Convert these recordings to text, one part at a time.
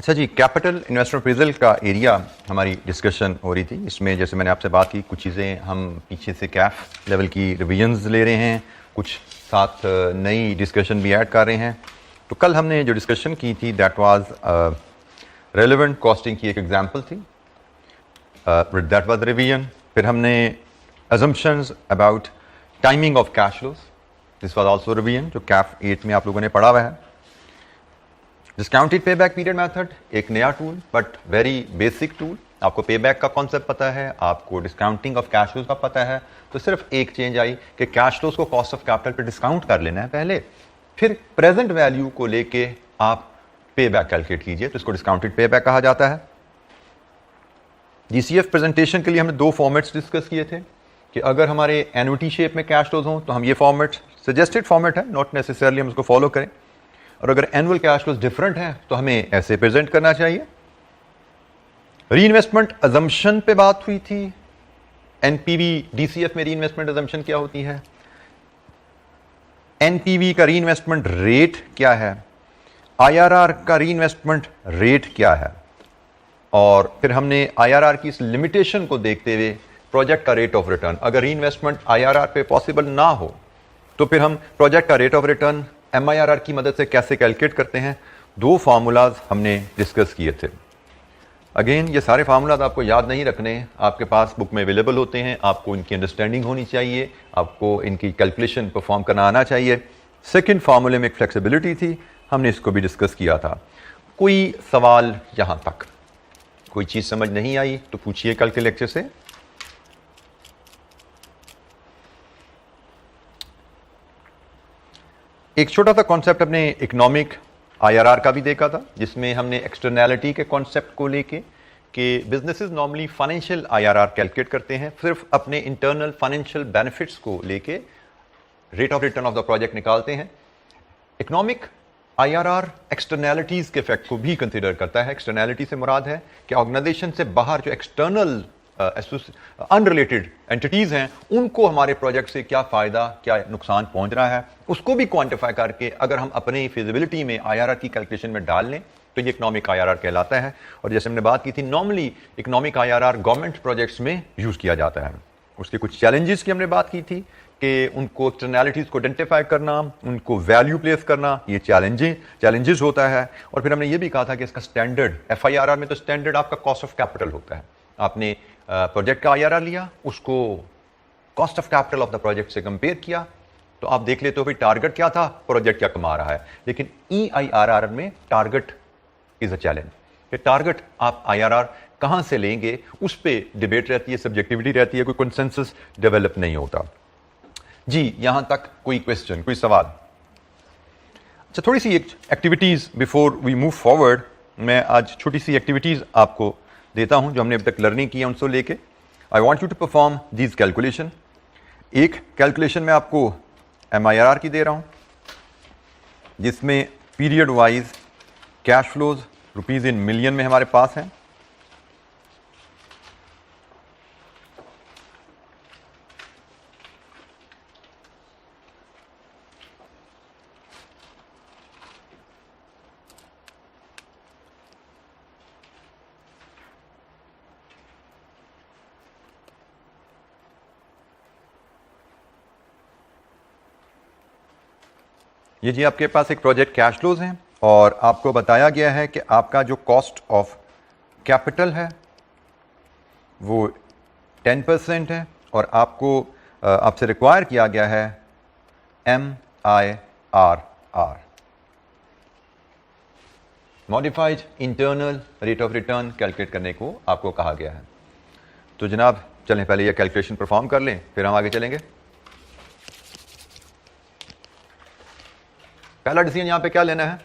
अच्छा जी, capital investment appraisal का area हमारी डिस्कशन हो रही थी। इसमें जैसे मैंने आपसे बात की, कुछ चीज़ें हम पीछे से कैफ लेवल की रिविजन्स ले रहे हैं, कुछ साथ नई डिस्कशन भी ऐड कर रहे हैं। तो कल हमने जो डिस्कशन की थी दैट वाज रेलेवेंट कॉस्टिंग की एक एग्जांपल थी, दैट वाज रिवीजन। फिर हमने assumptions about timing of cash flows, this was also revision, जो कैफ 8 में आप लोगों ने पढ़ा हुआ है। Discounted pay back period method एक नया tool, but very basic tool. आपको पे बैक का कॉन्सेप्ट पता है, आपको डिस्काउंटिंग ऑफ कैश फ्लोज का पता है। तो सिर्फ एक चेंज आई कि कैश फ्लोज को कॉस्ट ऑफ कैपिटल पे डिस्काउंट कर लेना है पहले, फिर प्रेजेंट वैल्यू को लेके आप पे बैक कैलकुलेट कीजिए, तो इसको डिस्काउंटेड पे बैक कहा जाता है। जीसीएफ प्रेजेंटेशन के लिए हमने दो फॉर्मेट्स डिस्कस किए थे कि अगर हमारे एन्युटी शेप में कैश फ्लोज हों तो हम ये फॉर्मेट, सजेस्टेड फॉर्मेट है, नॉट नेसेसरली हम उसको फॉलो करें, और अगर एनुअल कैश फ्लोज डिफरेंट है तो हमें ऐसे प्रेजेंट करना चाहिए। रीइन्वेस्टमेंट अजम्पशन पे बात हुई थी। एनपीवी डीसीएफ में रीइन्वेस्टमेंट अजम्पशन क्या होती है, एनपीवी का रीइन्वेस्टमेंट रेट क्या है, आईआरआर का रीइन्वेस्टमेंट रेट क्या है, और फिर हमने आईआरआर की इस लिमिटेशन को देखते हुए प्रोजेक्ट का रेट ऑफ रिटर्न, अगर रीइन्वेस्टमेंट आईआरआर पे पॉसिबल ना हो तो फिर हम प्रोजेक्ट का रेट ऑफ रिटर्न एमआईआरआर की मदद से कैसे कैलकुलेट करते हैं। दो फार्मूलाज हमने डिस्कस किए थे। अगेन ये सारे फार्मूलाज आपको याद नहीं रखने, आपके पास बुक में अवेलेबल होते हैं, आपको इनकी अंडरस्टैंडिंग होनी चाहिए, आपको इनकी कैलकुलेशन परफॉर्म करना आना चाहिए। सेकंड फार्मूले में एक फ्लेक्सिबिलिटी थी, हमने इसको भी डिस्कस किया था। कोई सवाल यहां तक, कोई चीज समझ नहीं आई तो पूछिए कल के लेक्चर से। एक छोटा सा कॉन्सेप्ट अपने इकोनॉमिक आईआरआर का भी देखा था, जिसमें हमने एक्सटर्नैलिटी के कॉन्सेप्ट को लेके कि businesses normally financial IRR calculate करते हैं, सिर्फ अपने इंटरनल फाइनेंशियल बेनिफिट्स को लेके rate of return of the project निकालते हैं। इकोनॉमिक आईआरआर एक्सटर्नैलिटीज के इफेक्ट को भी कंसीडर करता है। एक्सटर्नैलिटी से मुराद है कि ऑर्गेनाइजेशन से बाहर जो एक्सटर्नल अनरिलेटेड एंटिटीज हैं, उनको हमारे प्रोजेक्ट से क्या फायदा, क्या नुकसान पहुंच रहा है, उसको भी क्वांटिफाई करके अगर हम अपनी फिजिबिलिटी में आईआरआर की कैलकुलेशन में डाल लें तो ये इकोनॉमिक आईआरआर कहलाता है। और जैसे हमने बात की थी, normally economic IRR government projects में यूज किया जाता है। उसके कुछ चैलेंजेस की हमने बात की थी कि उनको एक्सटर्नैलिटीज को आइडेंटिफाई करना, उनको वैल्यू प्लेस करना, ये चैलेंजेस होता है। और फिर हमने ये भी कहा था कि इसका स्टैंडर्ड, एफआईआरआर में तो स्टैंडर्ड आपका कॉस्ट ऑफ कैपिटल होता है। आपने प्रोजेक्ट का आईआरआर लिया, उसको cost of capital of the project से कंपेयर किया, तो आप देख लेते हो भाई टारगेट क्या था, प्रोजेक्ट क्या कमा रहा है। लेकिन ईआईआरआर में टारगेट इज अ चैलेंज, कि टारगेट आप आईआरआर कहां से लेंगे, उस पर डिबेट रहती है, सब्जेक्टिविटी रहती है, कोई कंसेंसस डेवलप नहीं होता। जी, यहां तक कोई क्वेश्चन, कोई सवाल? अच्छा, थोड़ी सी activities before we move forward. मैं आज छोटी सी एक्टिविटीज आपको देता हूं जो हमने अब तक लर्निंग की है उनसे लेके। I want you to perform these calculation. एक कैलकुलेशन मैं आपको एमआईआरआर की दे रहा हूं, जिसमें period wise cash flows rupees in million में हमारे पास हैं। ये जी आपके पास एक प्रोजेक्ट कैश फ्लोज हैं, और आपको बताया गया है कि आपका जो कॉस्ट ऑफ कैपिटल है वो 10% है, और आपको आपसे रिक्वायर किया गया है MIRR, modified internal rate of return, calculate करने को आपको कहा गया है। तो जनाब चलें पहले ये कैलकुलेशन परफॉर्म कर लें, फिर हम आगे चलेंगे। पहला डिसीजन यहां पे क्या लेना है,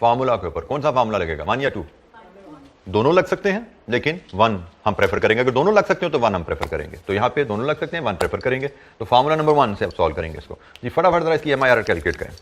फार्मूला के ऊपर। कौन सा फार्मूला लगेगा, 1 या 2? दोनों लग सकते हैं, लेकिन 1 हम प्रेफर करेंगे। अगर दोनों लग सकते हो तो 1 हम प्रेफर करेंगे। तो यहां पे दोनों लग सकते हैं, 1 प्रेफर करेंगे। तो फार्मूला नंबर 1 से अब सॉल्व करेंगे इसको। जी फटाफट जरा इसकी एमआईआरआर कैलकुलेट करें।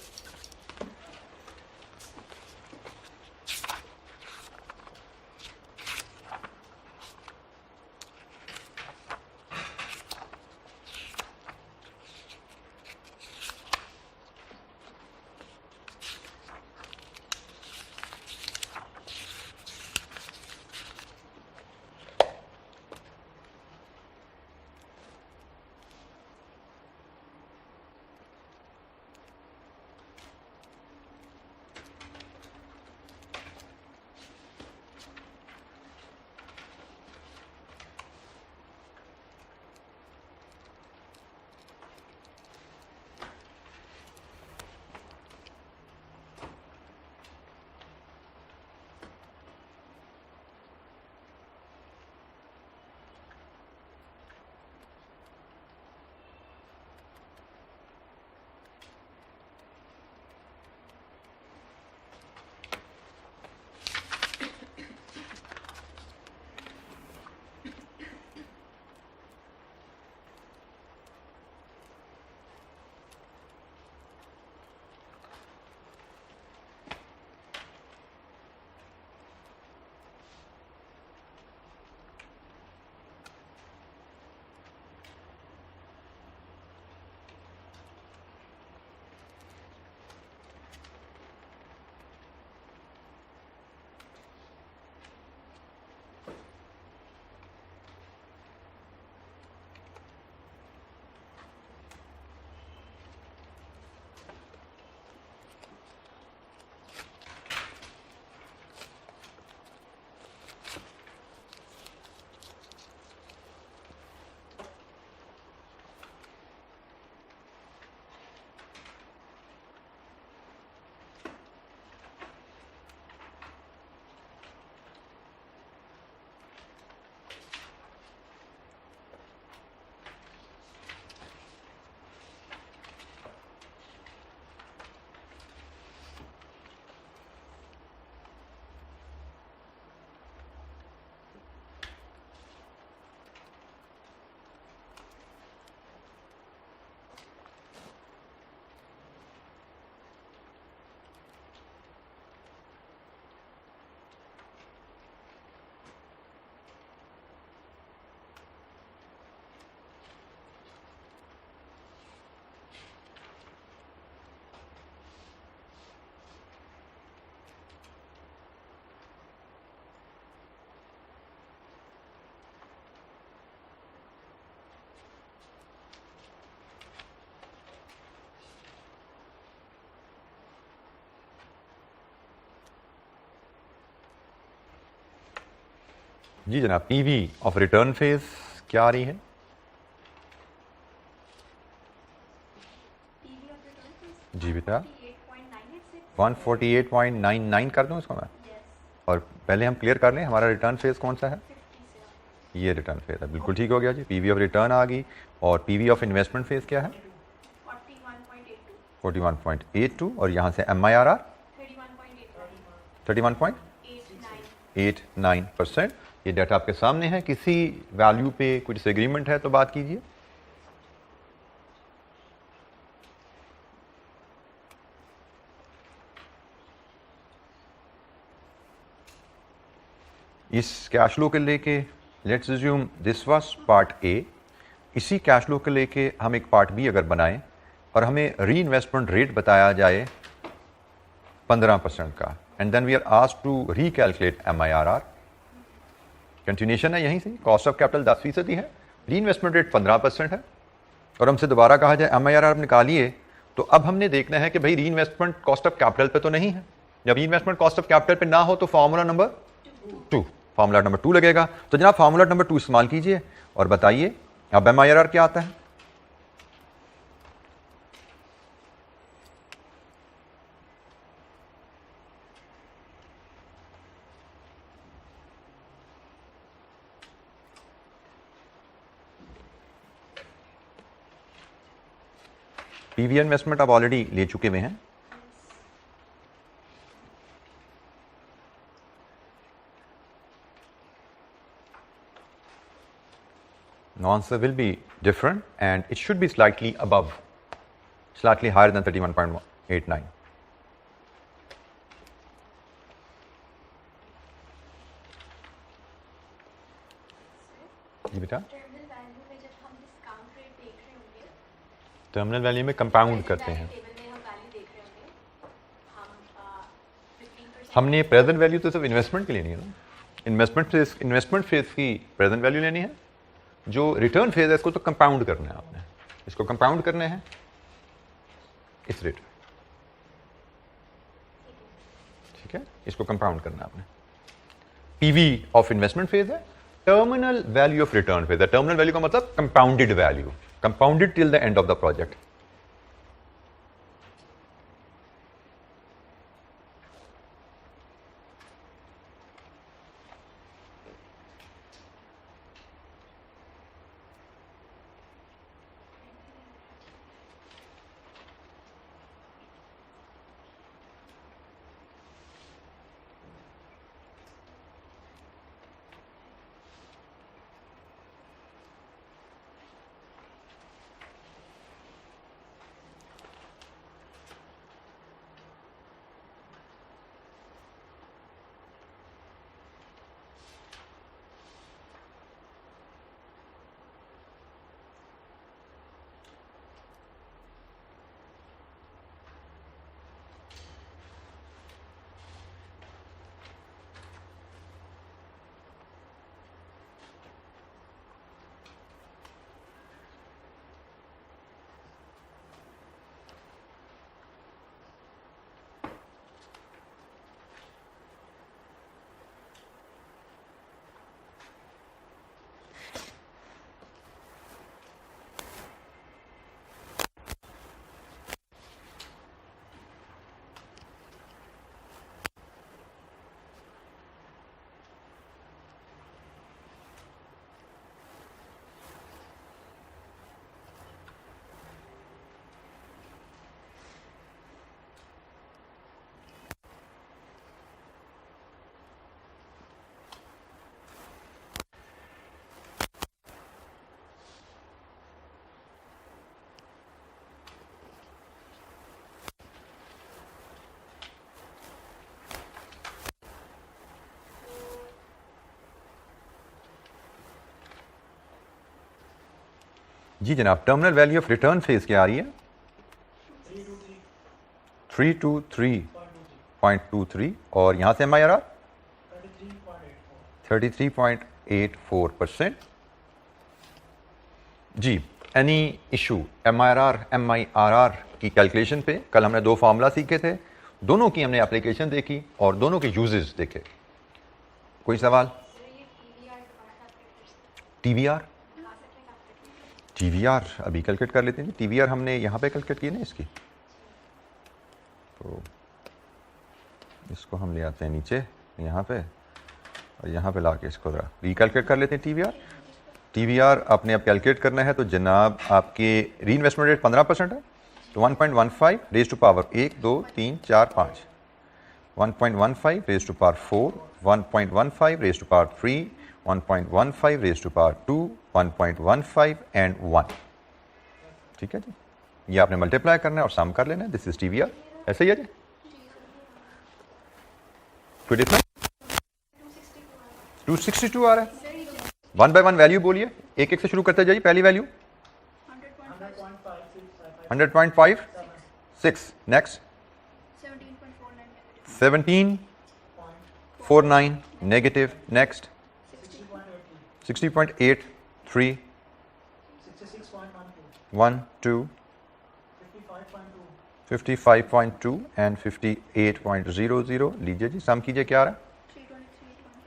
जी जनाब, पीवी ऑफ रिटर्न फेज क्या आ रही है? जी बेटा 148.99 कर दूं इसको मैं? और पहले हम क्लियर कर लें हमारा रिटर्न फेज कौन सा है? ये रिटर्न फेज है, बिल्कुल ठीक हो गया जी। पीवी ऑफ रिटर्न आ गई। और पीवी ऑफ इन्वेस्टमेंट फेज क्या है? 41.82। और यहाँ से MIRR 31.89%। ये डाटा आपके सामने है। किसी वैल्यू पे कुछ डिसएग्रीमेंट है तो बात कीजिए। इस कैश फ्लो के लेके let's assume this was part A. इसी कैश फ्लो के लेके हम एक पार्ट बी अगर बनाएं और हमें री इन्वेस्टमेंट रेट बताया जाए 15% का, and then we are asked to recalculate MIRR। Continuation है यहीं से। कॉस्ट ऑफ कैपिटल 10% है, री इन्वेस्टमेंट रेट 15% है, और हमसे दोबारा कहा जाए MIRR निकालिए, तो अब हमने देखना है कि भाई री इन्वेस्टमेंट कॉस्ट ऑफ कैपिटल पे तो नहीं है। जब री इन्वेस्टमेंट कॉस्ट ऑफ कैपिटल पे ना हो तो फार्मूला नंबर 2 लगेगा। तो जनाब फार्मूला नंबर 2 इस्तेमाल कीजिए और बताइए अब MIRR क्या आता है? पीवी इन्वेस्टमेंट आप ऑलरेडी ले चुके हुए हैं। No answer will be different and it should be slightly above, slightly higher than 31.89. जी बेटा, टर्मिनल वैल्यू में कंपाउंड करते हैं। हमने प्रेजेंट वैल्यू तो सिर्फ इन्वेस्टमेंट की लेनी है ना। इन्वेस्टमेंट फेज की प्रेजेंट वैल्यू लेनी है। जो रिटर्न फेज है इसको तो कंपाउंड करना है आपने। इसको कंपाउंड करने हैं इस रेट, ठीक है, इसको कंपाउंड करना है आपने। पीवी ऑफ इन्वेस्टमेंट फेज है, terminal value of return phase है। टर्मिनल वैल्यू का मतलब compounded value, compounded till the end of the project. जी जनाब, terminal value of return phase क्या आ रही है? 323.23 और यहां से MIRR 33.84%। जी, एनी इशू MIRR की कैलकुलेशन पे? कल हमने 2 फार्मूला सीखे थे, दोनों की हमने एप्लीकेशन देखी और दोनों के यूजेस देखे। कोई सवाल? टीवीआर, टीवीआर अभी कैलकुलेट कर लेते हैं। टीवीआर हमने यहाँ पे कैलकुलेट की ना इसकी, तो इसको हम ले आते हैं नीचे यहाँ पे, और यहाँ पे ला के इसको रिकैलकुलेट कर लेते हैं टीवीआर। टीवीआर आपने अब कैलकुलेट करना है, तो जनाब आपके री इन्वेस्टमेंट रेट 15% है, तो 1.15 raise to power 1 2 3 4 5, 1.15 raise to power 4, 1.15 raise to power 3, 1.15 raise to power 2, 1.15 and 1। ठीक है जी, ये आपने मल्टीप्लाई करना है और सम कर लेना है। This is TVR. ऐसे ही है जी। फिर इतना 262 आ रहा है। 1 बाय 1 वैल्यू बोलिए, एक एक से शुरू करते जाइए। पहली value 100.56, next 17.49 negative, next 60.83, 1 2 55.2 and 58.00। लीजिए जी, सम कीजिए, क्या आ रहा है?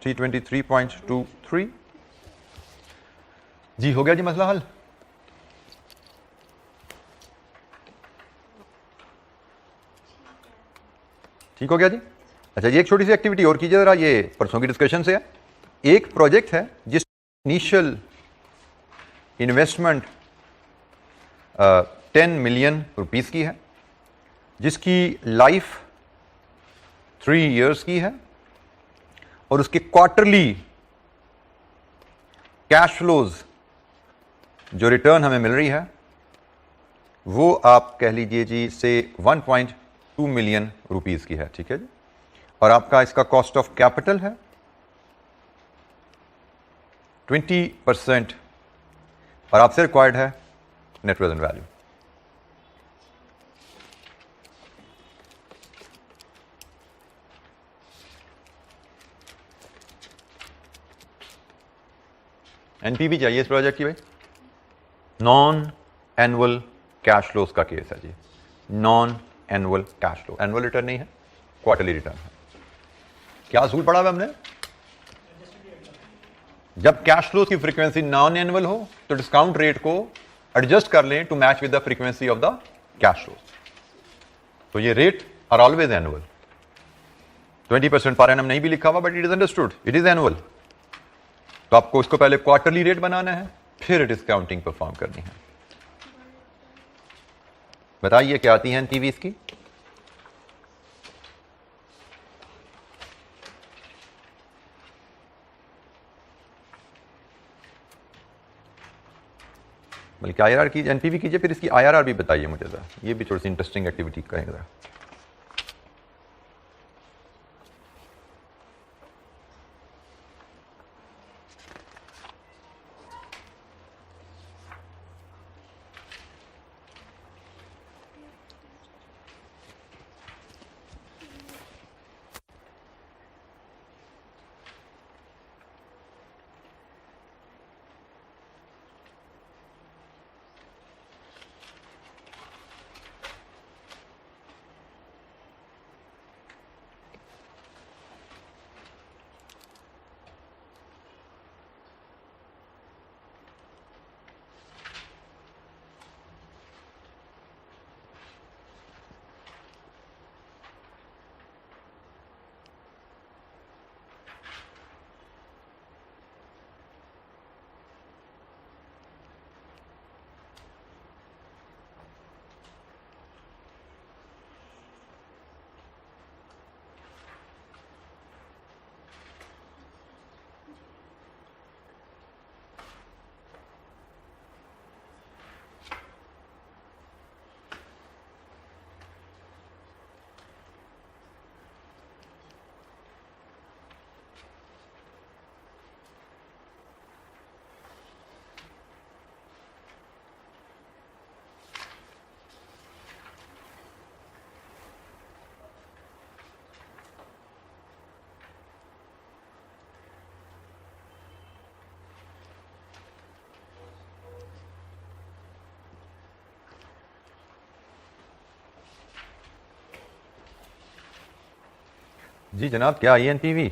323.23। जी हो गया जी मसला हल। ठीक हो गया जी। अच्छा जी, एक छोटी सी एक्टिविटी और कीजिए जरा, ये परसों की डिस्कशन से है। एक प्रोजेक्ट है जिस इनिशियल इन्वेस्टमेंट 10 मिलियन रुपीस की है, जिसकी लाइफ 3 इयर्स की है, और उसके क्वार्टरली कैश फ्लोज जो रिटर्न हमें मिल रही है वो आप कह लीजिए जी से 1.2 मिलियन रुपीस की है। ठीक है जी, और आपका इसका कॉस्ट ऑफ कैपिटल है 20%, और आपसे रिक्वायर्ड है नेट प्रेजेंट वैल्यू। एनपीवी चाहिए इस प्रोजेक्ट की भाई। नॉन एनुअल कैश फ्लोज का केस है जी, non annual cash flow, annual return नहीं है, क्वार्टरली रिटर्न है। क्या असूल पढ़ा हुआ हमने? जब कैश फ्लोज की फ्रीक्वेंसी नॉन एनुअल हो तो डिस्काउंट रेट को एडजस्ट कर लें to match with the frequency of the cash flows. तो ये rate are always annual. 20% per annum नहीं भी लिखा हुआ, but it is understood, it is annual. तो आपको इसको पहले क्वार्टरली रेट बनाना है, फिर डिस्काउंटिंग परफॉर्म करनी है। बताइए क्या आती है एनपीवी इसकी? बल्कि आईआरआर की एनपीवी कीजिए, फिर इसकी आईआरआर भी बताइए मुझे जरा। ये भी थोड़ी सी इंटरेस्टिंग एक्टिविटी करेंगे जरा। जी जनाब, क्या आई एनपीवी?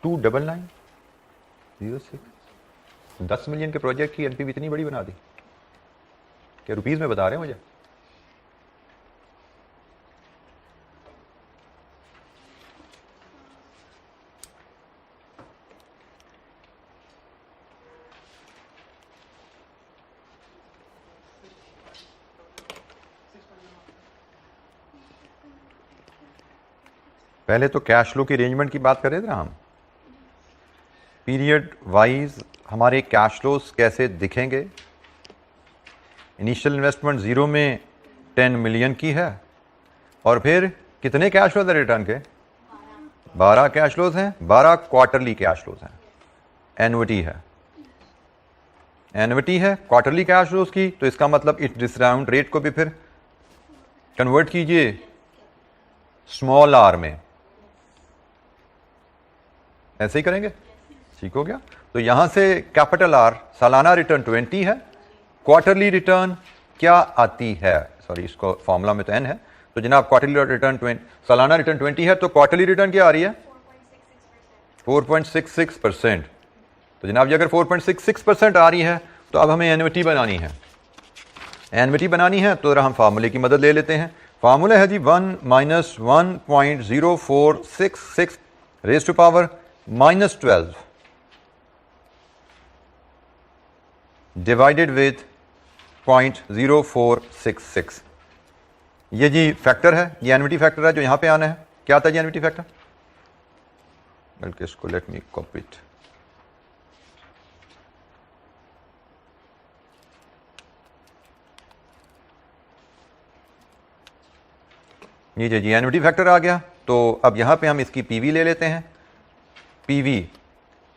290906। 10 मिलियन के प्रोजेक्ट की एनपीवी इतनी बड़ी बना दी, क्या रुपीस में बता रहे हैं मुझे? पहले तो कैश फ्लो की अरेंजमेंट की बात कर रहे थे ना हम, पीरियड वाइज हमारे कैश फ्लोस कैसे दिखेंगे। इनिशियल इन्वेस्टमेंट जीरो में 10 मिलियन की है, और फिर कितने कैश फ्लोज है रिटर्न के? 12 कैश फ्लोज हैं, 12 क्वार्टरली कैश फ्लोज हैं। एनुइटी है, एनुइटी है क्वार्टरली कैश फ्लोज की, तो इसका मतलब इस डिस्काउंट रेट को भी फिर कन्वर्ट कीजिए स्मॉल आर में, ऐसे ही करेंगे, ठीक हो गया। तो यहां से कैपिटल आर सालाना रिटर्न 20 है, क्वार्टरली रिटर्न क्या आती है, सॉरी इसको फॉर्मूला में तो एन है, तो जनाब क्वार्टरली रिटर्न 20, सालाना रिटर्न 20 है, तो क्वार्टरली रिटर्न क्या आ रही है? 4.66%। तो जनाब ये अगर 4.66% आ रही है, तो अब हमें एन्युटी बनानी है। एन्युटी बनानी है तो हम फार्मूले की मदद ले लेते हैं। फार्मूला है जी 1 minus 1.0466 raise to power -12 divided with 0.0466। ये जी फैक्टर है, ये एन्युटी फैक्टर है जो यहां पे आना है। क्या था जी एन्युटी फैक्टर? बल्कि इसको लेट मी कॉपी इट। ये जी एन्युटी फैक्टर आ गया। तो अब यहां पे हम इसकी पीवी ले लेते हैं। पीवी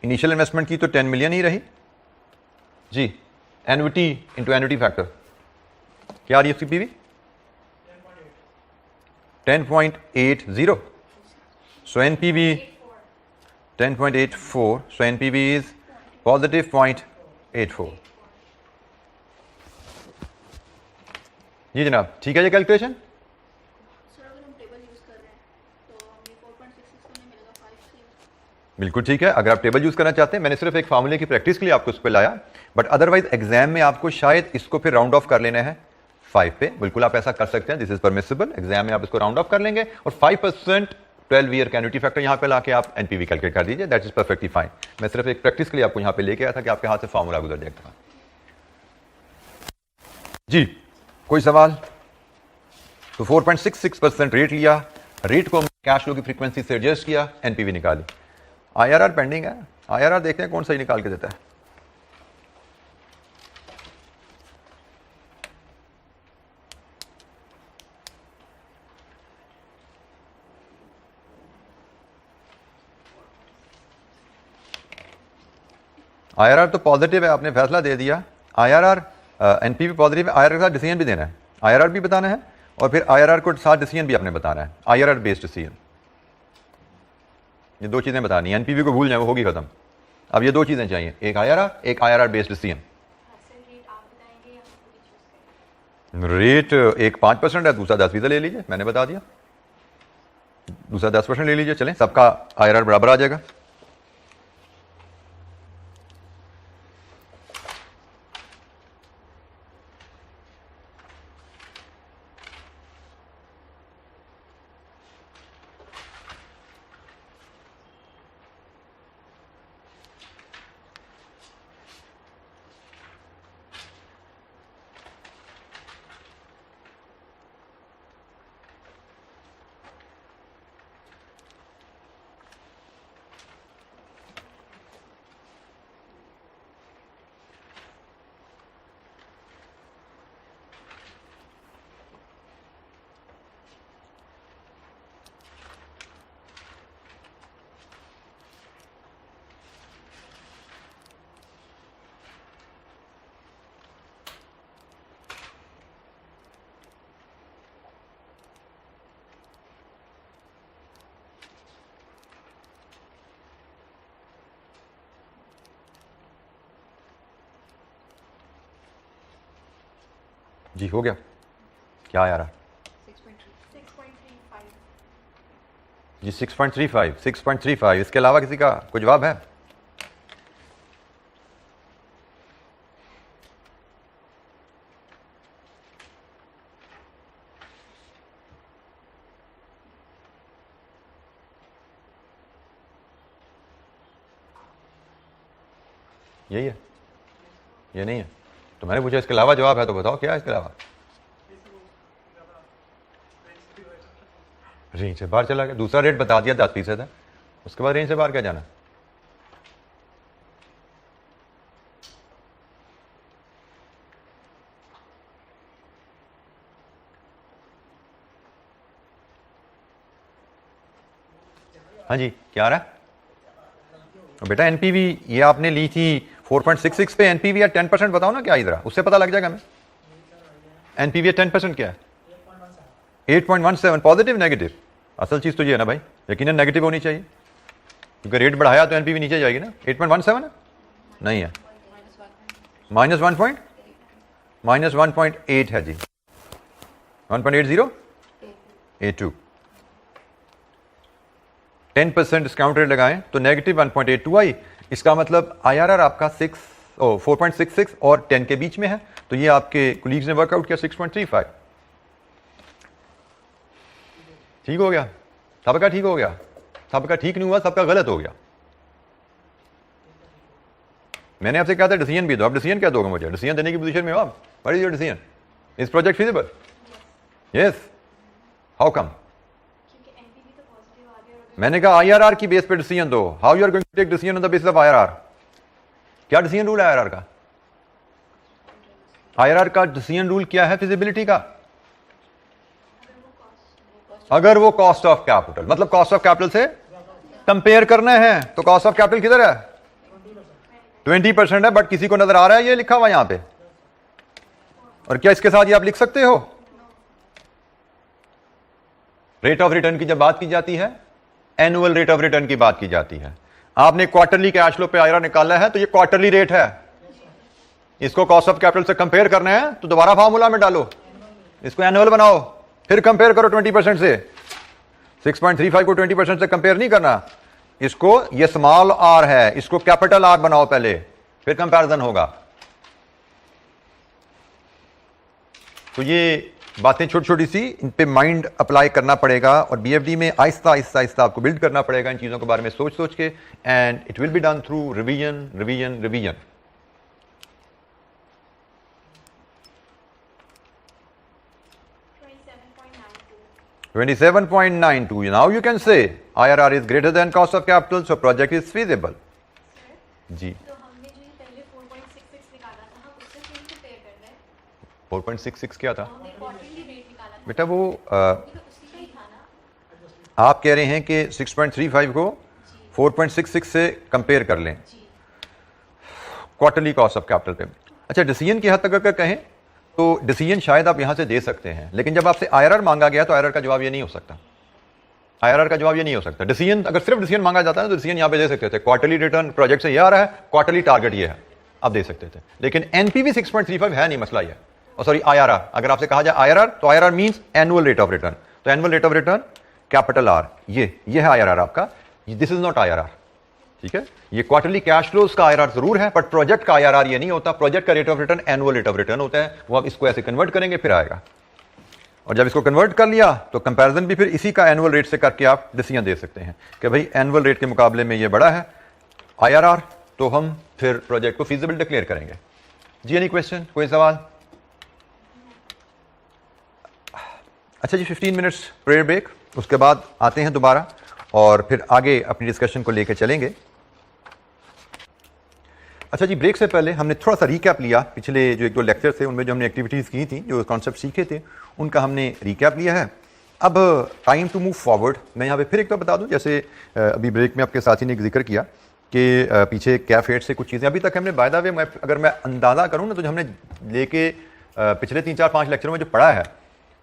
इनिशियल इन्वेस्टमेंट की तो 10 मिलियन ही रही जी, एन्युटी इंटू एन्युटी फैक्टर क्या आ रही है इसकी PV? 10.80। So NPV 10.84, so NPV is positive 0.84। जी जनाब, ठीक है ये कैलकुलेशन। बिल्कुल ठीक है, अगर आप टेबल यूज करना चाहते हैं, मैंने सिर्फ एक फार्मूले की प्रैक्टिस के लिए आपको उस पर लाया, बट अदरवाइज एग्जाम में आपको शायद इसको फिर राउंड ऑफ कर लेना है 5 पे। बिल्कुल आप ऐसा कर सकते हैं, दिस इज परमिसिबल। एग्जाम में आप इसको राउंड ऑफ कर लेंगे और 5% 12 ईयर एन्युटी फैक्टर यहां पे लाके आप एनपीवी कैलकुलेट कर दीजिए, दैट इज परफेक्टली फाइन। मैं सिर्फ एक प्रैक्टिस के लिए आपको यहां पे लेके आया था कि आपके हाथ से फार्मूला गुजर जाएगा। जी कोई सवाल? तो 4.66% रेट लिया, रेट को कैश फ्लो की फ्रीक्वेंसी से एडजस्ट किया, एनपीवी निकाली। आईआरआर पेंडिंग है, आईआरआर देखते हैं कौन सही निकाल के देता है। आईआरआर तो पॉजिटिव है, आपने फैसला दे दिया। आईआरआर एनपीवी पॉजिटिव है, आईआरआर के साथ डिसीजन भी देना है, आईआरआर भी बताना है और फिर आईआरआर को साथ डिसीजन भी आपने बताना है, आईआरआर बेस्ड डिसीजन। ये दो चीजें बतानी है, एनपीवी को भूल जाए वो होगी खत्म। अब ये दो चीजें चाहिए, एक आईआरआर, एक आईआरआर बेस्ड डिसीजन। रेट एक 5% है, दूसरा 10% ले लीजिए, मैंने बता दिया। दूसरा 10% ले लीजिए, चलें, सबका आईआरआर बराबर आ जाएगा। जी हो गया, क्या आ रहा? जी 6.35 इसके अलावा किसी का कोई जवाब है? यही है, ये नहीं है? तो मैंने पूछा इसके अलावा जवाब है तो बताओ क्या है इसके अलावा? रेंज से बाहर चला गया। दूसरा रेट बता दिया 10% है, उसके बाद रेंज से बाहर क्या जाना? हाँ जी, क्या आ रहा है? बेटा एनपीवी ये आपने ली थी 4.66 पे, एनपीवी या 10% बताओ ना क्या इधर, उससे पता लग जाएगा हमें। एनपीवी या 10% क्या है? 8.17। Positive negative? असल चीज तो ये है ना भाई, यकीनन नेगेटिव होनी चाहिए, क्योंकि रेट बढ़ाया तो एनपीवी नीचे जाएगी ना। 8.17 है? नहीं है, -1.8 है जी, 1.80 A2। 10% डिस्काउंट रेट लगाएं तो नेगेटिव 1.82 आई। इसका मतलब आईआरआर आपका 4.66 और 10 के बीच में है। तो ये आपके कुलीग्स ने वर्कआउट किया 6.35। ठीक हो गया? सबका ठीक हो गया? सबका ठीक नहीं हुआ, सबका गलत हो गया। मैंने आपसे कहा था डिसीजन भी दो, आप डिसीजन क्या दोगे मुझे? डिसीजन देने की पोजीशन में हो आप? What is your decision? Is project feasible? Yes. How come? मैंने कहा आईआरआर की बेस पे डिसीजन दो। How you are going to take decision on the basis of IRR? क्या डिसीजन रूल है आईआरआर का? आईआरआर का डिसीजन रूल क्या है फिजिबिलिटी का? अगर वो कॉस्ट ऑफ कैपिटल, मतलब कॉस्ट ऑफ कैपिटल से कंपेयर करना है, तो कॉस्ट ऑफ कैपिटल किधर है? 20% है, बट किसी को नजर आ रहा है ये लिखा हुआ यहां पे? और क्या इसके साथ ये आप लिख सकते हो? रेट ऑफ रिटर्न की जब बात की जाती है, एनुअल रेट ऑफ रिटर्न की बात की जाती है। आपने क्वार्टरली कैश फ्लो पे आईआरआर निकाला है, तो ये क्वार्टरली रेट है। इसको कॉस्ट ऑफ कैपिटल से कंपेयर करना है तो दोबारा फार्मूला में डालो, इसको एनुअल बनाओ, फिर कंपेयर करो 20% से। 6.35 को 20% से कंपेयर नहीं करना, इसको, ये स्मॉल आर है, इसको कैपिटल आर बनाओ पहले, फिर कंपैरिजन होगा। तो ये बातें छोटी छोटी सी, इन पे माइंड अप्लाई करना पड़ेगा, और बीएफडी में आहिस्ता आहिस्ता आहिस्ता आपको बिल्ड करना पड़ेगा इन चीज़ों के बारे में सोच सोच के, and it will be done through revision revision revision. $27.92. Now you can say IRR is greater than cost of capital, so project is feasible. जी। तो हमने जो ये पहले 4.66 निकाला था, हम उससे क्यों कंपेयर कर रहे हैं? 4.66 क्या था? हमने क्वार्टरली रेट निकाला था। बेटा वो तो उसी का ही था ना। आप कह रहे हैं कि 6.35 को 4.66 से कंपेयर कर लें क्वार्टरली कॉस्ट ऑफ कैपिटल पे। अच्छा, डिसीजन की हद तक अगर कहें तो डिसीजन शायद आप यहां से दे सकते हैं, लेकिन जब आपसे आईआरआर मांगा गया तो आईआरआर का जवाब ये नहीं हो सकता। आईआरआर का जवाब ये नहीं हो सकता। डिसीजन, अगर सिर्फ डिसीजन मांगा जाता है तो डिसीजन यहां पे दे सकते थे, क्वार्टरली रिटर्न प्रोजेक्ट से ये आ रहा है, क्वार्टरली टारगेट ये है, आप दे सकते थे। लेकिन एनपीवी 6.35 है नहीं, मसला ये, और सॉरी आईआरआर, अगर आपसे कहा जाए आईआरआर तो IRR means annual rate of return. तो annual rate of return capital R, ये है आईआरआर आपका। दिस इज नॉट आईआरआर, ठीक है? ये क्वार्टरली कैश फ्लोज का आईआरआर जरूर है, बट प्रोजेक्ट का आईआरआर ये नहीं होता। प्रोजेक्ट का rate of return annual rate of return होता है, वो आप इसको ऐसे कन्वर्ट करेंगे फिर आएगा। और जब इसको कन्वर्ट कर लिया तो कंपैरिजन भी फिर इसी का एनुअल रेट से करके आप डिसीजन दे सकते हैं कि भाई एनुअल रेट के मुकाबले में ये बड़ा है आईआरआर, तो हम फिर प्रोजेक्ट को फीजिबल डिक्लेयर करेंगे। जी, एनी क्वेश्चन, कोई सवाल? अच्छा जी, 15 मिनट्स प्रेयर ब्रेक, उसके बाद आते हैं दोबारा और फिर आगे अपनी डिस्कशन को लेकर चलेंगे। अच्छा जी, ब्रेक से पहले हमने थोड़ा सा रिकैप लिया, पिछले जो एक दो लेक्चर थे उनमें जो हमने एक्टिविटीज़ की थी, जो कॉन्सेप्ट सीखे थे, उनका हमने रिकैप लिया है। अब टाइम टू मूव फॉरवर्ड। मैं यहाँ पे फिर एक बार बता दूँ, जैसे अभी ब्रेक में आपके साथी ने एक जिक्र किया कि पीछे कैफेट से कुछ चीज़ें अभी तक हमने, बाय द वे अगर मैं अंदाज़ा करूँ ना, तो जो हमने लेके पिछले 3-4-5 लेक्चरों में जो पढ़ा है,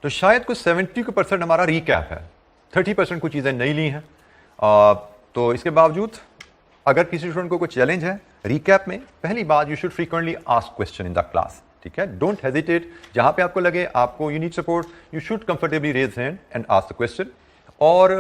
तो शायद कुछ 70% हमारा रिकैप है, 30% कुछ चीज़ें नई ली हैं। तो इसके बावजूद अगर किसी स्टूडेंट को कोई चैलेंज है रिकैप में, पहली बात, you should frequently ask question in the class, ठीक है? डोंट हेजिटेट, जहां पे आपको लगे आपको you need support, you should comfortably raise hand and ask the question. और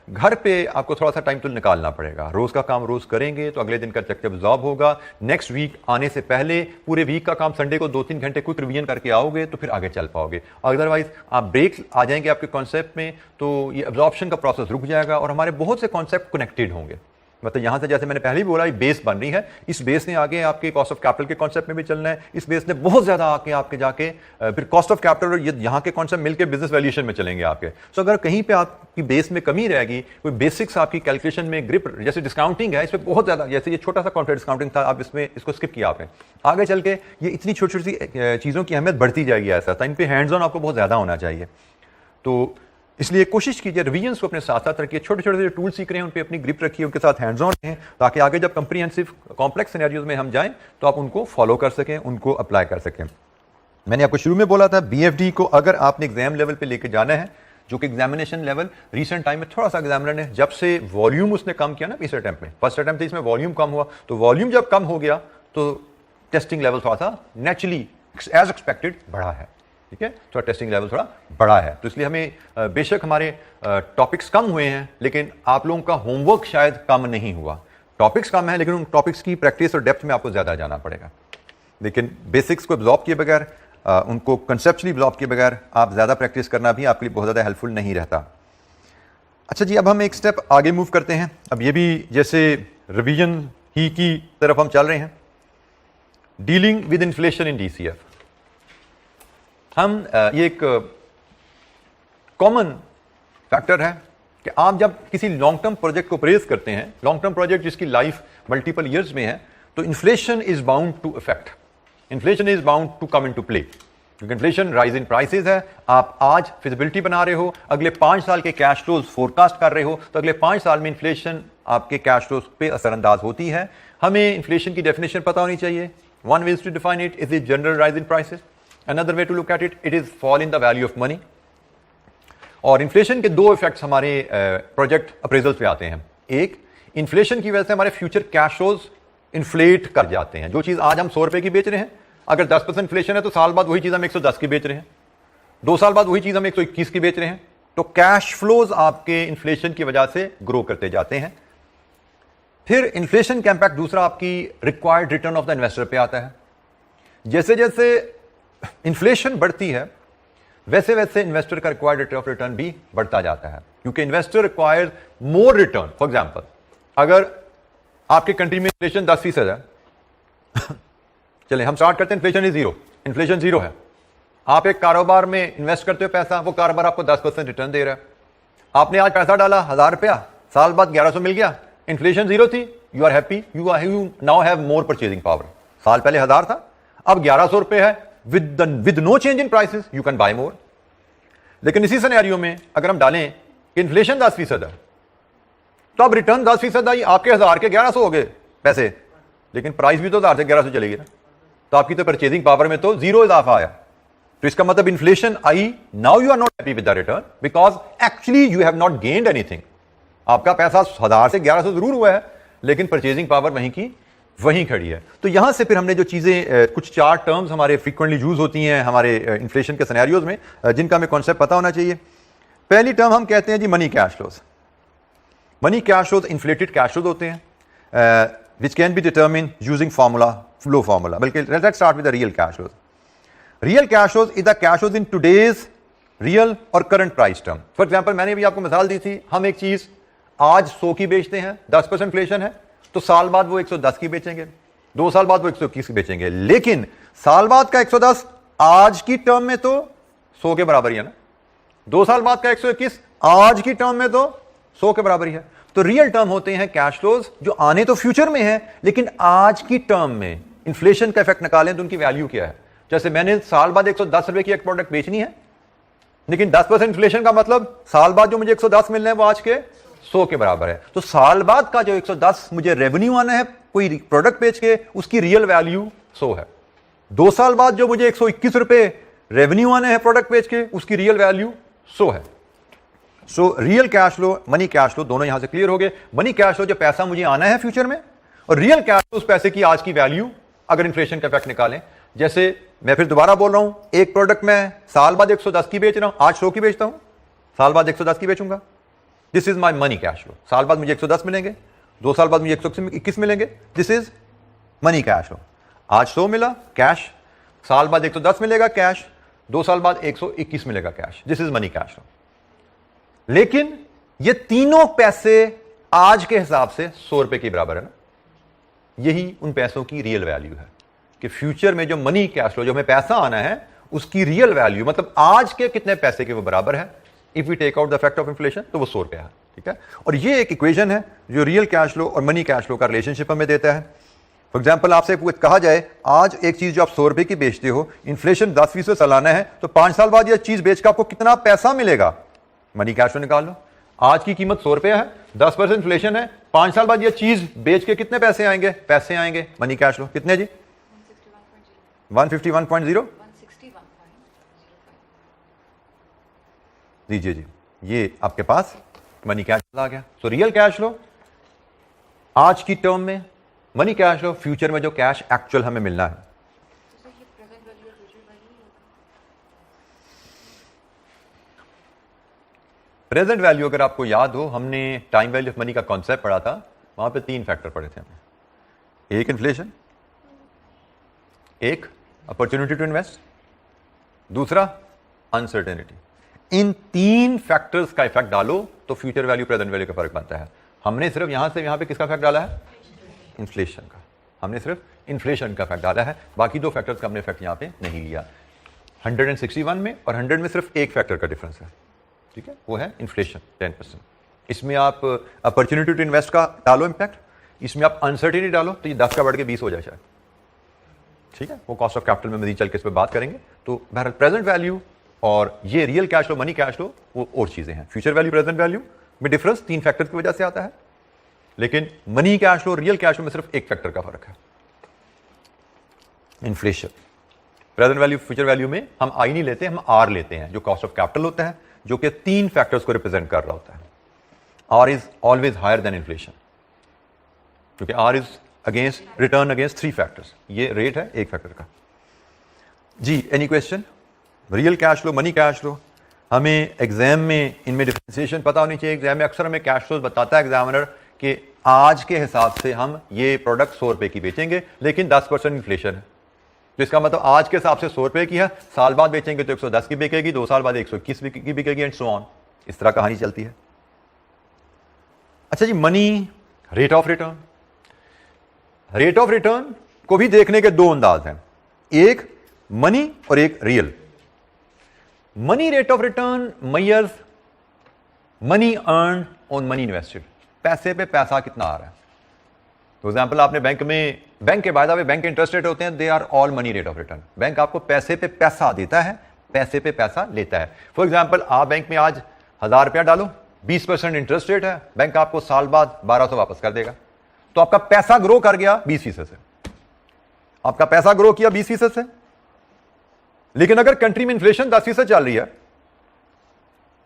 घर पे आपको थोड़ा सा टाइम तो निकालना पड़ेगा। रोज का काम रोज करेंगे तो अगले दिन का चक एब्जॉर्ब होगा। नेक्स्ट वीक आने से पहले पूरे वीक का काम संडे को 2-3 घंटे क्विक रिवीजन करके आओगे तो फिर आगे चल पाओगे। अदरवाइज आप ब्रेक आ जाएंगे आपके कॉन्सेप्ट में तो ये एब्जॉर्प्शन का प्रोसेस रुक जाएगा और हमारे बहुत से कॉन्सेप्ट कनेक्टेड होंगे। मतलब यहां से जैसे मैंने पहले भी बोला बेस बन रही है, इस बेस ने आगे आपके कॉस्ट ऑफ कैपिटल के कॉन्सेप्ट में भी चलना है, इस बेस ने बहुत ज्यादा आके आपके जाके फिर कॉस्ट ऑफ कैपिटल और यहां के कॉन्सेप्ट मिलकर बिजनेस वैल्यूएशन में चलेंगे आपके। सो अगर कहीं पे आपकी बेस में कमी रहेगी, कोई बेसिक्स आपकी कैलकुलेशन में ग्रिप, जैसे डिस्काउंटिंग है, इस पर बहुत ज्यादा, जैसे ये छोटा सा कॉन्ट्रैक्ट डिस्काउंटिंग था, आप इसमें इसको स्किप किया आपने, आगे चल के ये इतनी छोटी छोटी चीजों की अहमियत बढ़ती जाएगी। ऐसा था इन पे हैंड्स ऑन आपको बहुत ज्यादा होना चाहिए। तो इसलिए कोशिश कीजिए रिवीजन्स को अपने साथ साथ रखिए, छोटे छोटे जो टूल सीख रहे हैं उन पे अपनी ग्रिप रखिए, उनके साथ हैंड्स ऑन रहें, ताकि आगे जब कंप्रीहेंसिव कॉम्प्लेक्स सिनेरियोज में हम जाएं तो आप उनको फॉलो कर सकें, उनको अप्लाई कर सकें। मैंने आपको शुरू में बोला था बीएफडी को अगर आपने एग्जाम लेवल पे लेके जाना है, जो कि एग्जामिनेशन लेवल रिसेंट टाइम में थोड़ा सा एग्जामिनर ने जब से वॉल्यूम उसने कम किया ना, इस अटेम्प्ट में, फर्स्ट अटेम्प्ट इसमें वॉल्यूम कम हुआ, तो वॉल्यूम जब कम हो गया तो टेस्टिंग लेवल थोड़ा सा नेचुरली एज एक्सपेक्टेड बढ़ा है। ठीक है, थोड़ा टेस्टिंग लेवल थोड़ा बड़ा है, तो इसलिए हमें बेशक हमारे टॉपिक्स कम हुए हैं लेकिन आप लोगों का होमवर्क शायद कम नहीं हुआ। टॉपिक्स कम है लेकिन उन टॉपिक्स की प्रैक्टिस और डेप्थ में आपको ज्यादा जाना पड़ेगा। लेकिन बेसिक्स को एब्जॉर्ब किए बगैर, उनको कंसेप्चुअली एब्जॉर्ब किए बगैर आप ज्यादा प्रैक्टिस करना भी आपके लिए बहुत ज्यादा हेल्पफुल नहीं रहता। अच्छा जी, अब हम एक स्टेप आगे मूव करते हैं। अब ये भी जैसे रिवीजन ही की तरफ हम चल रहे हैं, dealing with inflation in DCF. हम ये एक कॉमन फैक्टर है कि आप जब किसी लॉन्ग टर्म प्रोजेक्ट को प्रेज करते हैं, लॉन्ग टर्म प्रोजेक्ट जिसकी लाइफ मल्टीपल ईयर्स में है, तो inflation is bound to effect, inflation is bound to come into play. क्योंकि इन्फ्लेशन राइज इन प्राइसेस है, आप आज फिजिबिलिटी बना रहे हो, अगले 5 साल के कैश फ्लोज फोरकास्ट कर रहे हो, तो अगले 5 साल में इन्फ्लेशन आपके कैश फ्लोज पे असरअंदाज होती है। हमें इन्फ्लेशन की डेफिनेशन पता होनी चाहिए। One ways to define it is general rise in prices, another way to look at it is fall in the value of money। और इन्फ्लेशन के 2 इफेक्ट्स हमारे प्रोजेक्ट अप्रेजल पे आते हैं। एक, इन्फ्लेशन की वजह से हमारे फ्यूचर कैश फ्लोज इन्फ्लेट कर जाते हैं। जो चीज आज हम 100 रुपए की बेच रहे हैं, अगर 10% इन्फ्लेशन है तो साल बाद वही चीज हम 110 की बेच रहे हैं, 2 साल बाद वही चीज हम 121 की बेच रहे हैं। तो कैश फ्लोज आपके इन्फ्लेशन की वजह से ग्रो करते जाते हैं। फिर इन्फ्लेशन का इंपैक्ट दूसरा आपकी required return of the investor पे आता है। जैसे जैसे इन्फ्लेशन बढ़ती है वैसे वैसे इन्वेस्टर का रिक्वायर्ड रेट ऑफ रिटर्न भी बढ़ता जाता है, क्योंकि investor requires more return. For example, अगर आपके कंट्री में इन्फ्लेशन 10% है चले हम स्टार्ट करते हैं, इन्फ्लेशन इज 0, इन्फ्लेशन 0 है, आप एक कारोबार में इन्वेस्ट करते हो पैसा, वो कारोबार आपको 10% रिटर्न दे रहा है। आपने आज पैसा डाला 1000 रुपया, साल बाद 1100 मिल गया, इन्फ्लेशन 0 थी, you are happy, you now have more purchasing power. साल पहले 1000 था, अब 1100 रुपए है, with no change in prices you can buy more। लेकिन इसी सिनेरियो में अगर हम डालें कि इन्फ्लेशन 10% है, तो अब रिटर्न 10% आई, आपके 1000 के 1100 हो गए पैसे, लेकिन प्राइस भी तो 1000 से 1100 चलेगी ना, तो आपकी तो परचेजिंग पावर में तो 0 इजाफा आया। तो इसका मतलब इन्फ्लेशन आई, now you are not happy with the return because actually you have not gained anything. आपका पैसा 1000 से 1100 जरूर हुआ है, लेकिन परचेजिंग पावर वहीं की वहीं खड़ी है। तो यहां से फिर हमने जो चीजें, कुछ 4 टर्म्स हमारे फ्रीक्वेंटली यूज होती हैं हमारे इन्फ्लेशन के सिनेरियोज में, जिनका हमें कॉन्सेप्ट पता होना चाहिए। पहली टर्म हम कहते हैं जी money cash flows. Money cash flows inflated cash flows होते हैं which can be determine using formula, flow formula. बल्कि let's start with the real cash flows. Real cash flows is the cash flows in today's real और current price term. For example, मैंने भी आपको मिसाल दी थी, हम एक चीज आज 100 की बेचते हैं, 10% इन्फ्लेशन है, तो साल बाद वो 110 की बेचेंगे, 2 साल बाद वो 121 की बेचेंगे। लेकिन साल बाद का 110 आज की टर्म में तो 100 के बराबर ही है ना, 2 साल बाद का 121 आज की टर्म में तो 100 के बराबर ही है। तो रियल टर्म होते हैं कैश फ्लोज जो आने तो फ्यूचर में है, लेकिन आज की टर्म में इन्फ्लेशन का इफेक्ट निकालें तो उनकी वैल्यू क्या है। जैसे मैंने साल बाद 110 रुपए की एक प्रोडक्ट बेचनी है, लेकिन 10% इन्फ्लेशन का मतलब साल बाद जो मुझे 110 मिलना है वो आज के 100 के बराबर है। तो साल बाद का जो 110 मुझे रेवेन्यू आना है कोई प्रोडक्ट बेच के, उसकी रियल वैल्यू 100 है। 2 साल बाद जो मुझे 121 रुपए रेवेन्यू आने हैं प्रोडक्ट बेच के, उसकी रियल वैल्यू 100 है। So real cash flow, money cash flow, दोनों यहां से क्लियर हो गए। मनी कैश फ्लो जो पैसा मुझे आना है फ्यूचर में, और रियल कैश फ्लो उस पैसे की आज की वैल्यू अगर इन्फ्लेशन का इफेक्ट निकालें। जैसे मैं फिर दोबारा बोल रहा हूं, एक प्रोडक्ट मैं साल बाद 110 की बेच रहा हूं, आज 100 की बेचता हूं, साल बाद 110 की बेचूंगा। This is my money cash flow. साल बाद मुझे 110 मिलेंगे, 2 साल बाद मुझे 121 मिलेंगे, this is money cash flow. आज 100 मिला कैश, साल बाद 110 मिलेगा कैश, 2 साल बाद 121 मिलेगा cash, this is money cash flow. लेकिन ये तीनों पैसे आज के हिसाब से 100 रुपए के बराबर है ना। यही उन पैसों की रियल वैल्यू है कि फ्यूचर में जो मनी कैश फ्लो, जो हमें पैसा आना है, उसकी रियल वैल्यू मतलब आज के कितने पैसे के वो बराबर है। If we take out the effect of inflation तो वो 100 रुपया है, ठीक है। और ये एक इक्वेशन है जो रियल कैश फ्लो और मनी कैश फ्लो का रिलेशनशिप हमें देता है। फॉर एग्जाम्पल, आपसे कहा जाए आज एक चीज जो आप 100 रुपए की बेचते हो, इन्फ्लेशन 10% सालाना है, तो 5 साल बाद यह चीज बेच के आपको कितना पैसा मिलेगा, मनी कैश फ्लो निकाल लो। आज की कीमत 100 रुपया है, 10% इन्फ्लेशन है, 5 साल बाद यह चीज बेच के कितने पैसे आएंगे, पैसे आएंगे मनी कैश फ्लो कितने जी, 151.0 दीजिए जी, ये आपके पास मनी कैश फ्लो आ गया। सो रियल कैश फ्लो आज की टर्म में, मनी कैश फ्लो फ्यूचर में जो कैश एक्चुअल हमें मिलना है। प्रेजेंट वैल्यू अगर आपको याद हो, हमने टाइम वैल्यू ऑफ मनी का कॉन्सेप्ट पढ़ा था, वहां पे 3 फैक्टर पढ़े थे हमने। एक इन्फ्लेशन, एक अपॉर्चुनिटी टू इन्वेस्ट, दूसरा अनसर्टेनिटी। इन 3 फैक्टर्स का इफेक्ट डालो तो फ्यूचर वैल्यू प्रेजेंट वैल्यू का फर्क बनता है। हमने सिर्फ यहां से यहां पे किसका इफेक्ट डाला है, इन्फ्लेशन का। हमने सिर्फ इन्फ्लेशन का इफेक्ट डाला है, बाकी 2 फैक्टर्स का हमने इफेक्ट यहां पे नहीं लिया। 161 में और 100 में सिर्फ एक फैक्टर का डिफरेंस है, ठीक है, वो है इन्फ्लेशन 10%। इसमें आप अपॉर्चुनिटी टू इन्वेस्ट का डालो इम्पैक्ट, इसमें आप अनसर्टेनिटी डालो तो ये 10 का बढ़ के 20 हो जाए शायद, ठीक है। वो कॉस्ट ऑफ कैपिटल में मजीद चल के इस पर बात करेंगे। तो बहरहाल प्रेजेंट वैल्यू और ये real cash flow, money cash flow, वो और चीजें हैं। फ्यूचर वैल्यू प्रेजेंट वैल्यू में डिफरेंस 3 फैक्टर्स की वजह से आता है, लेकिन money cash flow real cash flow में सिर्फ एक फैक्टर का फर्क है, inflation. Present value future value में हम आई नहीं लेते, हम आर लेते हैं, जो कॉस्ट ऑफ कैपिटल होता है, जो कि 3 फैक्टर्स को रिप्रेजेंट कर रहा होता है। R is always higher than inflation, क्योंकि R is against return against 3 factors. ये रेट है एक फैक्टर का जी। Any question? Real cash flow, money cash flow, हमें एग्जाम में इनमें डिफरेंशिएशन पता होनी चाहिए। एग्जाम में अक्सर हमें कैश फ्लो बताता है एग्जामिनर कि आज के हिसाब से हम ये प्रोडक्ट 100 रुपए की बेचेंगे, लेकिन 10% इन्फ्लेशन है, तो इसका मतलब आज के हिसाब से 100 रुपए की है, साल बाद बेचेंगे तो 110 की बिकेगी, 2 साल बाद 121 की बिकेगी, एंड सो ऑन। इस तरह कहानी चलती है। अच्छा जी, money rate of return. Rate of return को भी देखने के 2 अंदाज हैं, एक मनी और एक real. Money rate of return measures money earn on money invested, पैसे पे पैसा कितना आ रहा है। तो एग्जांपल, आपने बैंक के बाय बैंक इंटरेस्ट रेट होते हैं, they are all money rate of return. Bank आपको पैसे पे पैसा देता है, पैसे पे पैसा लेता है। फॉर एग्जांपल, आप बैंक में आज 1000 रुपया डालो, 20% इंटरेस्ट रेट है, बैंक आपको साल बाद 1200 वापस कर देगा। तो आपका पैसा ग्रो कर गया 20% से, आपका पैसा ग्रो किया 20% से। लेकिन अगर कंट्री में इन्फ्लेशन 10% चल रही है,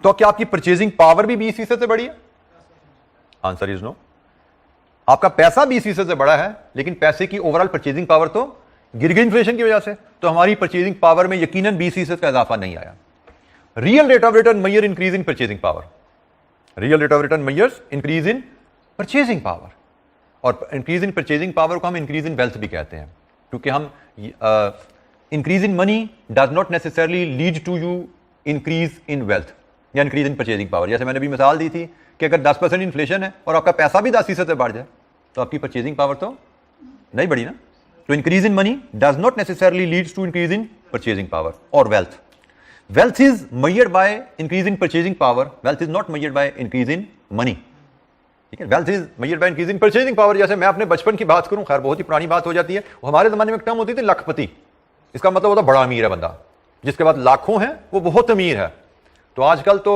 तो क्या आपकी परचेजिंग पावर भी 20% से बढ़ी है? Answer is no. आपका पैसा 20% से बढ़ा है, लेकिन पैसे की ओवरऑल परचेजिंग पावर तो गिर गई इन्फ्लेशन की वजह से, तो हमारी परचेजिंग पावर में यकीनन 20% का इजाफा नहीं आया। Real rate of return measure increase in purchasing power. Real rate of return measures increase in purchasing power, और इंक्रीज इन परचेजिंग पावर को हम इंक्रीज इन वेल्थ भी कहते हैं, क्योंकि हम increase in money does not necessarily lead to you increase in wealth या increase in purchasing power. जैसे मैंने भी मिसाल दी थी कि अगर 10% इन्फ्लेशन है और आपका पैसा भी 10% से बढ़ जाए, तो आपकी परचेजिंग पावर तो नहीं बढ़ी ना। तो increase in money does not necessarily leads to increase in purchasing power और wealth. Wealth is measured by increase in purchasing power, wealth is not measured by increase in money, ठीक है। Wealth is measured by increase in purchasing power. जैसे मैं अपने बचपन की बात करूं, खैर बहुत ही पुरानी बात हो जाती है, वो हमारे जमाने में एक टर्म होती थी लखपति। इसका मतलब होता बड़ा अमीर है बंदा, जिसके बाद लाखों हैं वो बहुत अमीर है। तो आजकल तो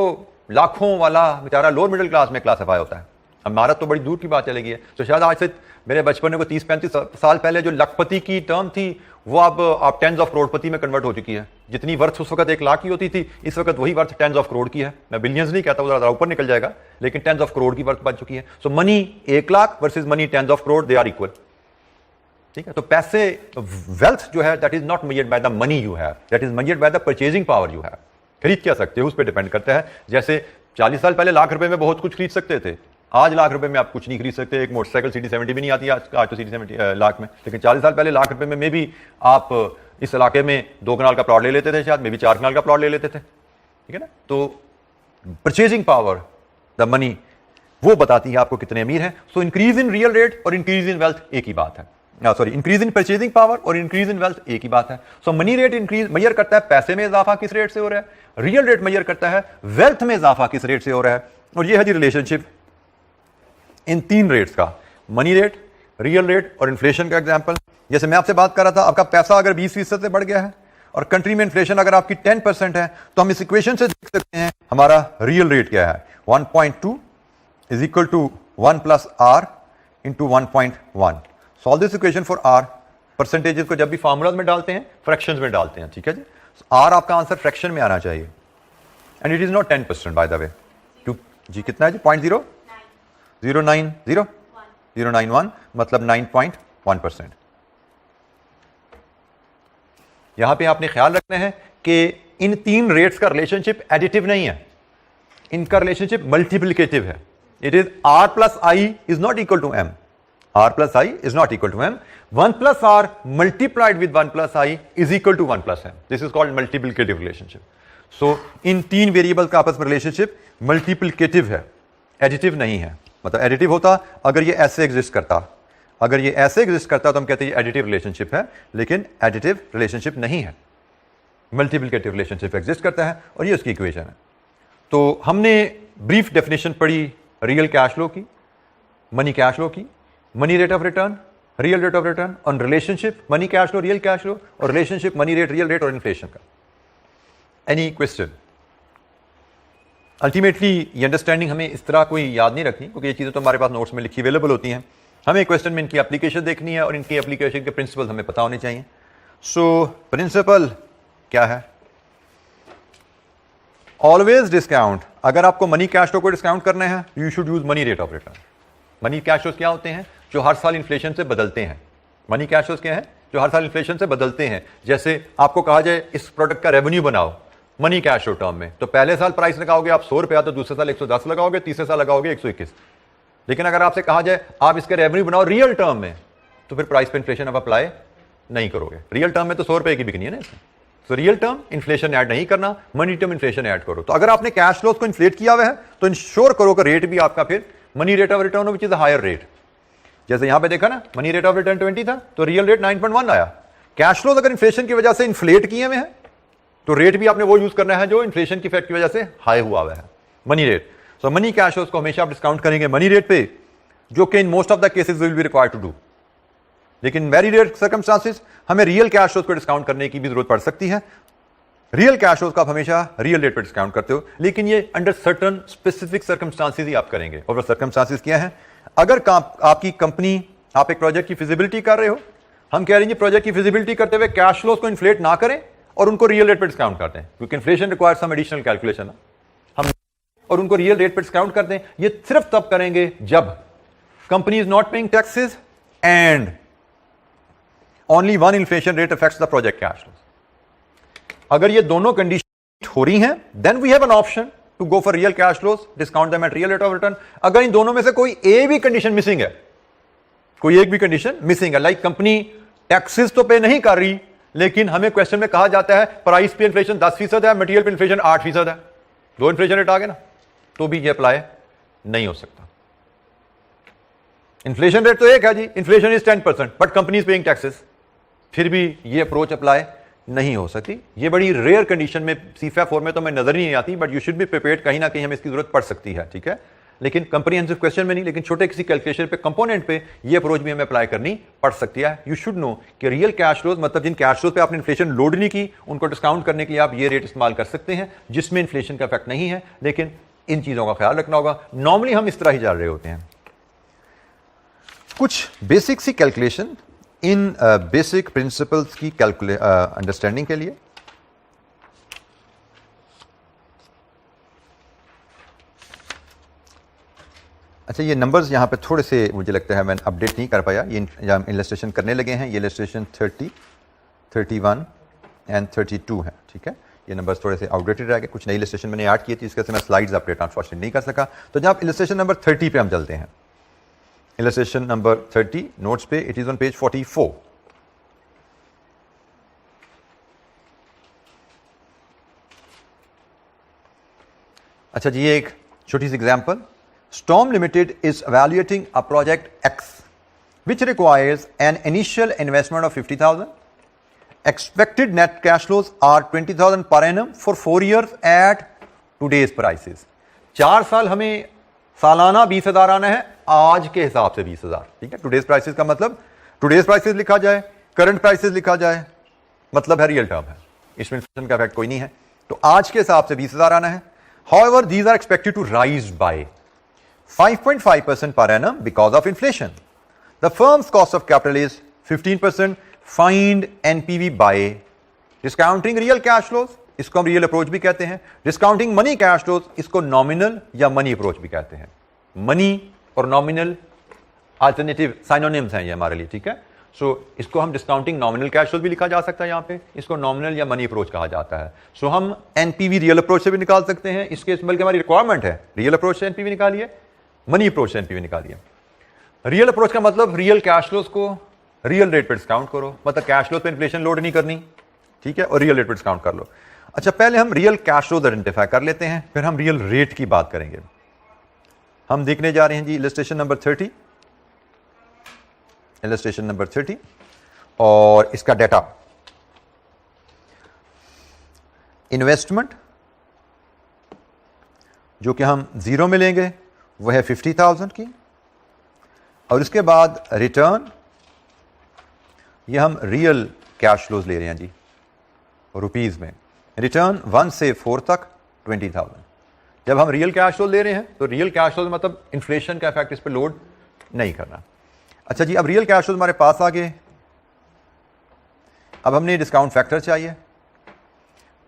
लाखों वाला बेचारा लोअर मिडिल क्लास में क्लासिफाई होता है। हमारा तो बड़ी दूर की बात चलेगी है। तो शायद आज से मेरे बचपन में 30-35 साल पहले जो लखपति की टर्म थी, वो अब आप टेंस ऑफ करोड़पति में कन्वर्ट हो चुकी है। जितनी वर्थ उस वक्त 1 लाख की होती थी, इस वक्त वही वर्थ टेंस ऑफ करोड़ की है। मैं बिलियंस नहीं कहता, वो ज़रा ऊपर निकल जाएगा, लेकिन टेंस ऑफ करोड़ की वर्थ बन चुकी है। So money 1 lakh versus money tens of crore, they are equal, ठीक है। तो पैसे, वेल्थ जो है, that is not measured by the money you have, that is measured by the purchasing power you have. खरीद क्या सकते हो उस पर डिपेंड करता है। जैसे 40 साल पहले लाख रुपए में बहुत कुछ खरीद सकते थे, आज लाख रुपए में आप कुछ नहीं खरीद सकते। एक मोटरसाइकिल CD70 भी नहीं आती आज तो CD70 लाख में, लेकिन 40 साल पहले लाख रुपए में भी आप इस इलाके में 2 कनाल का प्लॉट ले लेते थे, शायद में भी 4 कनाल का प्लॉट ले लेते थे, ठीक है ना। तो परचेजिंग पावर, द मनी, वो बताती है आपको कितने अमीर हैं। So increase in real rate और इंक्रीज इन वेल्थ एक ही बात है, sorry increase in purchasing power और इंक्रीज इन वेल्थ एक ही बात है। So money rate increase major करता है पैसे में इजाफा किस रेट से हो रहा है, रियल रेट मेजर करता है वेल्थ में इजाफा किस रेट से हो रहा है। और ये है जी रिलेशनशिप इन 3 रेट्स का, मनी रेट, रियल रेट और इन्फ्लेशन का एग्जांपल। जैसे मैं आपसे बात कर रहा था, आपका पैसा अगर 20% से बढ़ गया है और कंट्री में इन्फ्लेशन अगर आपकी 10% है, तो हम इस इक्वेशन से देख सकते हैं हमारा रियल रेट क्या है। 1.2 is equal to 1 plus r into 1.1। Solve this equation for r. Percentages को जब भी फॉर्मूलाज में डालते हैं फ्रैक्शंस में डालते हैं, ठीक है जी। आर आपका आंसर फ्रैक्शन में आना चाहिए and it is not 10% by the way. जी कितना है जी? 0.091 मतलब 9.1%। यहां पे आपने ख्याल रखना है कि इन 3 रेट्स का रिलेशनशिप एडिटिव नहीं है, इनका रिलेशनशिप मल्टीप्लिकेटिव है। It is r plus i is not equal to m, r plus i is not equal to m। 1 plus r multiplied with 1 प्लस i is equal to 1 plus m। This is called multiplicative relationship. So इन 3 variable का आपस में relationship multiplicative है, additive नहीं है। मतलब additive होता अगर ये ऐसे एग्जिस्ट करता, अगर ये ऐसे एग्जिस्ट करता तो हम कहते हैं एडिटिव रिलेशनशिप है, लेकिन एडिटिव रिलेशनशिप नहीं है, मल्टीप्लिकेटिव रिलेशनशिप एग्जिस्ट करता है और ये उसकी इक्वेशन है। तो हमने ब्रीफ डेफिनेशन पढ़ी रियल कैश फ्लो की, मनी कैश फ्लो की, money rate of return, real rate of return, on relationship money cash flow real cash flow और relationship money rate real rate और इन्फ्लेशन का। Any question? Ultimately ये understanding हमें इस तरह कोई याद नहीं रखनी, क्योंकि ये चीज़ें तो हमारे पास नोट्स में लिखी अवेलेबल होती हैं। हमें क्वेश्चन में इनकी एप्लीकेशन देखनी है और इनकी एप्लीकेशन के प्रिंसिपल हमें पता होने चाहिए। सो प्रिंसिपल क्या है? Always discount. अगर आपको मनी कैश फ्लो को डिस्काउंट करना है, you should use money rate of return. Money cash flows क्या होते हैं? जो हर साल इन्फ्लेशन से बदलते हैं। मनी कैश फ्लोज क्या है? जो हर साल इन्फ्लेशन से बदलते हैं। जैसे आपको कहा जाए इस प्रोडक्ट का रेवेन्यू बनाओ मनी कैश फ्लो टर्म में, तो पहले साल प्राइस लगाओगे आप 100 रुपया, तो दूसरे साल 110 लगाओगे, तीसरे साल लगाओगे 121। लेकिन अगर आपसे कहा जाए आप इसके रेवेन्यू बनाओ रियल टर्म में, तो फिर प्राइस पे इन्फ्लेशन आप अप्लाई नहीं करोगे। रियल टर्म में तो 100 रुपए की बिकनी है ना इसमें। तो रियल टर्म इन्फ्लेशन ऐड नहीं करना, मनी टर्म इन्फ्लेशन ऐड करो। तो अगर आपने कैश फ्लोज को इन्फ्लेट किया हुआ है तो इंश्योर करो कि रेट भी आपका फिर money rate of return which is higher rate. जैसे यहां पे देखा ना, मनी रेट ऑफ रिटर्न 20 था तो रियल रेट 9.1 आया। कैश फ्लोज अगर इन्फ्लेशन की वजह से इन्फ्लेट किए हुए हैं तो रेट भी आपने वो यूज करना है जो इन्फ्लेशन की इफेक्ट की वजह से हाई हुआ हुआ है, मनी रेट। सो मनी कैश फ्लोज को हमेशा आप डिस्काउंट करेंगे मनी रेट पे, जो कि in most of the cases will be required to do. लेकिन वेरी रेयर सर्कमस्टांसेस हमें रियल कैश फ्लोज को डिस्काउंट करने की भी जरूरत पड़ सकती है। रियल कैश फ्लोज का आप हमेशा रियल रेट पे डिस्काउंट करते हो, लेकिन ये अंडर सर्टन स्पेसिफिक सर्कमस्टांसेस ही आप करेंगे। और वो सर्कमस्टांसेस क्या है? अगर आपकी कंपनी, आप एक प्रोजेक्ट की फिजिबिलिटी कर रहे हो, हम कह रहे हैं प्रोजेक्ट की फिजिबिलिटी करते हुए कैश फ्लोज को इन्फ्लेट ना करें और उनको रियल रेट पे डिस्काउंट करते हैं, क्योंकि inflation require some additional calculation. हम और उनको रियल रेट पे डिस्काउंट करते हैं। ये सिर्फ तब करेंगे जब company is not paying taxes and only one inflation rate affects the project cash flows. अगर ये दोनों कंडीशन हो रही हैं, then we have an option to go for real cash flows, discount them at real rate of return. अगर इन दोनों में से कोई एक भी कंडीशन मिसिंग है, कोई एक भी कंडीशन मिसिंग है, लाइक कंपनी टैक्सेस तो पे नहीं कर रही, लेकिन हमें क्वेश्चन में कहा जाता है प्राइस पे इन्फ्लेशन 10% है, मटेरियल पे इन्फ्लेशन 8% है, 2 इन्फ्लेशन रेट आ गए ना, तो भी ये अप्लाई नहीं हो सकता। इन्फ्लेशन रेट तो एक है जी, inflation is 10%, but company is paying taxes, फिर भी ये अप्रोच अप्लाई नहीं हो सकती। ये बड़ी रेयर कंडीशन में CFA 4 में तो मैं नजर ही नहीं आती, but you should be prepared, कहीं ना कहीं हमें इसकी जरूरत पड़ सकती है, ठीक है। लेकिन कंप्रीहेंसिव क्वेश्चन में नहीं, लेकिन छोटे किसी कैलकुलेशन पे, कंपोनेंट पे ये अप्रोच भी हमें अप्लाई करनी पड़ सकती है। यू शुड नो कि रियल कैश फ्लोज मतलब जिन कैश फ्लोज पे आपने इन्फ्लेशन लोड नहीं की, उनको डिस्काउंट करने के लिए आप ये रेट इस्तेमाल कर सकते हैं जिसमें इन्फ्लेशन का इफेक्ट नहीं है। लेकिन इन चीजों का ख्याल रखना होगा। नॉर्मली हम इस तरह ही चल रहे होते हैं। कुछ बेसिक सी कैलकुलेशन इन बेसिक प्रिंसिपल्स की अंडरस्टैंडिंग के लिए। अच्छा, ये नंबर्स यहाँ पे थोड़े से मुझे लगता है मैंने अपडेट नहीं कर पाया। ये हम इलस्ट्रेशन करने लगे हैं। ये इलस्ट्रेशन 30, 31 एंड 32 है, ठीक है। ये नंबर्स थोड़े से आउटडेटेड रह गए, कुछ नई इलस्ट्रेशन मैंने ऐड की थी, इसके से मैं स्लाइड्स अपडेट अनफॉर्चुनेटली नहीं कर सका। तो जब इलस्ट्रेशन नंबर 30 पे हम चलते हैं, इलस्ट्रेशन नंबर 30 नोट्स पे, इट इज ऑन पेज 44। अच्छा जी, ये एक छोटी सी example, Storm Limited is evaluating a project X which requires an initial investment of 50,000. Expected net cash flows are 20,000 per annum for 4 years at today's prices. 4 साल हमें सालाना 20,000 आना है, आज के हिसाब से 20,000, ठीक है। टुडेज प्राइसेस का मतलब टुडेज प्राइसेस लिखा जाए, करंट प्राइसेस लिखा जाए, मतलब है रियल टर्म है, इसमें इन्फ्लेशन का इफेक्ट कोई नहीं है। तो आज के हिसाब से 20,000 आना है। However, these are expected to rise by 5.5% per annum because of inflation. The firm's cost of capital is 15%. Find NPV by discounting real cash flows, इसको हम रियल अप्रोच भी कहते हैं, डिस्काउंटिंग मनी कैश फ्लोज, इसको nominal या money approach भी कहते हैं। मनी और नॉमिनल अल्टरनेटिव साइनोनिम्स हैं ये हमारे लिए, ठीक है। सो इसको हम डिस्काउंटिंग नॉमिनल कैश फ्लोज भी लिखा जा सकता है, यहाँ पे इसको नॉमिनल या मनी अप्रोच कहा जाता है। सो हम एनपीवी रियल अप्रोच से भी निकाल सकते हैं, इसके बल्कि हमारी रिक्वायरमेंट है रियल अप्रोच से एनपीवी निकालिए, मनी अप्रोच से एनपीवी निकालिए। रियल अप्रोच का मतलब रियल कैश फ्लोज को रियल रेट पे डिस्काउंट करो, मतलब कैश फ्लोज पे इन्फ्लेशन लोड नहीं करनी, ठीक है, और रियल रेट पे डिस्काउंट कर लो। अच्छा, पहले हम रियल कैश फ्लोज आइडेंटिफाई कर लेते हैं, फिर हम रियल रेट की बात करेंगे। हम देखने जा रहे हैं जी इलस्ट्रेशन नंबर 30, इलस्ट्रेशन नंबर 30 और इसका डाटा। इन्वेस्टमेंट जो कि हम जीरो में लेंगे वह है 50,000 की, और इसके बाद रिटर्न ये हम रियल कैश फ्लोज ले रहे हैं जी रुपीज में। रिटर्न 1 से 4 तक 20,000। जब हम रियल कैश फ्लो ले रहे हैं तो रियल कैश फ्लो मतलब इन्फ्लेशन का इफेक्ट इस पर लोड नहीं करना। अच्छा जी, अब रियल कैश फ्लो हमारे पास आ गए। अब हमने डिस्काउंट फैक्टर चाहिए।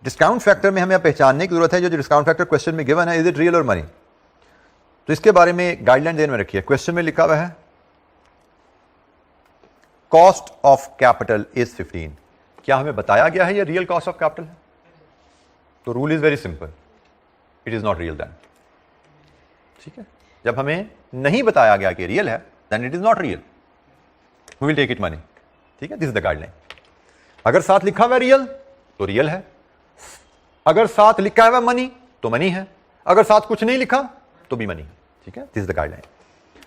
डिस्काउंट फैक्टर में हमें पहचानने की जरूरत है, जो डिस्काउंट फैक्टर क्वेश्चन में गिवन है, इज इट रियल और मनी। तो इसके बारे में गाइडलाइन देन में रखिए। क्वेश्चन में लिखा हुआ है कॉस्ट ऑफ कैपिटल इज 15। क्या हमें बताया गया है ये रियल कॉस्ट ऑफ कैपिटल है? तो rule is very simple, it is not real then, ठीक है। जब हमें नहीं बताया गया कि रियल है, then it is not real, we will take it money, ठीक है। This is the guideline. अगर साथ लिखा हुआ रियल तो रियल है, अगर साथ लिखा हुआ मनी तो मनी है, अगर साथ कुछ नहीं लिखा तो भी मनी है, ठीक है। This is the guideline.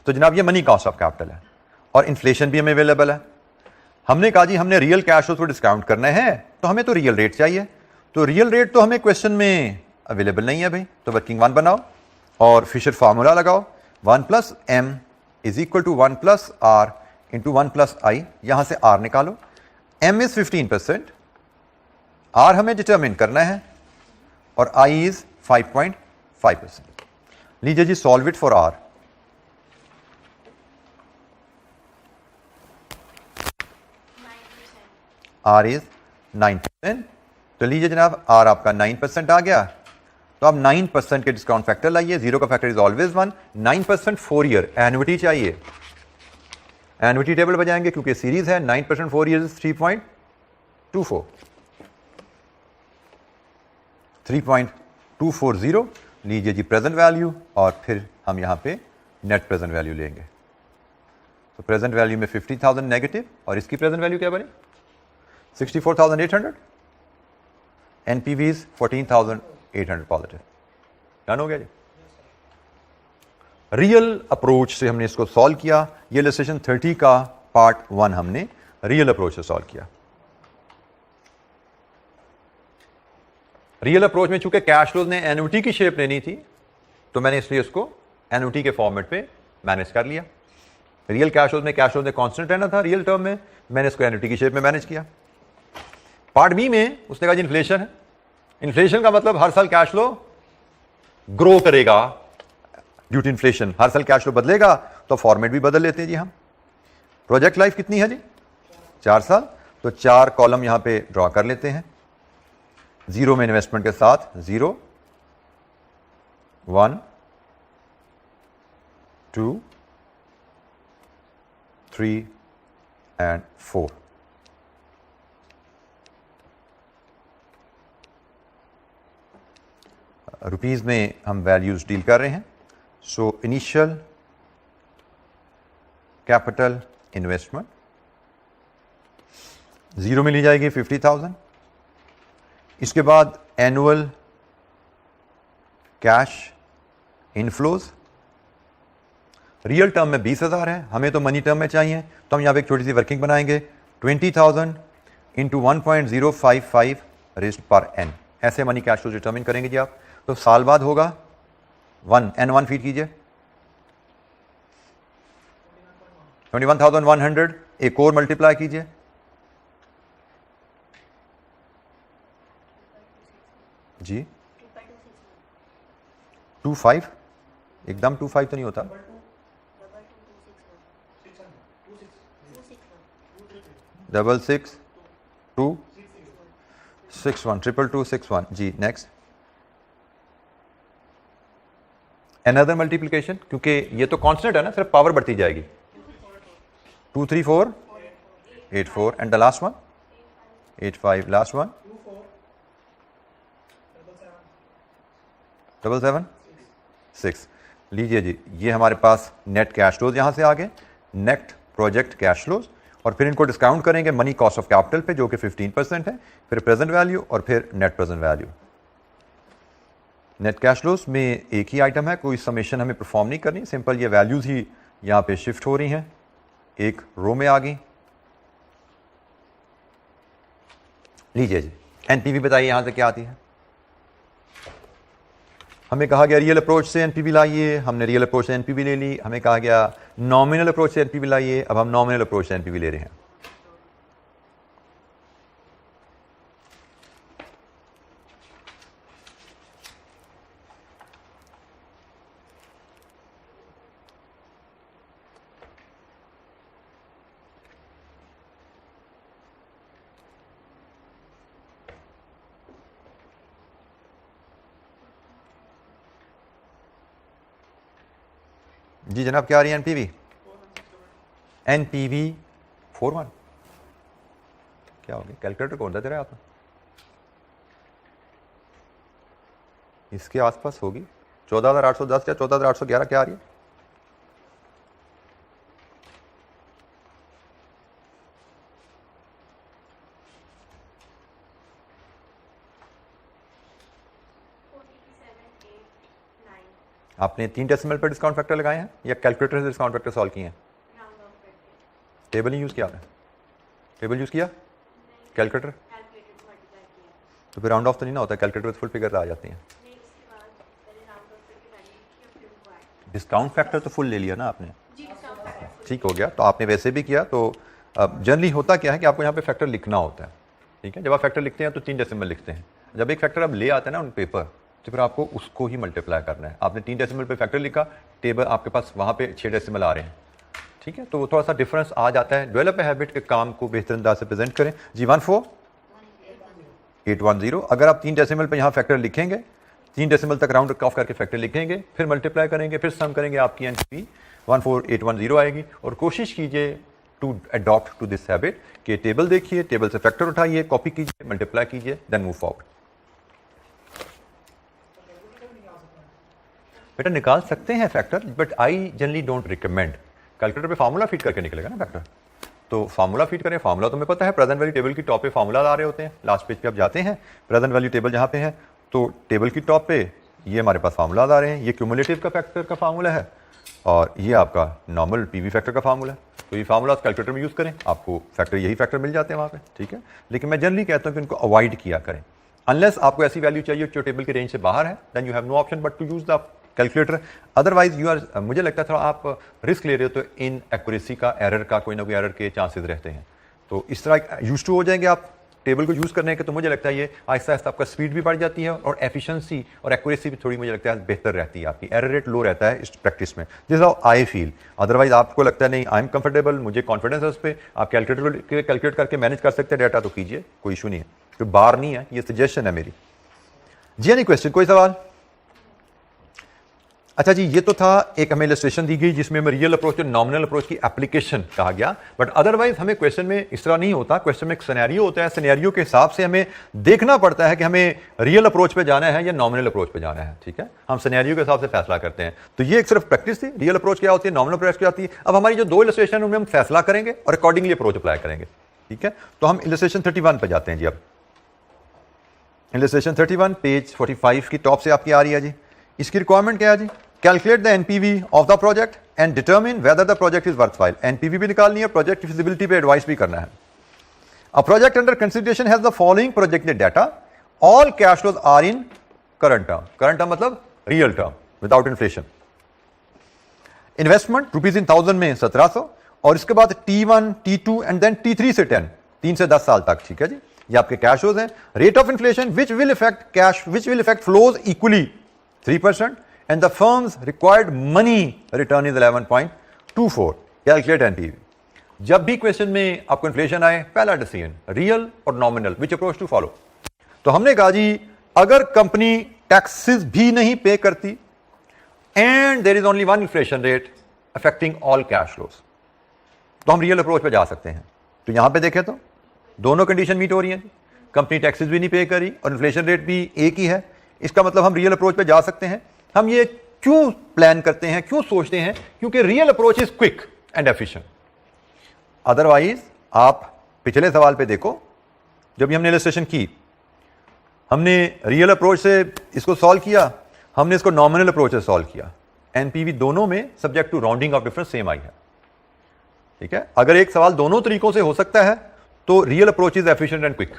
तो जनाब ये मनी कॉस्ट ऑफ कैपिटल है और इन्फ्लेशन भी हमें अवेलेबल है। हमने कहा जी हमने रियल कैश फ्लो को डिस्काउंट करना है तो हमें तो रियल रेट चाहिए, तो रियल रेट तो हमें क्वेश्चन में अवेलेबल नहीं है भाई। तो वर्किंग वन बनाओ और फिशर फार्मूला लगाओ, 1 + m = 1 + r × 1 + i। यहां से r निकालो। m इज 15%, r हमें डिटरमिन करना है और i इज 5.5%। लीजिए जी, solve it for r। r is 9%। तो लीजिए जनाब, r आपका 9% आ गया। तो आप 9% के डिस्काउंट फैक्टर लाइए, जीरो का factor is always 1। 9% 4 year annuity चाहिए, एन्युटी टेबल बजाएंगे क्योंकि सीरीज है। 9% 4 ईयर 3.24, 3.240। लीजिए जी प्रेजेंट वैल्यू, और फिर हम यहां पे नेट प्रेजेंट वैल्यू लेंगे। तो प्रेजेंट वैल्यू में 50,000 नेगेटिव और इसकी प्रेजेंट वैल्यू क्या बनी? 64,800। NPV is 14,800 positive. डन हो गया जी। रियल अप्रोच से हमने इसको सॉल्व किया। ये इलस्ट्रेशन 30 का पार्ट 1 हमने रियल अप्रोच से सॉल्व किया। रियल अप्रोच में चूंकि कैश फ्लोज ने एन्युटी की शेप लेनी थी तो मैंने इसलिए उसको एन्युटी के फॉर्मेट पे मैनेज कर लिया। रियल कैश फ्लोज में कैश फ्लोज ने कांस्टेंट रहना था रियल टर्म में, मैंने इसको एन्युटी की शेप में मैनेज किया। पार्ट बी में उसने कहा इन्फ्लेशन है। इन्फ्लेशन का मतलब हर साल कैश फ्लो ग्रो करेगा ड्यू टू इन्फ्लेशन। हर साल कैश फ्लो बदलेगा तो फॉर्मेट भी बदल लेते हैं जी हम। प्रोजेक्ट लाइफ कितनी है जी? 4 साल। तो 4 कॉलम यहां पे ड्रॉ कर लेते हैं। जीरो में इन्वेस्टमेंट के साथ 0, 1, 2, 3 and 4। रुपीज़ में हम वैल्यूज़ डील कर रहे हैं। सो इनिशियल कैपिटल इन्वेस्टमेंट 0 में ली जाएगी 50,000। इसके बाद annual cash inflows real term में 20,000 है, हमें तो मनी टर्म में चाहिए, तो हम यहाँ पे एक छोटी सी वर्किंग बनाएंगे। 20,000 इंटू 1.055 रेज़्ड पर एन, ऐसे मनी कैश फ्लो डिटरमिन करेंगे जी आप। तो साल बाद होगा 1 फीट कीजिए 21,100, एक और मल्टीप्लाई कीजिए, जी 25, एकदम 25 तो नहीं होता, 66,261 22261 जी। नेक्स्ट अनदर मल्टीप्लिकेशन, क्योंकि ये तो कांस्टेंट है ना, सिर्फ पावर बढ़ती जाएगी। 2 3 4 8 4 and the last one 8 5, last one 7 7 6। लीजिए जी, ये हमारे पास नेट कैश फ्लोज यहां से आ गए, नेट प्रोजेक्ट कैश फ्लोज, और फिर इनको डिस्काउंट करेंगे मनी कॉस्ट ऑफ कैपिटल पे जो कि 15% है, फिर प्रेजेंट वैल्यू और फिर net present value. Net cash flows में एक ही आइटम है, कोई समेशन हमें परफॉर्म नहीं करनी, सिंपल ये वैल्यूज ही यहाँ पे शिफ्ट हो रही हैं, एक रो में आ गई। लीजिए जी, एनपीवी बताइए यहां से क्या आती है। हमें कहा गया रियल अप्रोच से एनपीवी लाइए, हमने रियल अप्रोच से एनपीवी ले ली। हमें कहा गया नॉमिनल अप्रोच से एनपीवी लाइए, अब हम नॉमिनल अप्रोच से एनपीवी ले रहे हैं। जी जनाब, क्या आ रही है एनपीवी? एनपीवी 41 क्या होगी? कैलकुलेटर कौन सा दे रहा है आप? इसके आसपास होगी 14,810 या 14,811, क्या आ रही है? आपने 3 डेसिमल पर डिस्काउंट फैक्टर लगाए हैं या कैलकुलेटर से डिस्काउंट फैक्टर सॉल्व किए हैं? टेबल ही यूज किया आपने? टेबल यूज किया? कैलकुलेटर? तो फिर राउंड ऑफ तो नहीं ना होता, कैलकुलेटर में फुल फिगर आ जाती हैं। डिस्काउंट फैक्टर तो फुल ले लिया ना आपने, ठीक हो गया। तो आपने वैसे भी किया। तो जनरली होता क्या है कि आपको यहाँ पे फैक्टर लिखना होता है, ठीक है। जब आप फैक्टर लिखते हैं तो 3 डेसिमल लिखते हैं। जब एक फैक्टर आप ले आते हैं ना उन पेपर, तो फिर आपको उसको ही मल्टीप्लाई करना है। आपने 3 डेसिमल पे फैक्टर लिखा, टेबल आपके पास वहाँ पे 6 डेसिमल आ रहे हैं, ठीक है। तो थोड़ा सा डिफरेंस आ जाता है। डेवलप हैबिट के काम को बेहतर अंदाज से प्रेजेंट करें जी। 14,810, अगर आप 3 डेसिमल पे यहाँ फैक्टर लिखेंगे, 3 डेसिमल तक राउंड ऑफ करके फैक्टर लिखेंगे, फिर मल्टीप्लाई करेंगे, फिर सम करेंगे, आपकी एनपीवी 14,810 आएगी। और कोशिश कीजिए to adopt to this habit कि टेबल देखिए, टेबल से फैक्टर उठाइए, कॉपी कीजिए, मल्टीप्लाई कीजिए, देन मूव फॉरवर्ड। बेटा निकाल सकते हैं factor, but I generally don't recommend. Calculator पे फार्मूला फीड करके निकलेगा ना फैक्टर, तो फार्मूला फीड करें। फार्मूला तो हमें पता है, प्रेजेंट वैल्यू टेबल की टॉप पे फार्मूला आ रहे होते हैं। लास्ट पेज पे आप जाते हैं, प्रेजेंट वैल्यू टेबल जहाँ पे है, तो टेबल की टॉप पे ये हमारे पास फार्मूला आ रहे हैं। ये क्यूमुलेटिव का फैक्टर का फार्मूला है और ये आपका नॉर्मल पीवी फैक्टर का फार्मूला है। तो ये फार्मूला कैलकुलेटर में यूज़ करें, आपको फैक्टर यही फैक्टर मिल जाते हैं वहाँ पे, ठीक है। लेकिन मैं जनरली कहता हूँ कि इनको अवॉइड किया करें, अनलेस आपको ऐसी वैल्यू चाहिए जो टेबल के रेंज से बाहर है, then you have no option but to use the calculator. Otherwise you are, मुझे लगता है थोड़ा आप रिस्क ले रहे हो, तो इन एक्यूरेसी का, एरर का, कोई ना कोई एरर के चांसेस रहते हैं। तो इस तरह यूज टू हो जाएंगे आप टेबल को यूज़ करने के, तो मुझे लगता है ये आहिस्ता आहिस्ता आपका स्पीड भी बढ़ जाती है और एफिशिएंसी और एक्यूरेसी भी थोड़ी मुझे लगता है बेहतर रहती है। आपकी एरर रेट लो रहता है इस प्रैक्टिस में, this how I feel. Otherwise आपको लगता है नहीं आई एम कंफर्टेबल, मुझे कॉन्फिडेंस है उस पर, आप कैलकुलेटर कैलकुलेट करके मैनेज कर सकते हैं डाटा, तो कीजिए, कोई इशू नहीं है, तो बार नहीं है, ये सजेशन है मेरी। जी एनी क्वेश्चन, कोई सवाल? अच्छा जी, ये तो था एक हमें इलस्ट्रेशन दी गई जिसमें हमें रियल अप्रोच और नॉमिनल अप्रोच की एप्लीकेशन कहा गया, बट अदरवाइज हमें क्वेश्चन में इस तरह नहीं होता। क्वेश्चन में एक सिनेरियो होता है, सिनेरियो के हिसाब से हमें देखना पड़ता है कि हमें रियल अप्रोच पे जाना है या नॉमिनल अप्रोच पे जाना है। ठीक है, हम सिनेरियो के हिसाब से फैसला करते हैं। तो ये एक सिर्फ प्रैक्टिस थी, रियल अप्रोच क्या होती है, नॉमिनल अप्रोच क्या होती है। अब हमारी जो दो इलस्ट्रेशन उनमें हम फैसला करेंगे और अकॉर्डिंगली अप्रोच अप्लाई करेंगे। ठीक है, तो हम इलस्ट्रेशन 31 पे जाते हैं जी। अब इलस्ट्रेशन 31 पेज 45 की टॉप से आपकी आ रही है जी। इसकी रिक्वायरमेंट क्या है जी, calculate the NPV of the project and determine whether the project is worthwhile. NPV भी निकालनी है, प्रोजेक्ट की फिजिबिलिटी पे एडवाइस भी करना है। A project under consideration has the following projected data, all cash flows are in current term. Current term मतलब real term without inflation. Investment rupees in 1000 में 1700, और इसके बाद T1 T2 and then T3 से 10, 3 से 10 साल तक। ठीक है जी, ये आपके कैश फ्लोज हैं। Rate of inflation which will effect flows equally 3%, and the firm's required money return is 11.24. Calculate NPV. जब भी क्वेश्चन में आपको इन्फ्लेशन आए, पहला डिसीजन रियल और nominal, which approach to follow. तो हमने कहा जी, अगर कंपनी टैक्सेस भी नहीं पे करती and there is only one inflation rate affecting all cash flows, तो हम रियल अप्रोच पे जा सकते हैं। तो यहां पे देखें तो दोनों कंडीशन मीट हो रही हैं। कंपनी टैक्सेस भी नहीं पे करी और इन्फ्लेशन रेट भी एक ही है, इसका मतलब हम रियल अप्रोच पे जा सकते हैं। हम ये क्यों प्लान करते हैं, क्यों सोचते हैं, क्योंकि real approach is quick and efficient. Otherwise आप पिछले सवाल पे देखो, जब हमने इलस्ट्रेशन की, हमने रियल अप्रोच से इसको सॉल्व किया, हमने इसको नॉमिनल अप्रोच से सॉल्व किया। एनपीवी दोनों में subject to rounding off difference same आई है। ठीक है, अगर एक सवाल दोनों तरीकों से हो सकता है तो real approach is efficient and quick.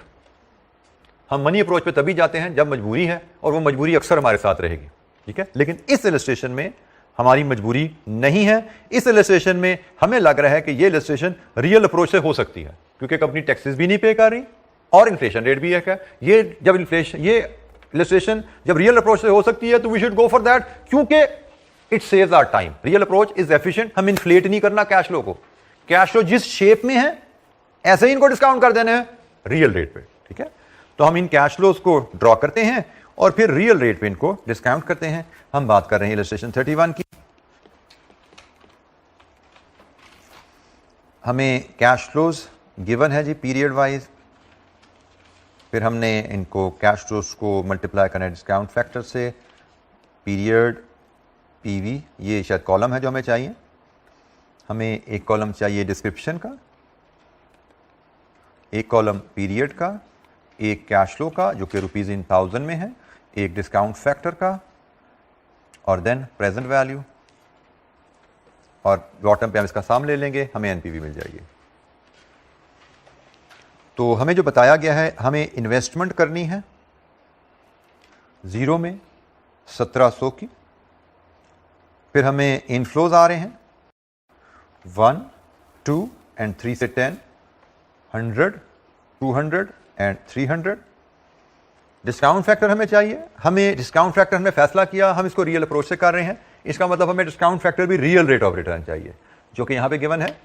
हम मनी अप्रोच पे तभी जाते हैं जब मजबूरी है, और वो मजबूरी अक्सर हमारे साथ रहेगी। ठीक है, लेकिन इस इलस्ट्रेशन में हमारी मजबूरी नहीं है। इस इलस्ट्रेशन में हमें लग रहा है कि ये इलस्ट्रेशन रियल अप्रोच से हो सकती है, क्योंकि कंपनी टैक्सेस भी नहीं पे कर रही और इन्फ्लेशन रेट भी है। ये इलस्ट्रेशन जब रियल अप्रोच से हो सकती है तो we should go for that, क्योंकि it saves our time. Real approach is efficient. हम इन्फ्लेट नहीं करना कैश फ्लो को, कैश फ्लो जिस शेप में है ऐसे ही इनको डिस्काउंट कर देना है रियल रेट पे। ठीक है, तो हम इन कैश फ्लोज को ड्रॉ करते हैं और फिर रियल रेट पे इनको डिस्काउंट करते हैं। हम बात कर रहे हैं इलस्ट्रेशन 31 की। हमें कैश फ्लोज गिवन है जी पीरियड वाइज, फिर हमने इनको कैश फ्लोज को मल्टीप्लाई करना है डिस्काउंट फैक्टर से। पीरियड, पीवी, ये शायद कॉलम है जो हमें चाहिए। हमें एक कॉलम चाहिए डिस्क्रिप्शन का, एक कॉलम पीरियड का, एक कैश फ्लो का जो कि रुपीज इन 1000 में है, एक डिस्काउंट फैक्टर का, और देन प्रेजेंट वैल्यू, और बॉटम पे हम इसका साम ले लेंगे, हमें एनपीवी मिल जाएगी। तो हमें जो बताया गया है, हमें इन्वेस्टमेंट करनी है 0 में 1700 की, फिर हमें इनफ्लोज आ रहे हैं 1, 2 एंड 3 से 10, 100, 200 एंड 300। डिस्काउंट फैक्टर हमें चाहिए। हमें डिस्काउंट फैक्टर हमने फैसला किया, हम इसको रियल अप्रोच से कर रहे हैं, इसका मतलब हमें डिस्काउंट फैक्टर भी रियल रेट ऑफ रिटर्न चाहिए, जो कि यहां पे गिवन है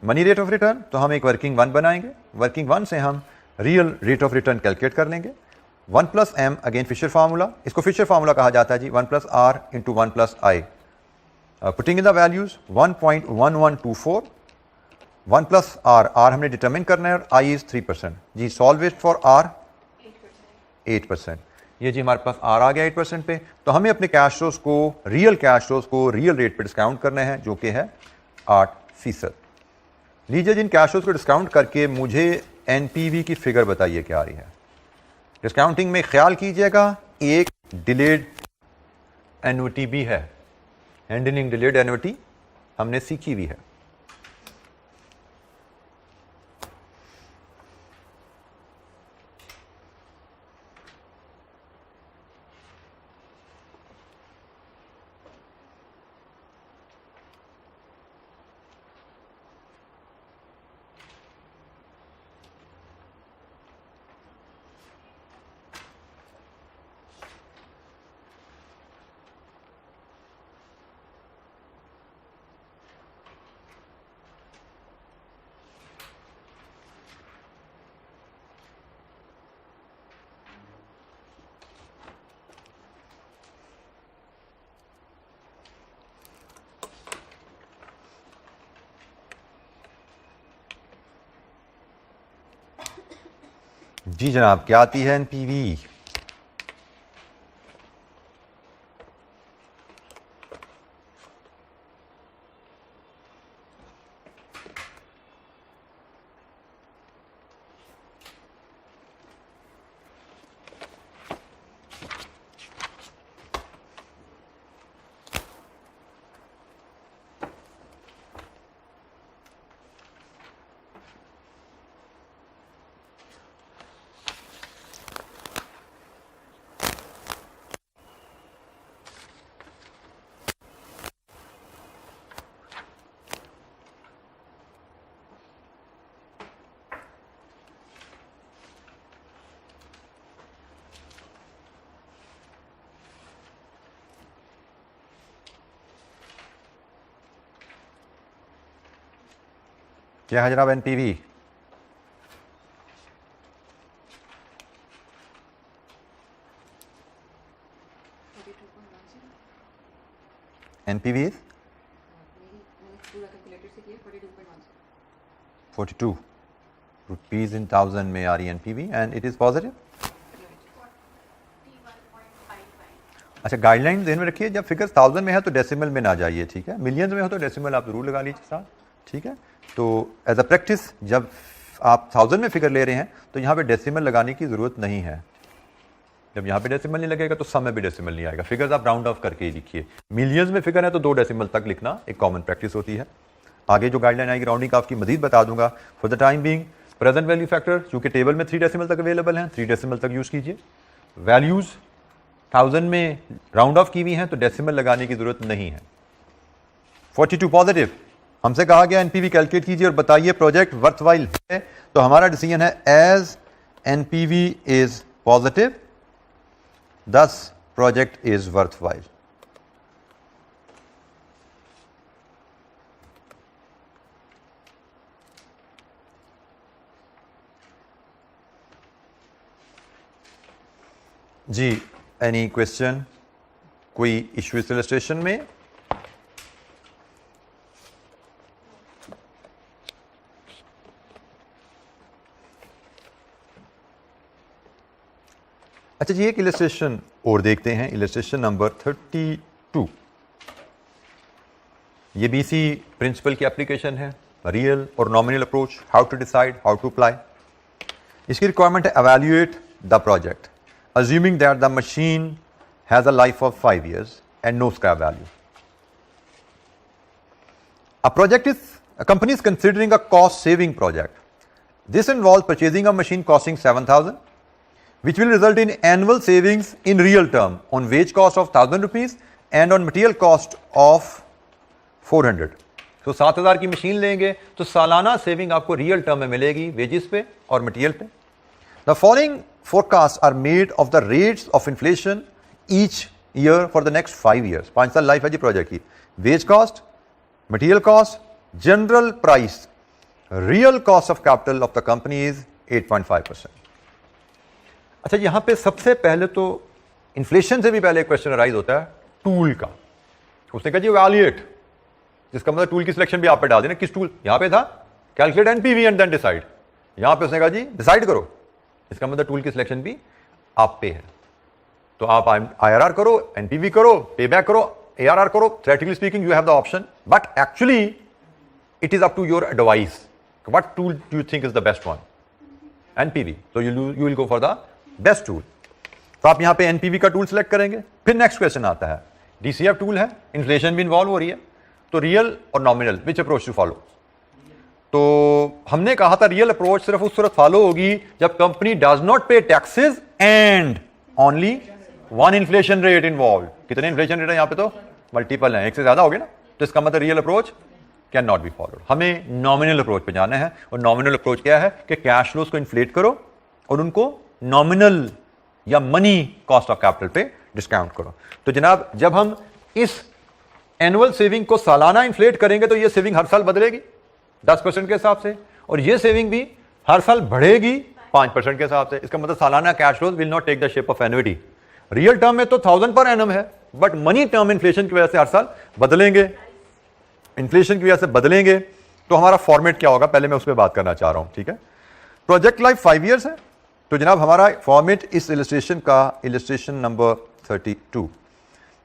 मनी रेट ऑफ रिटर्न। तो हम एक वर्किंग 1 बनाएंगे, वर्किंग 1 से हम real rate of return calculate कर लेंगे। 1 + m, अगेन फिशर फार्मूला, इसको फिशर फार्मूला कहा जाता है जी, 1 + r into 1 + i। Putting in the values 1.1124, 1 + r हमने डिटरमिन करना है और i इज 3% जी। Solve it for r 8%। ये जी हमारे पास r आ गया 8% पे। तो हमें अपने कैश फ्लोज को, रियल कैश फ्लोज को रियल रेट पे डिस्काउंट करना है, जो कि है 8%। लीजिए जिन कैश फ्लोज को डिस्काउंट करके मुझे एनपीवी की फिगर बताइए क्या आ रही है। डिस्काउंटिंग में ख्याल कीजिएगा एक डिलेड एन्युटी भी है, हैंडलिंग डिलेड एन्युटी हमने सीखी भी है। जी जनाब, क्या आती है एनपीवी? क्या है जनाब एनपीवी? एनपीवी 42 रुपीज इन 1000 में आ रही है NPV and it is positive. अच्छा, गाइडलाइन ध्यान में रखिए, जब फिगर 1000 में है तो डेसिमल में ना जाइए, ठीक है। मिलियंस में हो तो डेसिमल आप जरूर लगा लीजिए साथ, ठीक है। तो एज अ प्रैक्टिस जब आप 1000 में फिगर ले रहे हैं तो यहाँ पे डेसिमल लगाने की जरूरत नहीं है। जब यहाँ पे डेसिमल नहीं लगेगा तो सम में भी डेसिमल नहीं आएगा। फिगर्स आप राउंड ऑफ करके ही लिखिए। मिलियंस में फिगर है तो 2 डेसिमल तक लिखना एक कॉमन प्रैक्टिस होती है। आगे जो गाइडलाइन आएगी राउंडिंग ऑफ की मजीद बता दूंगा। For the time being present value factor चूंकि टेबल में 3 डेसिमल तक अवेलेबल हैं, 3 डेसिमल तक यूज कीजिए। वैल्यूज 1000 में राउंड ऑफ की हुई हैं तो डेसिमल लगाने की जरूरत नहीं है। 42 पॉजिटिव, हमसे कहा गया एनपीवी कैलकुलेट कीजिए और बताइए प्रोजेक्ट वर्थवाइल है, तो हमारा डिसीजन है as NPV is positive thus project is worthwhile। जी एनी क्वेश्चन, कोई इश्यू इस इलस्ट्रेशन में? अच्छा जी, एक इलस्ट्रेशन और देखते हैं, इलस्ट्रेशन नंबर 32। ये बीसी प्रिंसिपल की एप्लीकेशन है, रियल और nominal approach, how to decide, how to apply. इसकी रिक्वायरमेंट है evaluate the project assuming that the machine has a life of 5 years and no scrap value. A company is considering a cost saving project. This involves purchasing a machine costing 7,000, which will result in annual savings in real term on wage cost of 1,000 rupees and on material cost of 400. तो 7,000 की machine लेंगे तो सालाना saving आपको real term में मिलेगी wages पे और मटेरियल पे। The following forecasts are made of the rates of inflation each year for the next 5 years। 5 साल लाइफ है जी प्रोजेक्ट की। Wage cost, material cost, general price, real cost of capital of the company is 8.5%। अच्छा, यहां पे सबसे पहले तो इन्फ्लेशन से भी पहले एक क्वेश्चन अराइज होता है टूल का। उसने कहा जी वैल्यूएट, जिसका मतलब टूल की सिलेक्शन भी आप पे डाल देना। किस टूल? यहां पे था calculate NPV and then decide. यहां पे उसने कहा जी डिसाइड करो, इसका मतलब टूल की सिलेक्शन भी आप पे है। तो आप आईआरआर करो, एनपीवी करो, पे बैक करो, एआरआर करो। Theoretically speaking you have the option, but actually it is up to your advice. What tool do you think is the best one? NPV. तो you will go for the best tool. तो आप यहां पे NPV का tool select करेंगे। फिर next question आता है, डीसीएफ टूल है, इन्फ्लेशन भी इन्वॉल्व हो रही है, तो रियल और nominal which approach to follow? तो हमने कहा था रियल अप्रोच सिर्फ उस सूरत फॉलो होगी जब कंपनी डज नॉट पे taxes and only 1 inflation rate involve. कितने इन्फ्लेशन रेट है यहां पे? तो मल्टीपल है, एक से ज्यादा हो गया ना, तो इसका मतलब real approach can not be followed. हमें नॉमिनल अप्रोच पे जाना है, और नॉमिनल अप्रोच क्या है कि कैश फ्लोज को इन्फ्लेट करो और उनको नॉमिनल या मनी कॉस्ट ऑफ कैपिटल पे डिस्काउंट करो। तो जनाब जब हम इस एनुअल सेविंग को सालाना इन्फ्लेट करेंगे तो ये सेविंग हर साल बदलेगी 10% के हिसाब से, और ये सेविंग भी हर साल बढ़ेगी 5% के हिसाब से। इसका मतलब सालाना cash flows will not take the shape of annuity. Real term में तो 1000 पर एनम है, बट मनी टर्म इन्फ्लेशन की वजह से हर साल बदलेंगे, इन्फ्लेशन की वजह से बदलेंगे। तो हमारा फॉर्मेट क्या होगा, पहले मैं उस पर बात करना चाह रहा हूं, ठीक है। प्रोजेक्ट लाइफ 5 years है, तो जनाब हमारा फॉर्मेट इस इलस्ट्रेशन का इलस्ट्रेशन नंबर 32,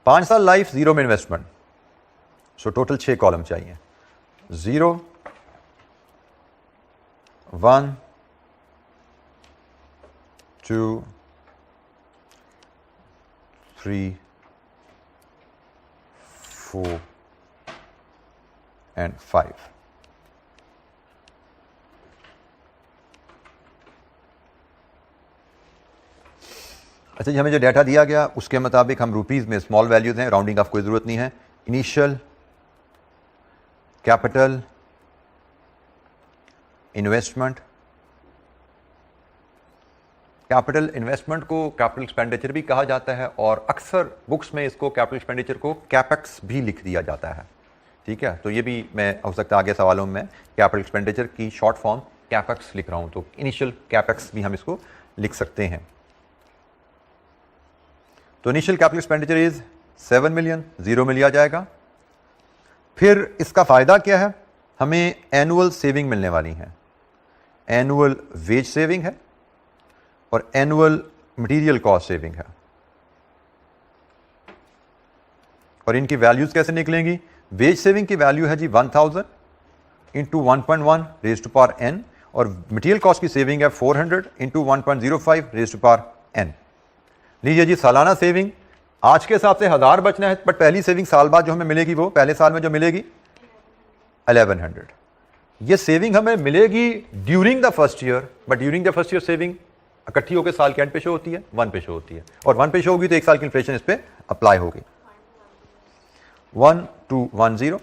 5 साल लाइफ, 0 में इन्वेस्टमेंट, सो टोटल 6 कॉलम चाहिए। 0, 1, 2, 3, 4 and 5। अच्छा जी, हमें जो डाटा दिया गया उसके मुताबिक हम रुपीज़ में स्मॉल वैल्यूज हैं, राउंडिंग ऑफ कोई ज़रूरत नहीं है। Initial capital, investment, capital investment को कैपिटल एक्सपेंडिचर भी कहा जाता है और अक्सर बुक्स में इसको कैपिटल एक्सपेंडिचर को कैपेक्स भी लिख दिया जाता है। ठीक है, तो ये भी मैं हो सकता है आगे सवालों में कैपिटल एक्सपेंडिचर की शॉर्ट फॉर्म कैपेक्स लिख रहा हूं, तो इनिशियल कैपेक्स भी हम इसको लिख सकते हैं। तो initial capital expenditure is 7 million, 0 में लिया जाएगा। फिर इसका फायदा क्या है, हमें एनुअल सेविंग मिलने वाली है। एनुअल वेज सेविंग है और एनुअल मटेरियल कॉस्ट सेविंग है। और इनकी वैल्यूज कैसे निकलेंगी? वेज सेविंग की वैल्यू है जी 1000 into 1.1 raise to power n, और मटेरियल कॉस्ट की सेविंग है 400 into 1.05 raise to power n। लीजिए जी, सालाना सेविंग आज के हिसाब से 1000 बचना है, बट पहली सेविंग साल बाद जो हमें मिलेगी वो पहले साल में जो मिलेगी 1100। ये सेविंग हमें मिलेगी during the first year, but during the first year saving इकट्ठी होकर साल के एंड पे शो होती है, 1 पे शो होती है, और 1 पे शो होगी तो 1 साल की इन्फ्लेशन इस पे अप्लाई होगी। 1210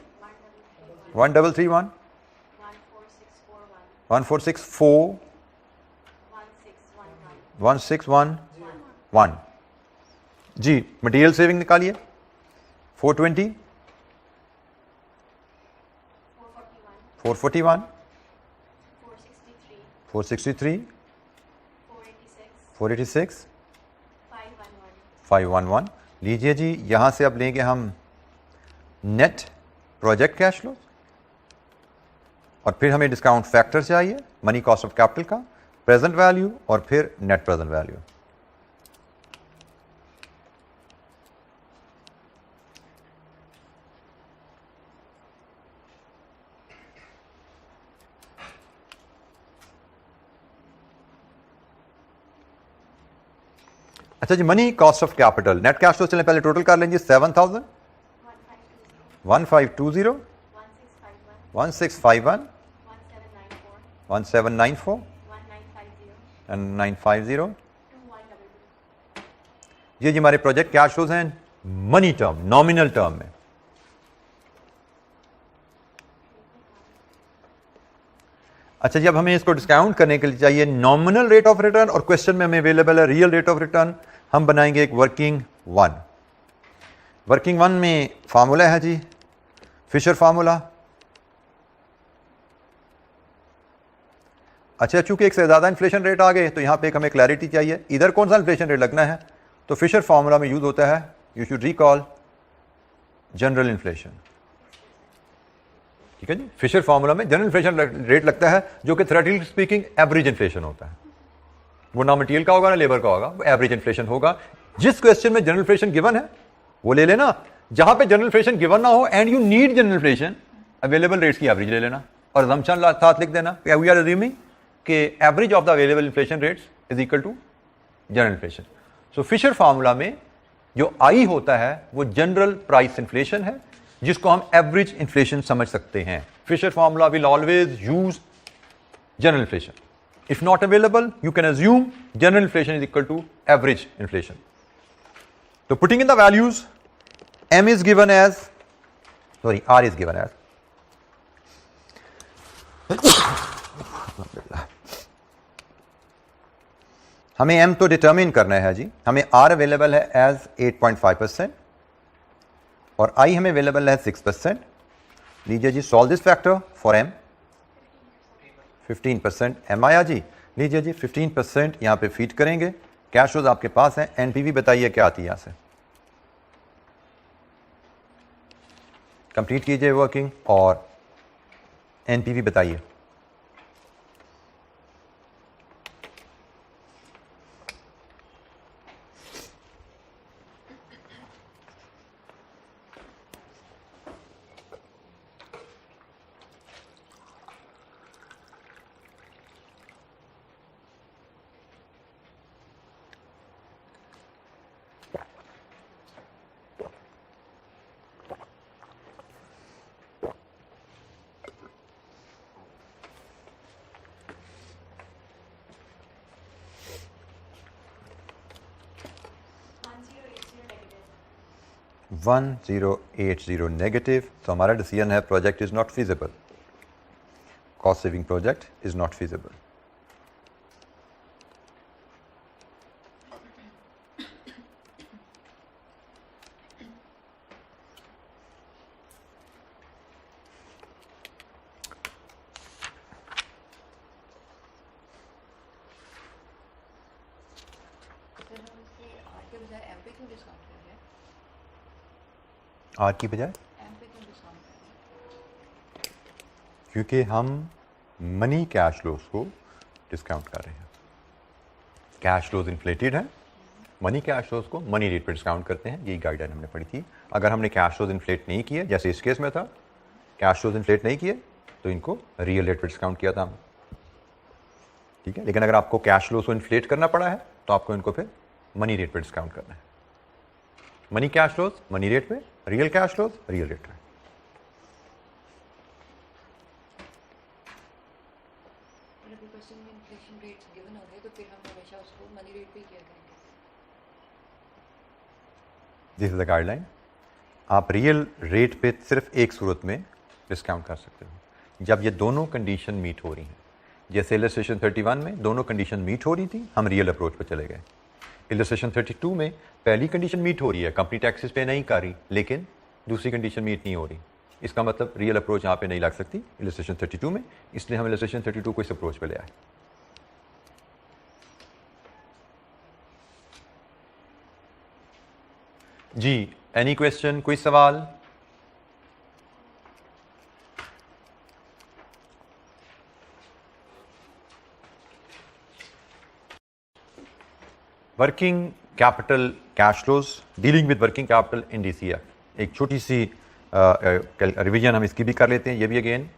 1331 1464 1611 जी। मटेरियल सेविंग निकालिए 420 441 463 486 511। लीजिए जी, यहां से अब लेंगे हम नेट प्रोजेक्ट कैश फ्लो, और फिर हमें डिस्काउंट फैक्टर चाहिए मनी कॉस्ट ऑफ कैपिटल का, प्रेजेंट वैल्यू और फिर नेट प्रेजेंट वैल्यू। अच्छा जी, money cost of capital, net cash flow चलें पहले टोटल कर लेंगे। 7000 1520 1651 1794 and 950। ये जी हमारे प्रोजेक्ट कैश फ्लोज हैं मनी टर्म, नॉमिनल टर्म में। अच्छा जी, अब हमें इसको डिस्काउंट करने के लिए चाहिए नॉमिनल रेट ऑफ रिटर्न, और क्वेश्चन में हमें अवेलेबल है रियल रेट ऑफ रिटर्न। हम बनाएंगे एक वर्किंग 1। वर्किंग 1 में फार्मूला है जी फिशर फार्मूला। अच्छा, चूंकि एक से ज्यादा इन्फ्लेशन रेट आ गए तो यहां पे एक हमें क्लैरिटी चाहिए, इधर कौन सा इन्फ्लेशन रेट लगना है, तो फिशर फार्मूला में यूज होता है, you should recall general inflation. ठीक है जी, फिशर फार्मूला में जनरल इन्फ्लेशन रेट लगता है जो कि थ्योरेटिकली स्पीकिंग एवरेज इन्फ्लेशन होता है। वो ना मटेरियल का होगा ना लेबर का होगा, वो एवरेज इन्फ्लेशन होगा। जिस क्वेश्चन में जनरल इन्फ्लेशन गिवन है वो ले लेना, जहां पे जनरल इन्फ्लेशन गिवन ना हो and you need general inflation, available rates की एवरेज ले लेना और असम्पशन साथ लिख देना, वी आर अज्यूमिंग कि average of the available inflation rates is equal to general inflation. So Fisher formula में जो आई होता है वो जनरल प्राइस इन्फ्लेशन है, जिसको हम एवरेज इन्फ्लेशन समझ सकते हैं। Fisher formula will always use general inflation. If not available, you can assume general inflation is equal to average inflation. So putting in the values, M is given as, R is given as, हमें M तो determine करना है जी। हमें R available है as 8.5% और I हमें available है 6%। लीजिए जी, solve this factor for M। 15% M आया जी। लीजिए जी, 15% यहां पे फीड करेंगे। कैश फ्लोज आपके पास है, एनपीवी बताइए क्या आती है यहां से, कंप्लीट कीजिए वर्किंग और एनपीवी बताइए। 1080 नेगेटिव, तो हमारा डिसीजन है project is not feasible, cost saving project is not feasible. आर की बजाय क्योंकि हम मनी कैश फ्लोज को डिस्काउंट कर रहे हैं। कैश फ्लोज इन्फ्लेटेड है, मनी कैश फ्लोज को मनी रेट पर डिस्काउंट करते हैं, यही गाइडलाइन हमने पढ़ी थी। अगर हमने कैश फ्लोज इन्फ्लेट नहीं किए, जैसे इस केस में था, कैश फ्लोज इन्फ्लेट नहीं किए तो इनको रियल रेट पर डिस्काउंट किया था हमने, ठीक है। लेकिन अगर आपको कैश फ्लोज को इन्फ्लेट करना पड़ा है तो आपको इनको फिर मनी रेट पर डिस्काउंट करना है। Money cash flows money rate पे, real cash flows real rate पे। This is the guideline. आप रियल रेट पे सिर्फ एक सूरत में डिस्काउंट कर सकते हो, जब ये दोनों कंडीशन मीट हो रही हैं। जैसे इलस्ट्रेशन 31 में दोनों कंडीशन मीट हो रही थी, हम रियल अप्रोच पर चले गए। इलस्ट्रेशन 32 में पहली कंडीशन मीट हो रही है, कंपनी टैक्सेस पे नहीं कर रही, लेकिन दूसरी कंडीशन मीट नहीं हो रही, इसका मतलब रियल अप्रोच यहाँ पे नहीं लग सकती इलस्ट्रेशन 32 में, इसलिए हम इलस्ट्रेशन 32 को इस अप्रोच पे ले आए। जी, एनी क्वेश्चन, कोई सवाल? Working capital cash flows, dealing with working capital in DCF। एक छोटी सी रिवीजन हम इसकी भी कर लेते हैं। ये भी अगेन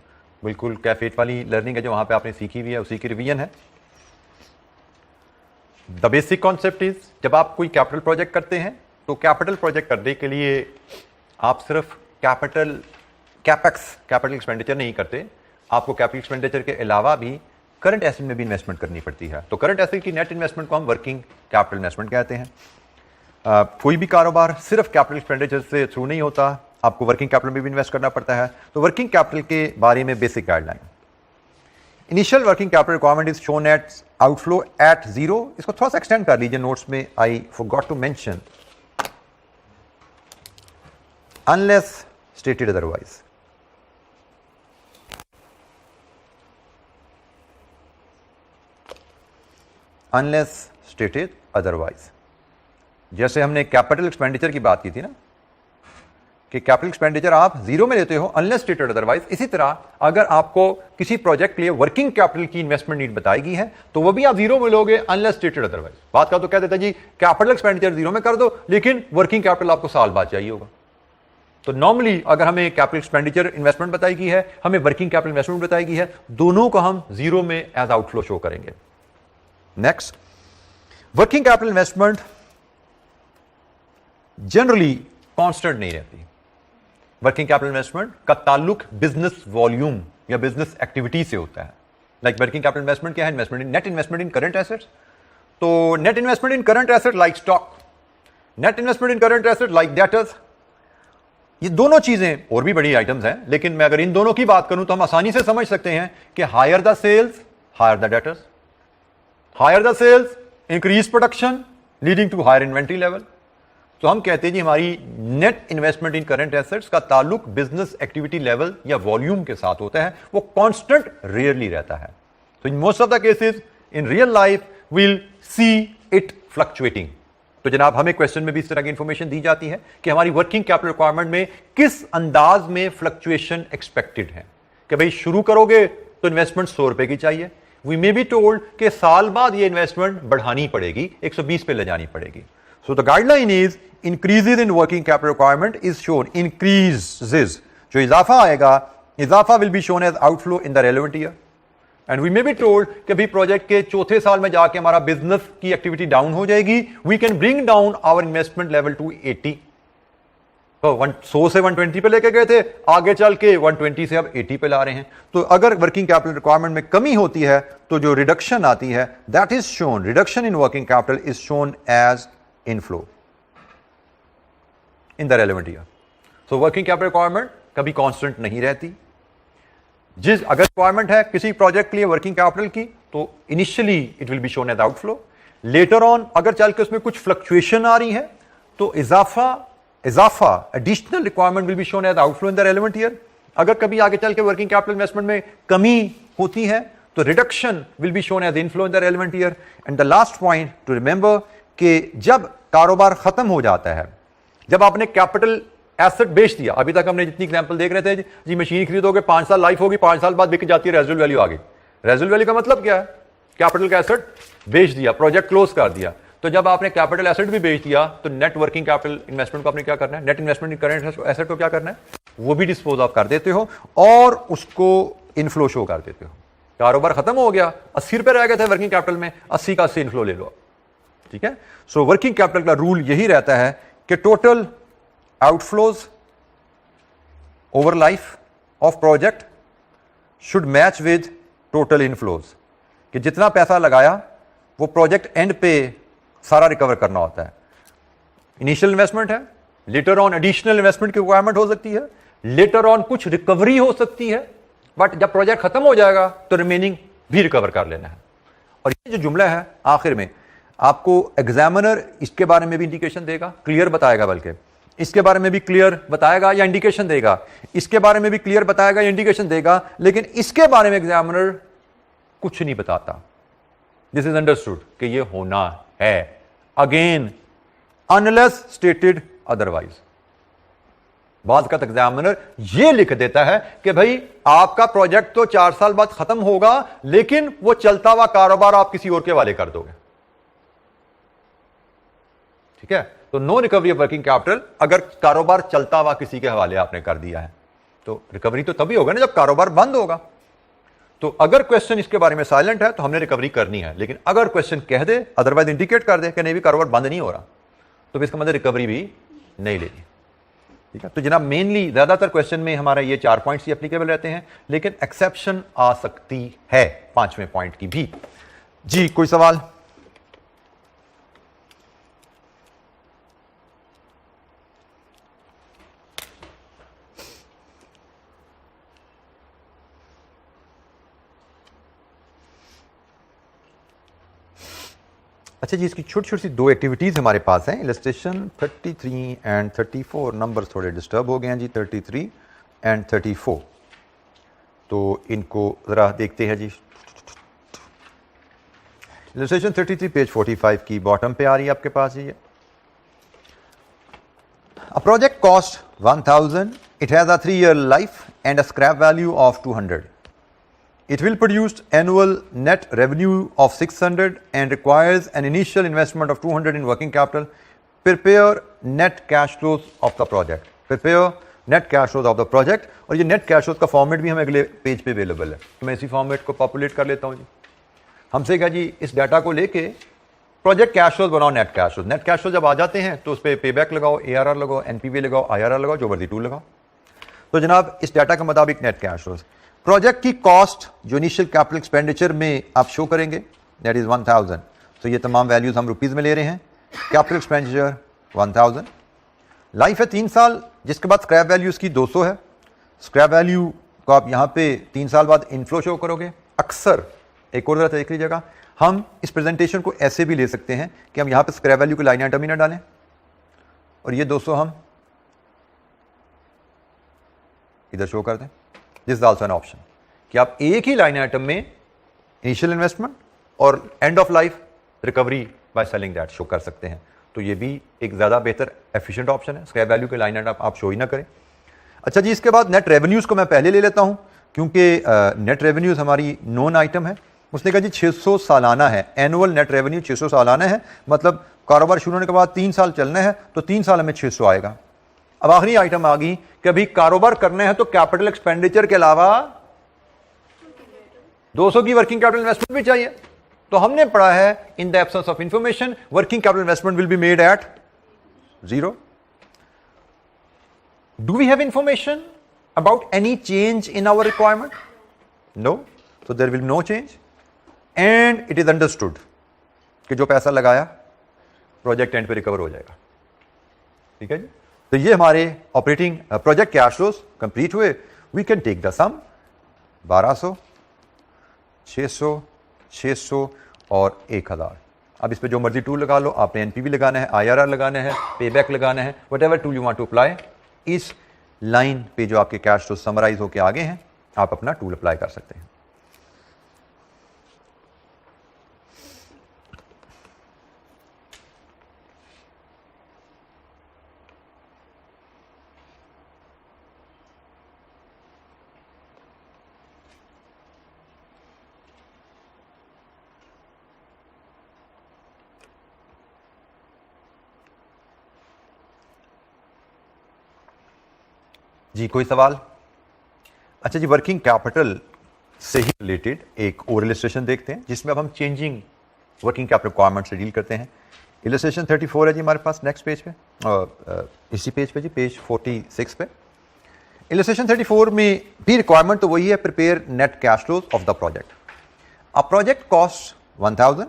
बिल्कुल कैफेट वाली लर्निंग है जो वहाँ पे आपने सीखी हुई है, उसी की रिवीजन है। द बेसिक कॉन्सेप्ट इज, जब आप कोई कैपिटल प्रोजेक्ट करते हैं तो कैपिटल प्रोजेक्ट करने के लिए आप सिर्फ कैपिटल एक्सपेंडिचर नहीं करते, आपको कैपिटल एक्सपेंडिचर के अलावा भी करंट एसेट में भी इन्वेस्टमेंट करनी पड़ती है। तो करंट एसेट की नेट इन्वेस्टमेंट को हम वर्किंग कैपिटल इन्वेस्टमेंट कहते हैं। कोई भी कारोबार सिर्फ कैपिटल एक्सपेंडिचर से थ्रू नहीं होता, आपको वर्किंग कैपिटल में भी इन्वेस्ट करना पड़ता है। तो वर्किंग कैपिटल के बारे में basic guideline, initial working capital requirement is shown at outflow at 0। इसको थोड़ा सा एक्सटेंड कर लीजिए नोट्स में, I forgot to mention, unless stated otherwise. Unless stated otherwise. जैसे हमने कैपिटल एक्सपेंडिचर की बात की थी ना, कि कैपिटल एक्सपेंडिचर आप 0 में लेते हो अनलेस स्टेटेड अदरवाइज, इसी तरह अगर आपको किसी प्रोजेक्ट के लिए वर्किंग कैपिटल की इन्वेस्टमेंट नीड बताई गई है तो वो भी आप 0 में लोगे अनलेस स्टेटेड अदरवाइज। बात का तो कह देता जी कैपिटल एक्सपेंडिचर 0 में कर दो, लेकिन वर्किंग कैपिटल आपको साल बाद चाहिए होगा। तो नॉर्मली अगर हमें कैपिटल एक्सपेंडिचर इन्वेस्टमेंट बताई गई है, हमें वर्किंग कैपिटल इन्वेस्टमेंट बताई गई है, दोनों को हम 0 में एज आउटफ्लो शो करेंगे। Next, working capital investment generally constant नहीं रहती। वर्किंग कैपिटल इन्वेस्टमेंट का ताल्लुक बिजनेस वॉल्यूम या बिजनेस एक्टिविटी से होता है। लाइक वर्किंग कैपिटल इन्वेस्टमेंट क्या है? Investment in net investment in current assets. तो net investment in current asset like stock, net investment in current asset like debtors, ये दोनों चीजें और भी बड़ी आइटम्स हैं, लेकिन मैं अगर इन दोनों की बात करूं तो हम आसानी से समझ सकते हैं कि higher the sales higher the debtors, higher the sales increase production leading to higher inventory level. तो हम कहते हैं जी हमारी net investment in current assets का ताल्लुक बिजनेस एक्टिविटी लेवल या वॉल्यूम के साथ होता है, वो कांस्टेंट रेयरली रहता है। तो इन most of the cases in real life will see it fluctuating. तो जनाब हमें क्वेश्चन में भी इस तरह की इंफॉर्मेशन दी जाती है कि हमारी वर्किंग कैपिटल रिक्वायरमेंट में किस अंदाज में फ्लक्चुएशन एक्सपेक्टेड है। कि भाई शुरू करोगे तो इन्वेस्टमेंट 100 रुपए की चाहिए, वी मे बी टोल्ड कि साल बाद ये इन्वेस्टमेंट बढ़ानी पड़ेगी, 120 पे ले जानी पड़ेगी। So the guideline is increases in working capital requirement is shown, increases, जो इजाफा आएगा, इजाफा will be shown as outflow in the relevant year. And we may be told कि भी प्रोजेक्ट के चौथे साल में जाके हमारा बिजनेस की एक्टिविटी डाउन हो जाएगी, we can bring down our investment level to 80। तो 100 से 120 पे लेके गए थे, आगे चल के 120 से अब 80 पे ला रहे हैं। तो अगर वर्किंग कैपिटल रिक्वायरमेंट में कमी होती है तो जो रिडक्शन आती है that is shown, reduction in working capital is shown as inflow. In the relevant year. So working capital requirement कभी कांस्टेंट नहीं रहती। अगर रिक्वायरमेंट है किसी प्रोजेक्ट के लिए वर्किंग कैपिटल की, तो initially it will be shown as outflow. Later on अगर चल के उसमें कुछ फ्लक्चुएशन आ रही है तो इजाफा additional requirement will be shown as outflow in the relevant year. अगर कभी आगे चल के वर्किंग कैपिटल इन्वेस्टमेंट में कमी होती है तो reduction will be shown as inflow in the relevant year. And the last point to remember कि जब कारोबार खत्म हो जाता है, जब आपने कैपिटल एसेट बेच दिया, अभी तक हमने जितनी एग्जांपल देख रहे थे जी मशीन खरीदोगे 5 साल लाइफ होगी, 5 साल बाद बिक जाती है, रेजिडुअल वैल्यू आ गई। रेजिडुअल वैल्यू का मतलब क्या है? कैपिटल का एसेट बेच दिया, प्रोजेक्ट क्लोज कर दिया। तो जब आपने कैपिटल एसेट भी बेच दिया तो नेट वर्किंग कैपिटल इन्वेस्टमेंट को आपने क्या करना है, net investment in current asset को क्या करना है, वो भी डिस्पोज ऑफ कर देते हो और उसको इनफ्लो शो कर देते हो। कारोबार खत्म हो गया, 80 रुपए रह गए थे वर्किंग कैपिटल में, 80 का 80 इनफ्लो ले लो। ठीक है। सो वर्किंग कैपिटल का रूल यही रहता है कि total outflows over life of project should match with total inflows, कि जितना पैसा लगाया वो प्रोजेक्ट एंड पे सारा रिकवर करना होता है। इनिशियल इन्वेस्टमेंट है, लेटर ऑन एडिशनल इन्वेस्टमेंट की रिक्वायरमेंट हो सकती है, लेटर ऑन कुछ रिकवरी हो सकती है, बट जब प्रोजेक्ट खत्म हो जाएगा तो रिमेनिंग भी रिकवर कर लेना है। और ये जो जुमला है आखिर में, आपको एग्जामिनर इसके बारे में भी इंडिकेशन देगा, क्लियर बताएगा, बल्कि इसके बारे में भी क्लियर बताएगा या इंडिकेशन देगा, इसके बारे में भी क्लियर बताएगा या इंडिकेशन देगा, लेकिन इसके बारे में एग्जामिनर कुछ नहीं बताता। दिस इज अंडरस्टूड कि ये होना है, अगेन अनलेस स्टेटेड अदरवाइज। बाद का एग्जामिनर ये लिख देता है कि भाई आपका प्रोजेक्ट तो 4 साल बाद खत्म होगा, लेकिन वो चलता हुआ कारोबार आप किसी और के हवाले कर दोगे। ठीक है। तो no recovery of working capital अगर कारोबार चलता हुआ किसी के हवाले आपने कर दिया है, तो रिकवरी तो तभी होगा ना जब कारोबार बंद होगा। तो अगर क्वेश्चन इसके बारे में साइलेंट है तो हमने रिकवरी करनी है, लेकिन अगर क्वेश्चन कह दे, अदरवाइज इंडिकेट कर दे कि नहीं भी कारोबार बंद नहीं हो रहा, तो इसका मतलब रिकवरी भी नहीं लेनी। ठीक है। तो जनाब मेनली ज्यादातर क्वेश्चन में हमारा ये 4 पॉइंट्स ही एप्लीकेबल रहते हैं, लेकिन एक्सेप्शन आ सकती है 5वें पॉइंट की भी। जी कोई सवाल? अच्छा जी, इसकी छोटी छोटी सी 2 एक्टिविटीज़ हमारे पास हैं। इलस्ट्रेशन 33 एंड 34, नंबर थोड़े डिस्टर्ब हो गए हैं जी, 33 एंड 34, तो इनको ज़रा देखते हैं जी। इलस्ट्रेशन 33 पेज 45 की बॉटम पे आ रही है आपके पास ये। अ project cost 1000, it has a 3-year life and a scrap value of 200. It will produce annual net revenue of 600 and requires an initial investment of 200 in working capital. Prepare net cash flows of the project. Prepare net cash flows of the project. और ये net cash flows का format भी हमें अगले page पे available है, तो मैं इसी फॉर्मेट को पॉपुलेट कर लेता हूँ जी। हमसे कहा जी इस डाटा को लेके प्रोजेक्ट कैश फ्लोज बनाओ, net cash flows. Net cash flows जब आ जाते हैं तो उस पर पे बैक लगाओ, ARR लगाओ, NPV लगाओ, IRR लगाओ, जो वर्दी टूल लगाओ। तो जनाब इस डाटा के मुताबिक नेट कैश फ्लोज, प्रोजेक्ट की कॉस्ट जो इनिशियल कैपिटल एक्सपेंडिचर में आप शो करेंगे दैट इज 1000, तो ये तमाम वैल्यूज हम रुपीज में ले रहे हैं। कैपिटल एक्सपेंडिचर 1000, लाइफ है 3 साल, जिसके बाद स्क्रैप वैल्यू इसकी 200 है। स्क्रैप वैल्यू को आप यहाँ पे 3 साल बाद इनफ्लो शो करोगे। अक्सर एक और देख लीजिएगा, हम इस प्रेजेंटेशन को ऐसे भी ले सकते हैं कि हम यहाँ पे स्क्रैप वैल्यू को लाइन आइटम ही ना डालें और ये 200 हम इधर शो कर दें। This is also an option कि आप एक ही लाइन आइटम में इनिशियल इन्वेस्टमेंट और end of life recovery by selling that show कर सकते हैं। तो ये भी एक ज़्यादा बेहतर एफिशिएंट ऑप्शन है, स्क्रैप वैल्यू के लाइन आइटम आप शो ही ना करें। अच्छा जी, इसके बाद नेट रेवेन्यूज़ को मैं पहले ले लेता हूँ क्योंकि नेट रेवेन्यूज़ हमारी नॉन आइटम है। उसने कहा जी 600 सालाना है, एनुअल नेट रेवेन्यू 600 सालाना है, मतलब कारोबार शुरू होने के बाद 3 साल चलना है तो 3 साल में 600 आएगा। अब आखिरी आइटम आ गई कि अभी कारोबार करना है तो कैपिटल एक्सपेंडिचर के अलावा 200 की वर्किंग कैपिटल इन्वेस्टमेंट भी चाहिए। तो हमने पढ़ा है in the absence of information working capital investment will be made at 0। Do we have information about any change in our requirement? No, so there will be no change and it is understood कि जो पैसा लगाया project and पे recover हो जाएगा। ठीक है जी। तो ये हमारे operating project cash flows complete हुए। We can take the sum 1200, 600, 600 और 1000। अब इस पे जो मर्जी टूल लगा लो, आपने एनपीवी लगाना है, आईआरआर लगाना है, पेबैक लगाना है, whatever tool you want to apply. इस लाइन पे जो आपके कैश फ्लो समराइज होकर आगे हैं, आप अपना टूल अप्लाई कर सकते हैं। जी कोई सवाल? अच्छा जी, वर्किंग कैपिटल से ही रिलेटेड एक और इलस्ट्रेशन देखते हैं जिसमें अब हम चेंजिंग वर्किंग कैपिटल रिक्वायरमेंट से डील करते हैं। इलस्ट्रेशन 34 है जी हमारे पास नेक्स्ट पेज पे, इसी पेज पे जी, पेज 46 पे। इलस्ट्रेशन 34 में भी रिक्वायरमेंट तो वही है, prepare net cash flows of the project. A project cost 1000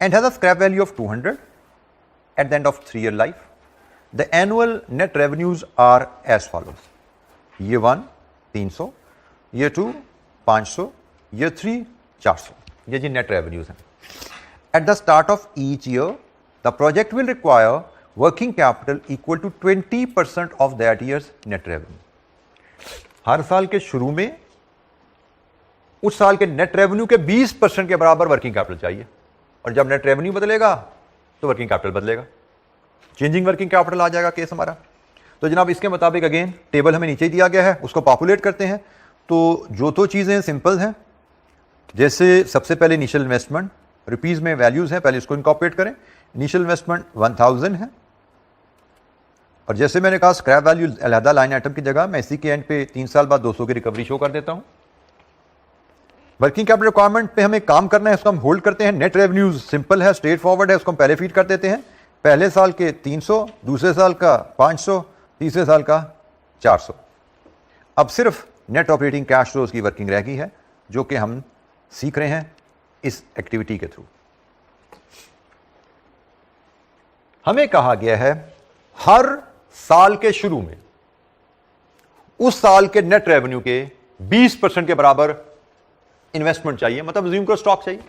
and has a scrap value of 200 at the end of 3 year life. The annual net revenues are as follows. ये 1 300, ये 2 500, ये 3 400। ये जी नेट रेवेन्यूज हैं। At the start of each year the project will require working capital equal to 20% of that year's net revenue. हर साल के शुरू में उस साल के नेट रेवेन्यू के 20% के बराबर वर्किंग कैपिटल चाहिए, और जब नेट रेवेन्यू बदलेगा तो वर्किंग कैपिटल बदलेगा, चेंजिंग वर्किंग कैपिटल आ जाएगा केस हमारा। तो जनाब इसके मुताबिक अगेन टेबल हमें नीचे दिया गया है, उसको पॉपुलेट करते हैं। तो जो तो चीज़ें सिंपल हैं, जैसे सबसे पहले इनिशियल इन्वेस्टमेंट रुपीज़ में वैल्यूज़ हैं, पहले इसको इनकॉर्पोरेट करें। इनिशियल इन्वेस्टमेंट 1000 है, और जैसे मैंने कहा स्क्रैप वैल्यू अलहदा लाइन आइटम की जगह मैं इसी के एंड पे 3 साल बाद 200 की रिकवरी शो कर देता हूँ। वर्किंग कैपिटल रिक्वायरमेंट पे हमें काम करना है, उसको हम होल्ड करते हैं। नेट रेवेन्यूज सिंपल है, स्ट्रेट फॉरवर्ड है, उसको हम पहले फीड कर देते हैं। पहले साल के 300, दूसरे साल का 500, तीसरे साल का 400। अब सिर्फ नेट ऑपरेटिंग कैश फ्लोज की वर्किंग रह गई है, जो कि हम सीख रहे हैं इस एक्टिविटी के थ्रू। हमें कहा गया है हर साल के शुरू में उस साल के नेट रेवेन्यू के 20% के बराबर इन्वेस्टमेंट चाहिए, मतलब अज्यूम करो स्टॉक चाहिए।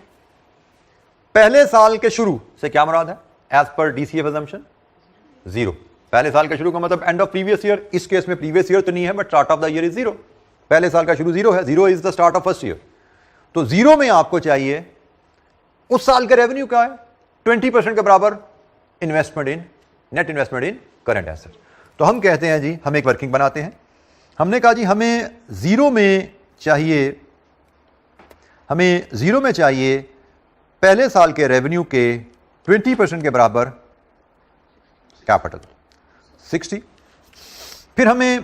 पहले साल के शुरू से क्या मुराद है? एज पर डीसीएफ अजम्पशन 0। पहले साल का शुरू का मतलब एंड ऑफ प्रीवियस ईयर। इस केस में प्रीवियस ईयर तो नहीं है, but start of the year is 0। पहले साल का शुरू 0 है, 0 is the start of first year. तो 0 में आपको चाहिए उस साल का रेवेन्यू क्या है? 20% के बराबर investment in net investment in current asset. तो हम कहते हैं जी, हम एक वर्किंग बनाते हैं। हमने कहा जी हमें 0 में चाहिए पहले साल के रेवेन्यू के 20% के बराबर कैपिटल 60। फिर हमें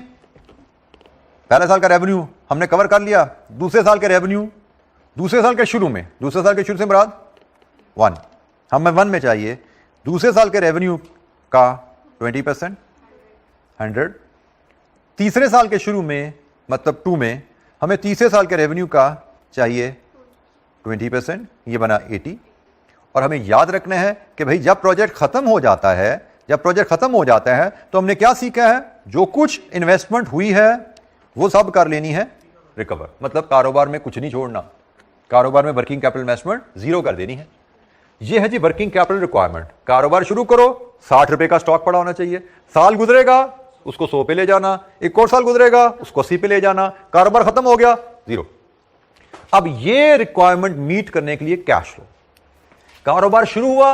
पहले साल का रेवेन्यू हमने कवर कर लिया। दूसरे साल के रेवेन्यू दूसरे साल के शुरू से मुराद 1, हमें 1 में चाहिए दूसरे साल के रेवेन्यू का 20%, 100। तीसरे साल के शुरू में मतलब 2 में हमें तीसरे साल के रेवेन्यू का चाहिए 20%, ये बना 80। और हमें याद रखना है कि भाई जब प्रोजेक्ट खत्म हो जाता है तो हमने क्या सीखा है? जो कुछ इन्वेस्टमेंट हुई है वो सब कर लेनी है रिकवर। मतलब कारोबार में कुछ नहीं छोड़ना, कारोबार में वर्किंग कैपिटल इन्वेस्टमेंट 0 कर देनी है। ये है जी वर्किंग कैपिटल रिक्वायरमेंट। कारोबार शुरू करो, 60 रुपए का स्टॉक पड़ा होना चाहिए। साल गुजरेगा उसको 100 पे ले जाना, एक और साल गुजरेगा उसको 80 पे ले जाना, कारोबार खत्म हो गया 0। अब ये रिक्वायरमेंट मीट करने के लिए कैश फ्लो, कारोबार शुरू हुआ,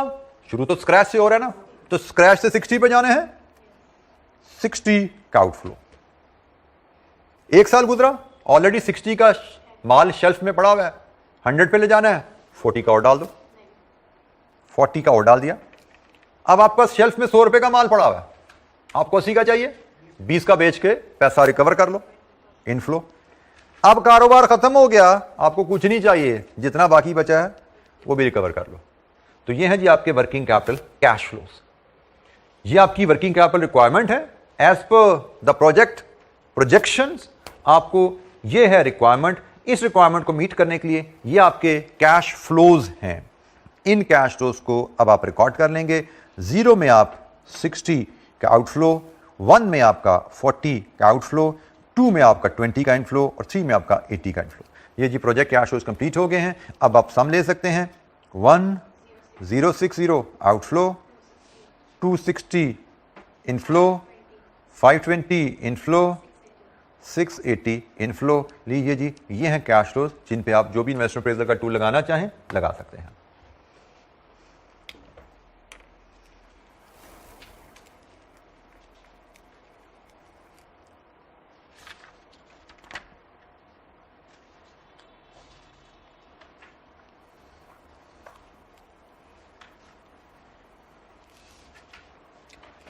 शुरू तो स्क्रैच से हो रहा है ना, तो स्क्रैच से 60 पे जाने हैं, 60 का आउटफ्लो। एक साल गुजरा, ऑलरेडी 60 का माल शेल्फ में पड़ा हुआ है, 100 पे ले जाना है, 40 का और डाल दो, 40 का और डाल दिया। अब आपका शेल्फ में 100 रुपए का माल पड़ा हुआ है, आपको 80 का चाहिए, 20 का बेच के पैसा रिकवर कर लो, इनफ्लो। अब कारोबार खत्म हो गया, आपको कुछ नहीं चाहिए, जितना बाकी बचा है वो भी रिकवर कर लो। तो ये है जी आपके वर्किंग कैपिटल कैश फ्लोस। ये आपकी वर्किंग कैपिटल रिक्वायरमेंट है as per the project projections. आपको ये है रिक्वायरमेंट, इस रिक्वायरमेंट को मीट करने के लिए ये आपके कैश फ्लोज हैं। इन कैश फ्लोज को अब आप रिकॉर्ड कर लेंगे। 0 में आप 60 का आउटफ्लो, 1 में आपका 40 का आउटफ्लो, 2 में आपका 20 का इनफ्लो और 3 में आपका 80 का इनफ्लो। ये जी प्रोजेक्ट कैश फ्लोज कंप्लीट हो गए हैं। अब आप सम ले सकते हैं। 1060 आउटफ्लो, 260 इनफ्लो, 520 इनफ्लो, 680 इनफ्लो। लीजिए जी, ये हैं कैश फ्लोज जिन पे आप जो भी इन्वेस्टमेंट अप्रेजल का टूल लगाना चाहें लगा सकते हैं।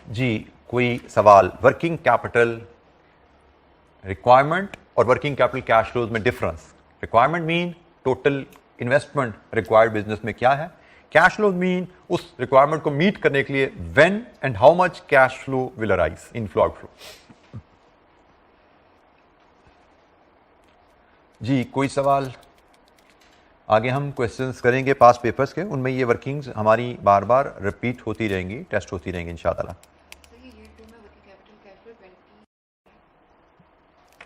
जी, कोई सवाल? वर्किंग कैपिटल रिक्वायरमेंट और वर्किंग कैपिटल कैश फ्लोज में difference. Requirement mean total investment required business में क्या है। कैश फ्लोज मीन उस रिक्वायरमेंट को मीट करने के लिए when and how much cash flow will arise, inflow outflow. जी, कोई सवाल? आगे हम क्वेश्चंस करेंगे पास पेपर्स के, उनमें ये वर्किंग्स हमारी बार बार रिपीट होती रहेंगी, टेस्ट होती रहेंगी इंशाअल्लाह।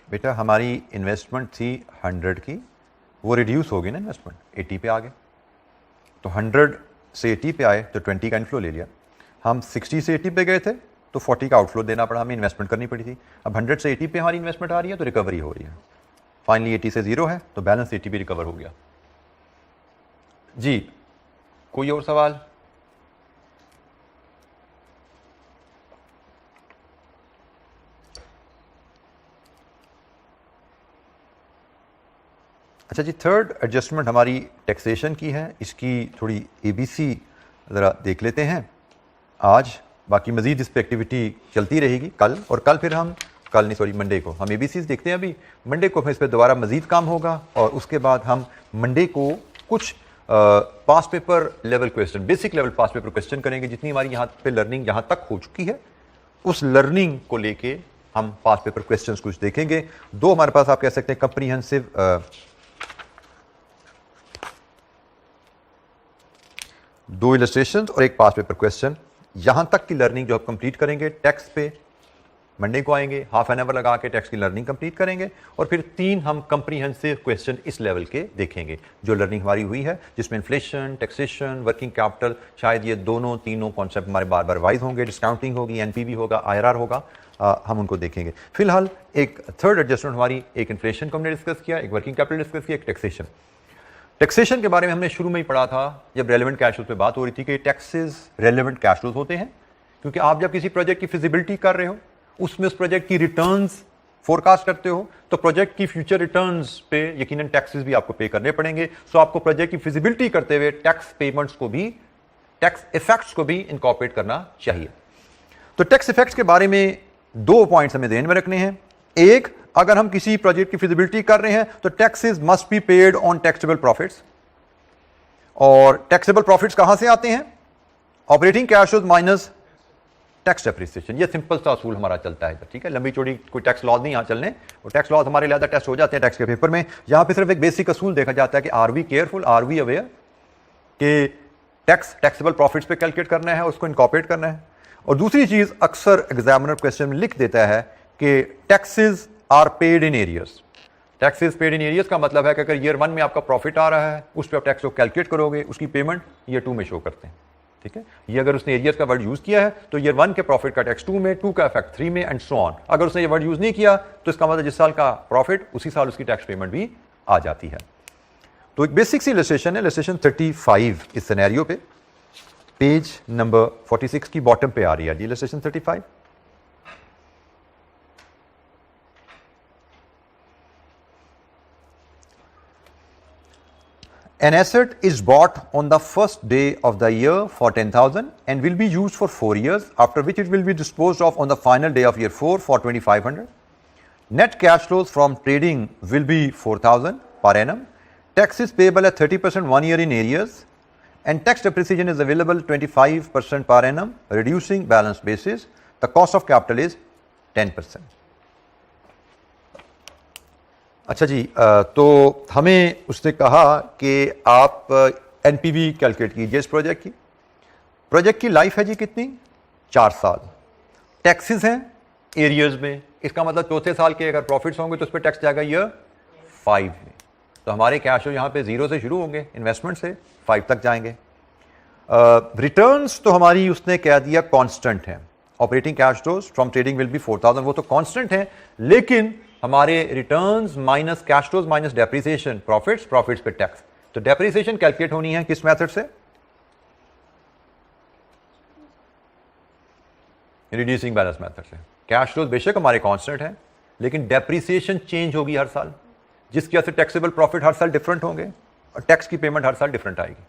बेटा हमारी इन्वेस्टमेंट थी 100 की, वो रिड्यूस हो गई ना, इन्वेस्टमेंट 80 पे आ गए। तो 100 से 80 पे आए तो 20 का इनफ्लो ले लिया। हम 60 से 80 पे गए थे तो 40 का आउटफ्लो देना पड़ा, हमें इन्वेस्टमेंट करनी पड़ी थी। अब 100 से 80 पे हमारी इन्वेस्टमेंट आ रही है तो रिकवरी हो रही है। फाइनली 80 से 0 है तो बैलेंस 80 भी रिकवर हो गया। जी, कोई और सवाल? अच्छा जी, थर्ड एडजस्टमेंट हमारी टैक्सेशन की है। इसकी थोड़ी एबीसी ज़रा देख लेते हैं आज। बाकी मज़ीद इस पर एक्टिविटी चलती रहेगी कल, और कल फिर हम मंडे को हम एबीसीज देखते हैं। अभी मंडे को फिर इस पर दोबारा मज़ीद काम होगा, और उसके बाद हम मंडे को कुछ pass paper level question, basic level pass paper question करेंगे। जितनी हमारी यहाँ पे लर्निंग यहाँ तक हो चुकी है, उस लर्निंग को लेके हम पास पेपर क्वेश्चंस कुछ देखेंगे। दो हमारे पास आप कह सकते हैं कंप्रीहेंसिव दो इलस्ट्रेशंस और एक पास पेपर क्वेश्चन। यहां तक की लर्निंग जो आप कंप्लीट करेंगे, टैक्स पे मंडे को आएंगे, हाफ एन आवर लगा के टैक्स की लर्निंग कंप्लीट करेंगे, और फिर 3 हम कंप्रीहेंसिव क्वेश्चन इस लेवल के देखेंगे जो लर्निंग हमारी हुई है, जिसमें इन्फ्लेशन, टैक्सेशन, वर्किंग कैपिटल, शायद ये तीनों कॉन्सेप्ट हमारे बार बार वाइज होंगे। डिस्काउंटिंग होगी, एनपीवी होगा, आईआरआर होगा, हम उनको देखेंगे। फिलहाल एक थर्ड एडजस्टमेंट हमारी, एक इन्फ्लेशन को हमने डिस्कस किया, एक वर्किंग कैपिटल डिस्कस किया, एक टैक्सेशन। टैक्सेशन के बारे में हमने शुरू में ही पढ़ा था जब रेलेवेंट कैश फ्लोज पे बात हो रही थी कि टैक्सेस रेलेवेंट कैश फ्लोज होते हैं, क्योंकि आप जब किसी प्रोजेक्ट की फिजिबिलिटी कर रहे हो, उसमें उस प्रोजेक्ट की रिटर्न्स फोरकास्ट करते हो, तो प्रोजेक्ट की फ्यूचर रिटर्न्स पे यकीनन टैक्सेस भी आपको पे करने पड़ेंगे। सो आपको प्रोजेक्ट की फिजिबिलिटी करते हुए टैक्स पेमेंट्स को भी, टैक्स इफेक्ट्स को भी इनकॉर्पोरेट करना चाहिए। तो टैक्स इफेक्ट्स के बारे में 2 पॉइंट्स हमें ध्यान में रखने हैं। एक, अगर हम किसी प्रोजेक्ट की फिजिबिलिटी कर रहे हैं तो taxes must be paid on taxable profits. और टैक्सेबल प्रॉफिट्स कहां से आते हैं? Operating cash flows minus tax depreciation. ये सिंपल सा असूल हमारा चलता है, ठीक है। लंबी चौड़ी कोई टैक्स लॉज नहीं यहां चलने, वो टैक्स लॉज हमारे लिहाजा टेस्ट हो जाते हैं टैक्स के पेपर में। यहां पे सिर्फ एक बेसिक असूल देखा जाता है कि are we careful, are we aware कि टैक्सेबल प्रॉफिट्स पे कैलकुलेट करना है, उसको इनकॉर्पोरेट करना है। और दूसरी चीज, अक्सर एग्जामिनर क्वेश्चन में लिख देता है कि taxes are paid in arrears. Taxes paid in arrears का मतलब है कि अगर ईयर 1 में आपका प्रॉफिट आ रहा है, उस पर आप टैक्स को कैलकुलेट करोगे, उसकी पेमेंट ईयर 2 में शो करते हैं, ठीक है। ये अगर उसने एरियर्स का वर्ड यूज किया है तो ईयर 1 के प्रॉफिट का टैक्स 2 में, 2 का इफेक्ट 3 में, एंड सो ऑन। अगर उसने ये वर्ड यूज नहीं किया तो इसका मतलब जिस साल का प्रॉफिट उसी साल उसकी टैक्स पेमेंट भी आ जाती है। तो एक बेसिक सी इलस्ट्रेशन है, इलस्ट्रेशन 35 इस सिनेरियो पे, पेज नंबर 46 की बॉटम पे आ रही है illustration 35। An asset is bought on the first day of the year for 10,000 and will be used for 4 years, after which it will be disposed of on the final day of year 4 for 2,500. Net cash flows from trading will be 4,000 per annum. Tax is payable at 30% 1 year in arrears, and tax depreciation is available 25% per annum, reducing balance basis. The cost of capital is 10%. अच्छा जी, तो हमें उसने कहा कि आप NPV calculate कीजिए इस project की। प्रोजेक्ट की लाइफ है जी कितनी? 4 साल। टैक्सेस हैं एरियर्स में। इसका मतलब चौथे साल के अगर प्रॉफिट्स होंगे तो उस पर टैक्स जाएगा ईयर 5 में। तो हमारे कैश फ्लो यहाँ पे 0 से शुरू होंगे, इन्वेस्टमेंट से 5 तक जाएंगे। रिटर्न्स तो हमारी उसने कह दिया कांस्टेंट है, operating cash flows from trading will be 4000, वो तो कांस्टेंट है, लेकिन हमारे returns minus cash flows minus depreciation, profits पे टैक्स। तो डेप्रिसिएशन कैलकुलेट होनी है किस मेथड से? रिड्यूसिंग बैलेंस मेथड से। कैश फ्लोज बेशक हमारे कांस्टेंट है, लेकिन डेप्रिसिएशन चेंज होगी हर साल, जिसकी वजह से टैक्सेबल प्रॉफिट हर साल डिफरेंट होंगे और टैक्स की पेमेंट हर साल डिफरेंट आएगी।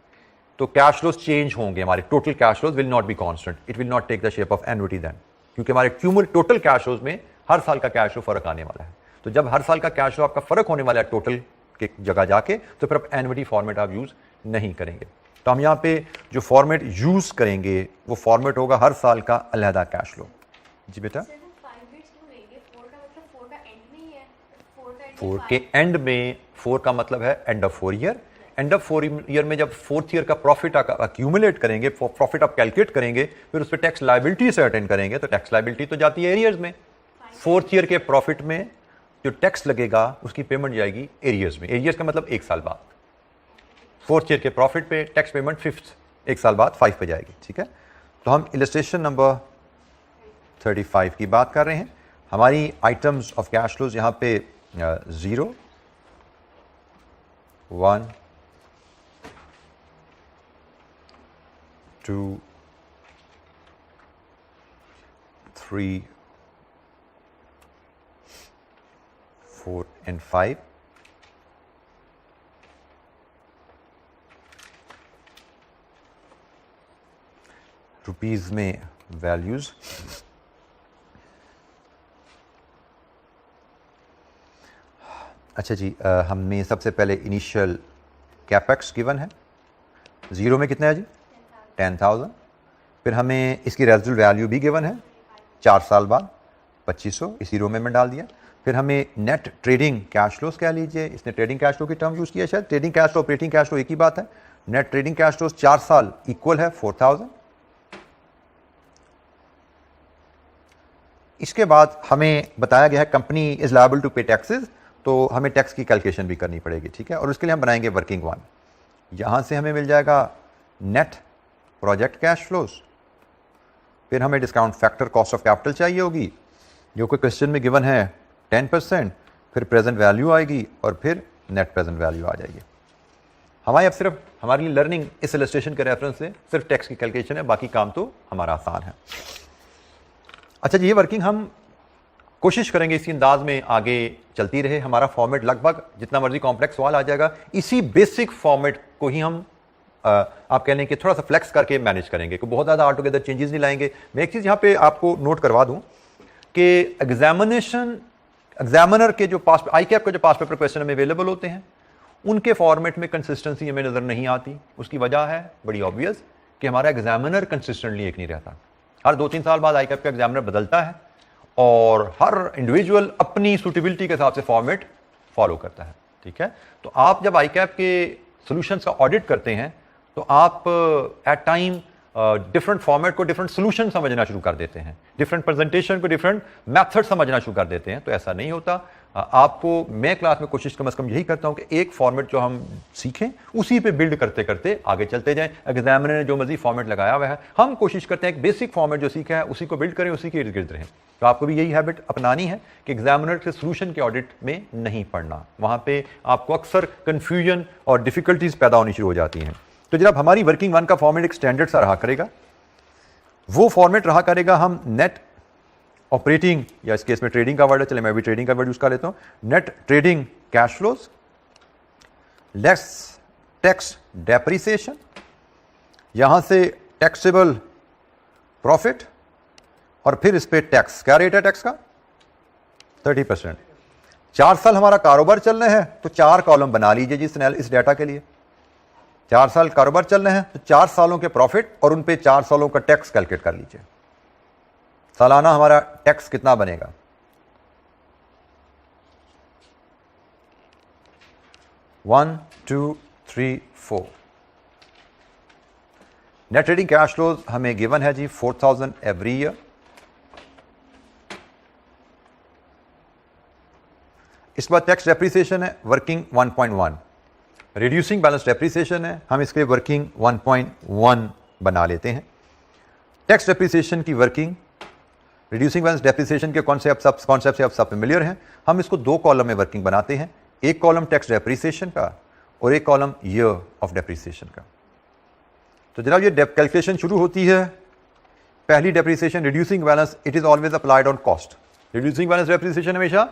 तो कैश फ्लोज चेंज होंगे, हमारे total cash flows will not be constant, it will not take the shape of annuity then, क्योंकि हमारे क्यूमुलेटिव टोटल कैश फ्लोज में हर साल का कैश फ्लो फर्क आने वाला है। तो जब हर साल का कैश फ्लो आपका फर्क होने वाला है टोटल के जगह जाके, तो फिर आप एन्युटी फॉर्मेट आप यूज नहीं करेंगे। तो हम यहाँ पे जो फॉर्मेट यूज करेंगे वो फॉर्मेट होगा हर साल का अलहदा कैश फ्लो। जी बेटा, सर वो 5 बिट्स क्यों लेंगे? 4 का मतलब 4 का एंड नहीं है, 4 का एंड 4 के एंड में, 4 का मतलब है end of 4 year. End of 4 year में जब 4th ईयर का प्रॉफिट अक्यूमुलेट करेंगे, प्रॉफिट आप कैलकुलेट करेंगे, फिर उस पर टैक्स लायबिलिटी से अटेंड करेंगे, तो टैक्स लायबिलिटी तो जाती है एरियर्स में। 4th ईयर के प्रॉफिट में जो टैक्स लगेगा उसकी पेमेंट जाएगी एरियर्स में। एरियर्स का मतलब 1 साल बाद। 4th ईयर के प्रॉफिट पे टैक्स पेमेंट 5th, 1 साल बाद 5 पे जाएगी। ठीक है, तो हम इलस्ट्रेशन नंबर 35 की बात कर रहे हैं। हमारी आइटम्स ऑफ कैश फ्लोज यहाँ पे 0, 1, 2, 3, 4 and 5। रुपीज में वैल्यूज अच्छा जी, हमें सबसे पहले इनिशियल कैपेक्स गिवन है, 0 में कितना है जी? 10,000। फिर हमें इसकी रेजिडुअल वैल्यू भी गिवन है 4 साल बाद 2500, इसी रो में डाल दिया। फिर हमें नेट ट्रेडिंग कैश फ्लोज कह लीजिए, इसने ट्रेडिंग कैश फ्लो की टर्म यूज़ किया, शायद trading cash flow operating cash flow एक ही बात है। नेट ट्रेडिंग कैश फ्लोज 4 साल इक्वल है 4000। इसके बाद हमें बताया गया है कंपनी इज लायबल टू पे टैक्सेस, तो हमें टैक्स की कैलकुलेशन भी करनी पड़ेगी। ठीक है, और उसके लिए हम बनाएंगे वर्किंग वन। यहाँ से हमें मिल जाएगा नेट प्रोजेक्ट कैश फ्लोज, फिर हमें discount factor cost of capital चाहिए होगी, जो कि क्वेश्चन में गिवन है 10%, फिर प्रेजेंट वैल्यू आएगी और फिर नेट प्रेजेंट वैल्यू आ जाएगी। हमारी अब सिर्फ हमारी लिए लर्निंग इस इलस्ट्रेशन के रेफरेंस से सिर्फ टैक्स की कैलकुलेशन है, बाकी काम तो हमारा आसान है। अच्छा जी, ये वर्किंग हम कोशिश करेंगे इसी अंदाज में आगे चलती रहे। हमारा फॉर्मेट लगभग जितना मर्जी कॉम्प्लेक्स सवाल आ जाएगा, इसी बेसिक फॉर्मेट को ही हम आप कह लें कि थोड़ा सा फ्लेक्स करके मैनेज करेंगे, कि बहुत ज़्यादा ऑलटुगेदर चेंजेस नहीं लाएंगे। मैं एक चीज़ यहाँ पे आपको नोट करवा दूँ कि एग्जामिनर के जो पास ICAP के जो पास पेपर क्वेश्चन हमें अवेलेबल होते हैं, उनके फॉर्मेट में कंसिस्टेंसी हमें नज़र नहीं आती। उसकी वजह है बड़ी ऑब्वियस कि हमारा एग्जामिनर कंसिस्टेंटली एक नहीं रहता। हर 2-3 साल बाद ICAP का एग्जामिनर बदलता है और हर इंडिविजुअल अपनी सूटेबिलिटी के हिसाब से फॉर्मेट फॉलो करता है। ठीक है, तो आप जब ICAP के सॉल्यूशंस का ऑडिट करते हैं तो आप एट टाइम डिफरेंट फॉर्मेट को डिफरेंट सॉल्यूशन समझना शुरू कर देते हैं, डिफरेंट प्रेजेंटेशन को डिफरेंट मेथड समझना शुरू कर देते हैं। तो ऐसा नहीं होता। आपको मैं क्लास में कोशिश कम से कम यही करता हूं कि एक फॉर्मेट जो हम सीखें उसी पे बिल्ड करते करते आगे चलते जाएं। एग्जामिनर ने जो मजीद फॉर्मेट लगाया हुआ है, हम कोशिश करते हैं एक बेसिक फॉर्मेट जो सीखा है उसी को बिल्ड करें, उसी के इर्द गिर्द रहें। तो आपको भी यही हैबिट अपनानी है कि एग्जामिनर के सॉल्यूशन के ऑडिट में नहीं पढ़ना, वहां पे आपको अक्सर कंफ्यूजन और डिफिकल्टीज पैदा होनी शुरू हो जाती हैं। तो जब हमारी वर्किंग वन का फॉर्मेट एक स्टैंडर्ड सा रहा करेगा, वो फॉर्मेट रहा करेगा, हम नेट ऑपरेटिंग या इस केस में ट्रेडिंग का वर्ड है, चले मैं भी ट्रेडिंग का वर्ड यूज कर लेता हूं, net trading cash flows less tax depreciation, यहां से टैक्सेबल प्रॉफिट और फिर इस पे टैक्स। क्या रेट है टैक्स का? 30%। 4 साल हमारा कारोबार चल रहे हैं तो 4 कॉलम बना लीजिए जी इस डाटा के लिए। 4 साल कारोबार चल रहे हैं तो 4 सालों के प्रॉफिट और उन पे 4 सालों का टैक्स कैलकुलेट कर लीजिए। सालाना हमारा टैक्स कितना बनेगा? 1, 2, 3, 4। नेट ट्रेडिंग कैश फ्लोज हमें गिवन है जी 4000 एवरी ईयर। इसके बाद टैक्स डेप्रिसिएशन है वर्किंग 1.1, रिड्यूसिंग बैलेंस डेप्रिसिएशन है, हम इसके वर्किंग 1.1 बना लेते हैं। टैक्स डेप्रिसिएशन की वर्किंग, रिड्यूसिंग बैलेंस डेप्रिसिएशन के कॉन्सेप्ट से आप सब फैमिलियर हैं। हम इसको दो कॉलम में वर्किंग बनाते हैं, एक कॉलम टैक्स डेप्रिसिएशन का और एक कॉलम ईयर ऑफ डेप्रिसिएशन का। तो जनाब ये कैलकुलेशन शुरू होती है, पहली depreciation reducing balance, it is always applied on cost. Reducing balance depreciation हमेशा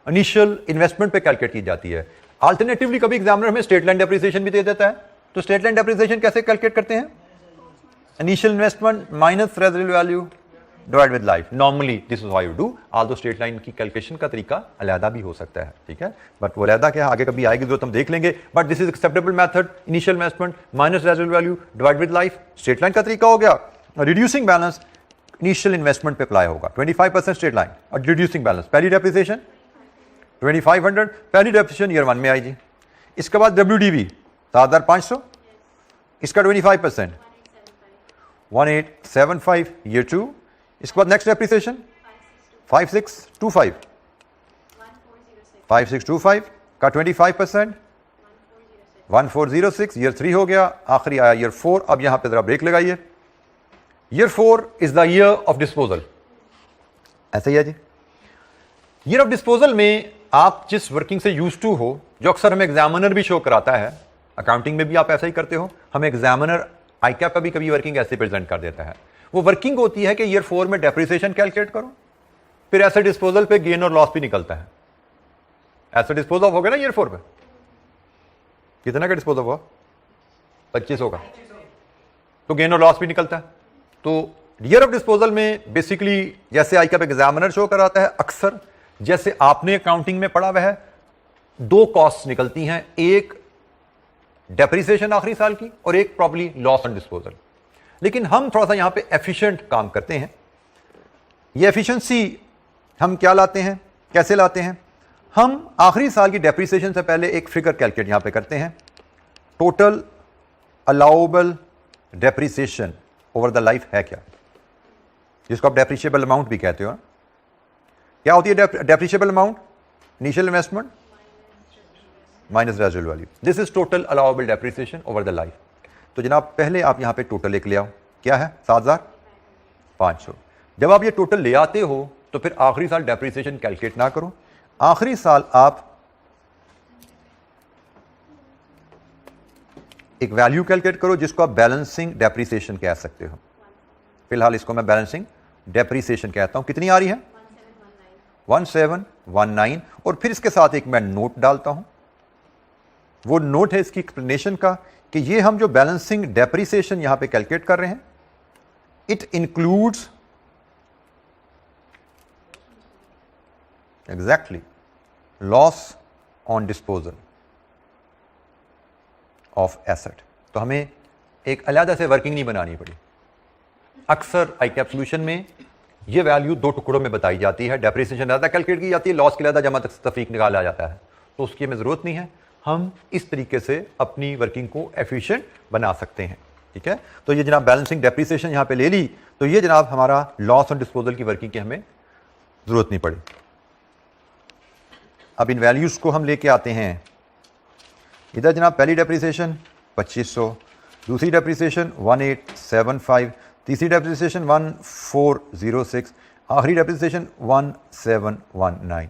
इनिशियल इन्वेस्टमेंट पे कैलकुलेट की जाती है। अल्टरनेटिवली कभी एग्जामिनर हमें स्ट्रेट लाइन डेप्रिसिएशन भी दे देता है, तो स्ट्रेट लाइन डेप्रिसिएशन कैसे कैलकुलेट करते हैं? Initial investment minus residual value divide with life. Normally this is how you do, although straight line की कैलकुलेशन का तरीका अलग भी हो सकता है, ठीक है, बट वो अलग क्या है आगे कभी आएगी जरूरत हम देख लेंगे, but this is acceptable method. Initial investment minus residual value divide with life, straight line का तरीका हो गया। रिड्यूसिंग बैलेंस इनिशियल इन्वेस्टमेंट पे अप्लाई होगा, 25% स्ट्रेट लाइन और रिड्यूसिंग बैलेंस। पहली डेप्रिसिएशन 2500, पहली डेप्रिसिएशन ईयर 1 में आई जी। इसके बाद WDV 7500, इसका 25% 1875 ईयर 2। इसके बाद नेक्स्ट डेप्रिसिएशन 5625 का 25% 1406 ईयर 3 हो गया। आखिरी आया ईयर 4। अब यहां पे जरा ब्रेक लगाइए, year 4 is the year of disposal. ऐसा ही है जी। ईयर ऑफ डिस्पोजल में आप जिस वर्किंग से यूज टू हो, जो अक्सर हमें एग्जामिनर भी शो कराता है, अकाउंटिंग में भी आप ऐसा ही करते हो, हमें एग्जामिनर आईकैप का भी कभी वर्किंग ऐसे प्रेजेंट कर देता है। वो वर्किंग होती है कि ईयर 4 में डेप्रिसिएशन कैलकुलेट करो, फिर एसेट डिस्पोजल पे गेन और लॉस भी निकलता है। एसेट डिस्पोज ऑफ हो गया ना ईयर 4 पे, कितना का डिस्पोज ऑफ हुआ? 2500 का, तो गेन और लॉस भी निकलता है। तो ईयर ऑफ डिस्पोजल में बेसिकली जैसे आईकैप एग्जामिनर शो कराता है, अक्सर जैसे आपने अकाउंटिंग में पढ़ा हुआ है, दो कॉस्ट निकलती हैं, एक डेप्रिसिएशन आखिरी साल की और एक प्रॉब्ली लॉस ऑन डिस्पोजल। लेकिन हम थोड़ा सा यहां पे एफिशिएंट काम करते हैं। ये एफिशिएंसी हम क्या लाते हैं, कैसे लाते हैं? हम आखिरी साल की डेप्रिसिएशन से पहले एक फिगर कैलकुलेट यहां पे करते हैं, total allowable depreciation over the life है क्या, जिसको आप डेप्रिशिएबल अमाउंट भी कहते हो। क्या होती है depreciable amount? Initial investment minus residual value, this is total allowable depreciation over the life. तो जनाब पहले आप यहां पे टोटल एक ले आओ, क्या है? 7500। जब आप ये टोटल ले आते हो तो फिर आखिरी साल डेप्रिसिएशन कैलकुलेट ना करो, आखिरी साल आप एक वैल्यू कैलकुलेट करो जिसको आप बैलेंसिंग डेप्रिसिएशन कह सकते हो। फिलहाल इसको मैं बैलेंसिंग डेप्रिसिएशन कहता हूं। कितनी आ रही है? 1719। और फिर इसके साथ एक मैं नोट डालता हूं, वो नोट है इसकी एक्सप्लेनेशन का कि ये हम जो बैलेंसिंग डेप्रिसिएशन यहां पे कैलकुलेट कर रहे हैं, it includes exactly loss on disposal of asset. तो हमें एक अलग से वर्किंग नहीं बनानी पड़ी। अक्सर आईकैप सॉल्यूशन में ये वैल्यू दो टुकड़ों में बताई जाती है, डेप्रिसिएशन ज़्यादा कैलकुलेट की जाती है, लॉस के ज़्यादा जमा तफरीक निकाला जाता है। तो उसकी हमें ज़रूरत नहीं है, हम इस तरीके से अपनी वर्किंग को एफिशिएंट बना सकते हैं, ठीक है। तो ये जनाब बैलेंसिंग डेप्रिसिएशन यहाँ पे ले ली, तो ये जनाब हमारा लॉस ऑन डिस्पोजल की वर्किंग की हमें ज़रूरत नहीं पड़ी। अब इन वैल्यूज़ को हम लेके आते हैं इधर। जनाब पहली डेप्रिसिएशन 2500, दूसरी डेप्रिसिएशन 1875, तीसरी डेप्रिसिएशन 1406, आखिरी डेप्रिसिएशन 1719।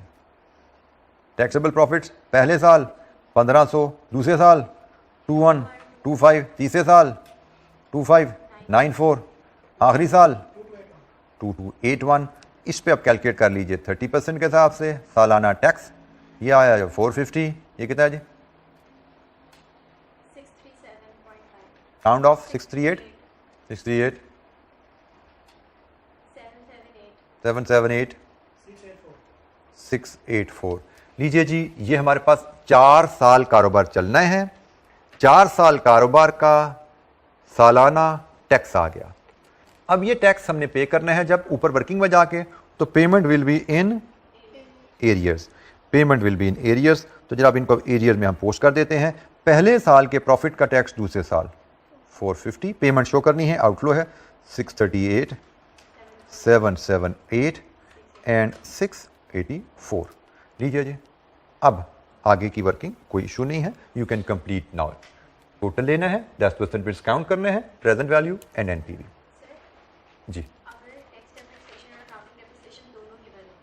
टैक्सेबल प्रॉफिट्स पहले साल 1500, दूसरे साल 2125, तीसरे साल 2594, आखिरी साल 2281। इस पे आप कैलकुलेट कर लीजिए 30% के हिसाब से सालाना टैक्स। ये आया 450, ये कितना है जी? 637.5, राउंड ऑफ 638, 778, 684। लीजिए जी, ये हमारे पास 4 साल कारोबार चलना है। 4 साल कारोबार का सालाना टैक्स आ गया। अब ये टैक्स हमने पे करना है जब ऊपर वर्किंग में जाके, तो payment will be in arrears. Payment will be in arrears. तो जनाब इनको एरियर में हम पोस्ट कर देते हैं। पहले साल के प्रॉफिट का टैक्स दूसरे साल 450, पेमेंट शो करनी है, आउटफ्लो है 638, 778 एंड 684। लीजिए जी, अब आगे की वर्किंग कोई इशू नहीं है, you can complete now. Total लेना है, 10% डिस्काउंट करना है, प्रेजेंट वैल्यू एंड एनपीवी। जी, अगर टैक्स डेप्रिसिएशन और अकाउंटिंग डेप्रिसिएशन दोनों गिवन हो,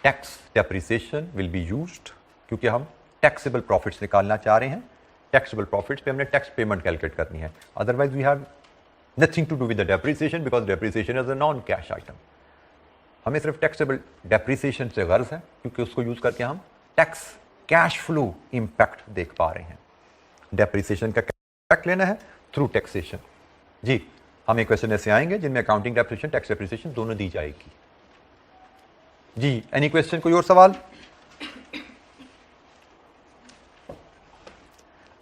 tax depreciation will be used क्योंकि हम टैक्सेबल प्रॉफिट्स निकालना चाह रहे हैं। टैक्सेबल प्रॉफिट्स पे हमने टैक्स पेमेंट कैलकुलेट करनी है, otherwise we have nothing to do with the depreciation because depreciation is a non cash item. हमें सिर्फ टैक्सेबल डेप्रिसिएशन से गर्ज है क्योंकि उसको यूज करके हम टैक्स कैश फ्लो इंपैक्ट देख पा रहे हैं। डेप्रिसिएशन का इम्पैक्ट लेना है थ्रू टैक्सेशन। जी, हमें क्वेश्चन ऐसे आएंगे जिनमें अकाउंटिंग डेप्रिसिएशन, टैक्स डेप्रिसिएशन दोनों दी जाएगी। जी, एनी क्वेश्चन, कोई और सवाल?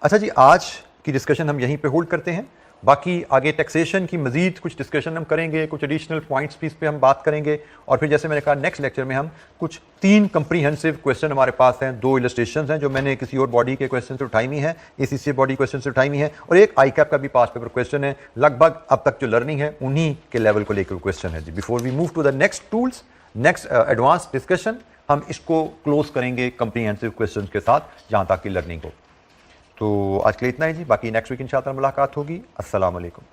अच्छा जी, आज की डिस्कशन हम यहीं पे होल्ड करते हैं। बाकी आगे टैक्सेशन की मजीद कुछ डिस्कशन हम करेंगे, कुछ एडिशनल पॉइंट्स भी इस पे हम बात करेंगे, और फिर जैसे मैंने कहा नेक्स्ट लेक्चर में हम कुछ 3 कंप्रीहेंसिव क्वेश्चन हमारे पास हैं, 2 इलस्ट्रेशंस हैं जो मैंने किसी और बॉडी के क्वेश्चन से उठाई हुई हैं, ACCA बॉडी क्वेश्चन से उठाई हुई हैं, और एक ICAP का भी पास पेपर क्वेश्चन है। लगभग अब तक जो लर्निंग है उन्हीं के लेवल को लेकर क्वेश्चन है जी। Before we move to the next tools, next advance discussion, हम इसको क्लोज करेंगे कंप्रीहेंसिव क्वेश्चन के साथ जहाँ तक की लर्निंग हो। तो आज के लिए इतना ही जी, बाकी नेक्स्ट वीक इंशाअल्लाह मुलाकात होगी। अस्सलाम वालेकुम।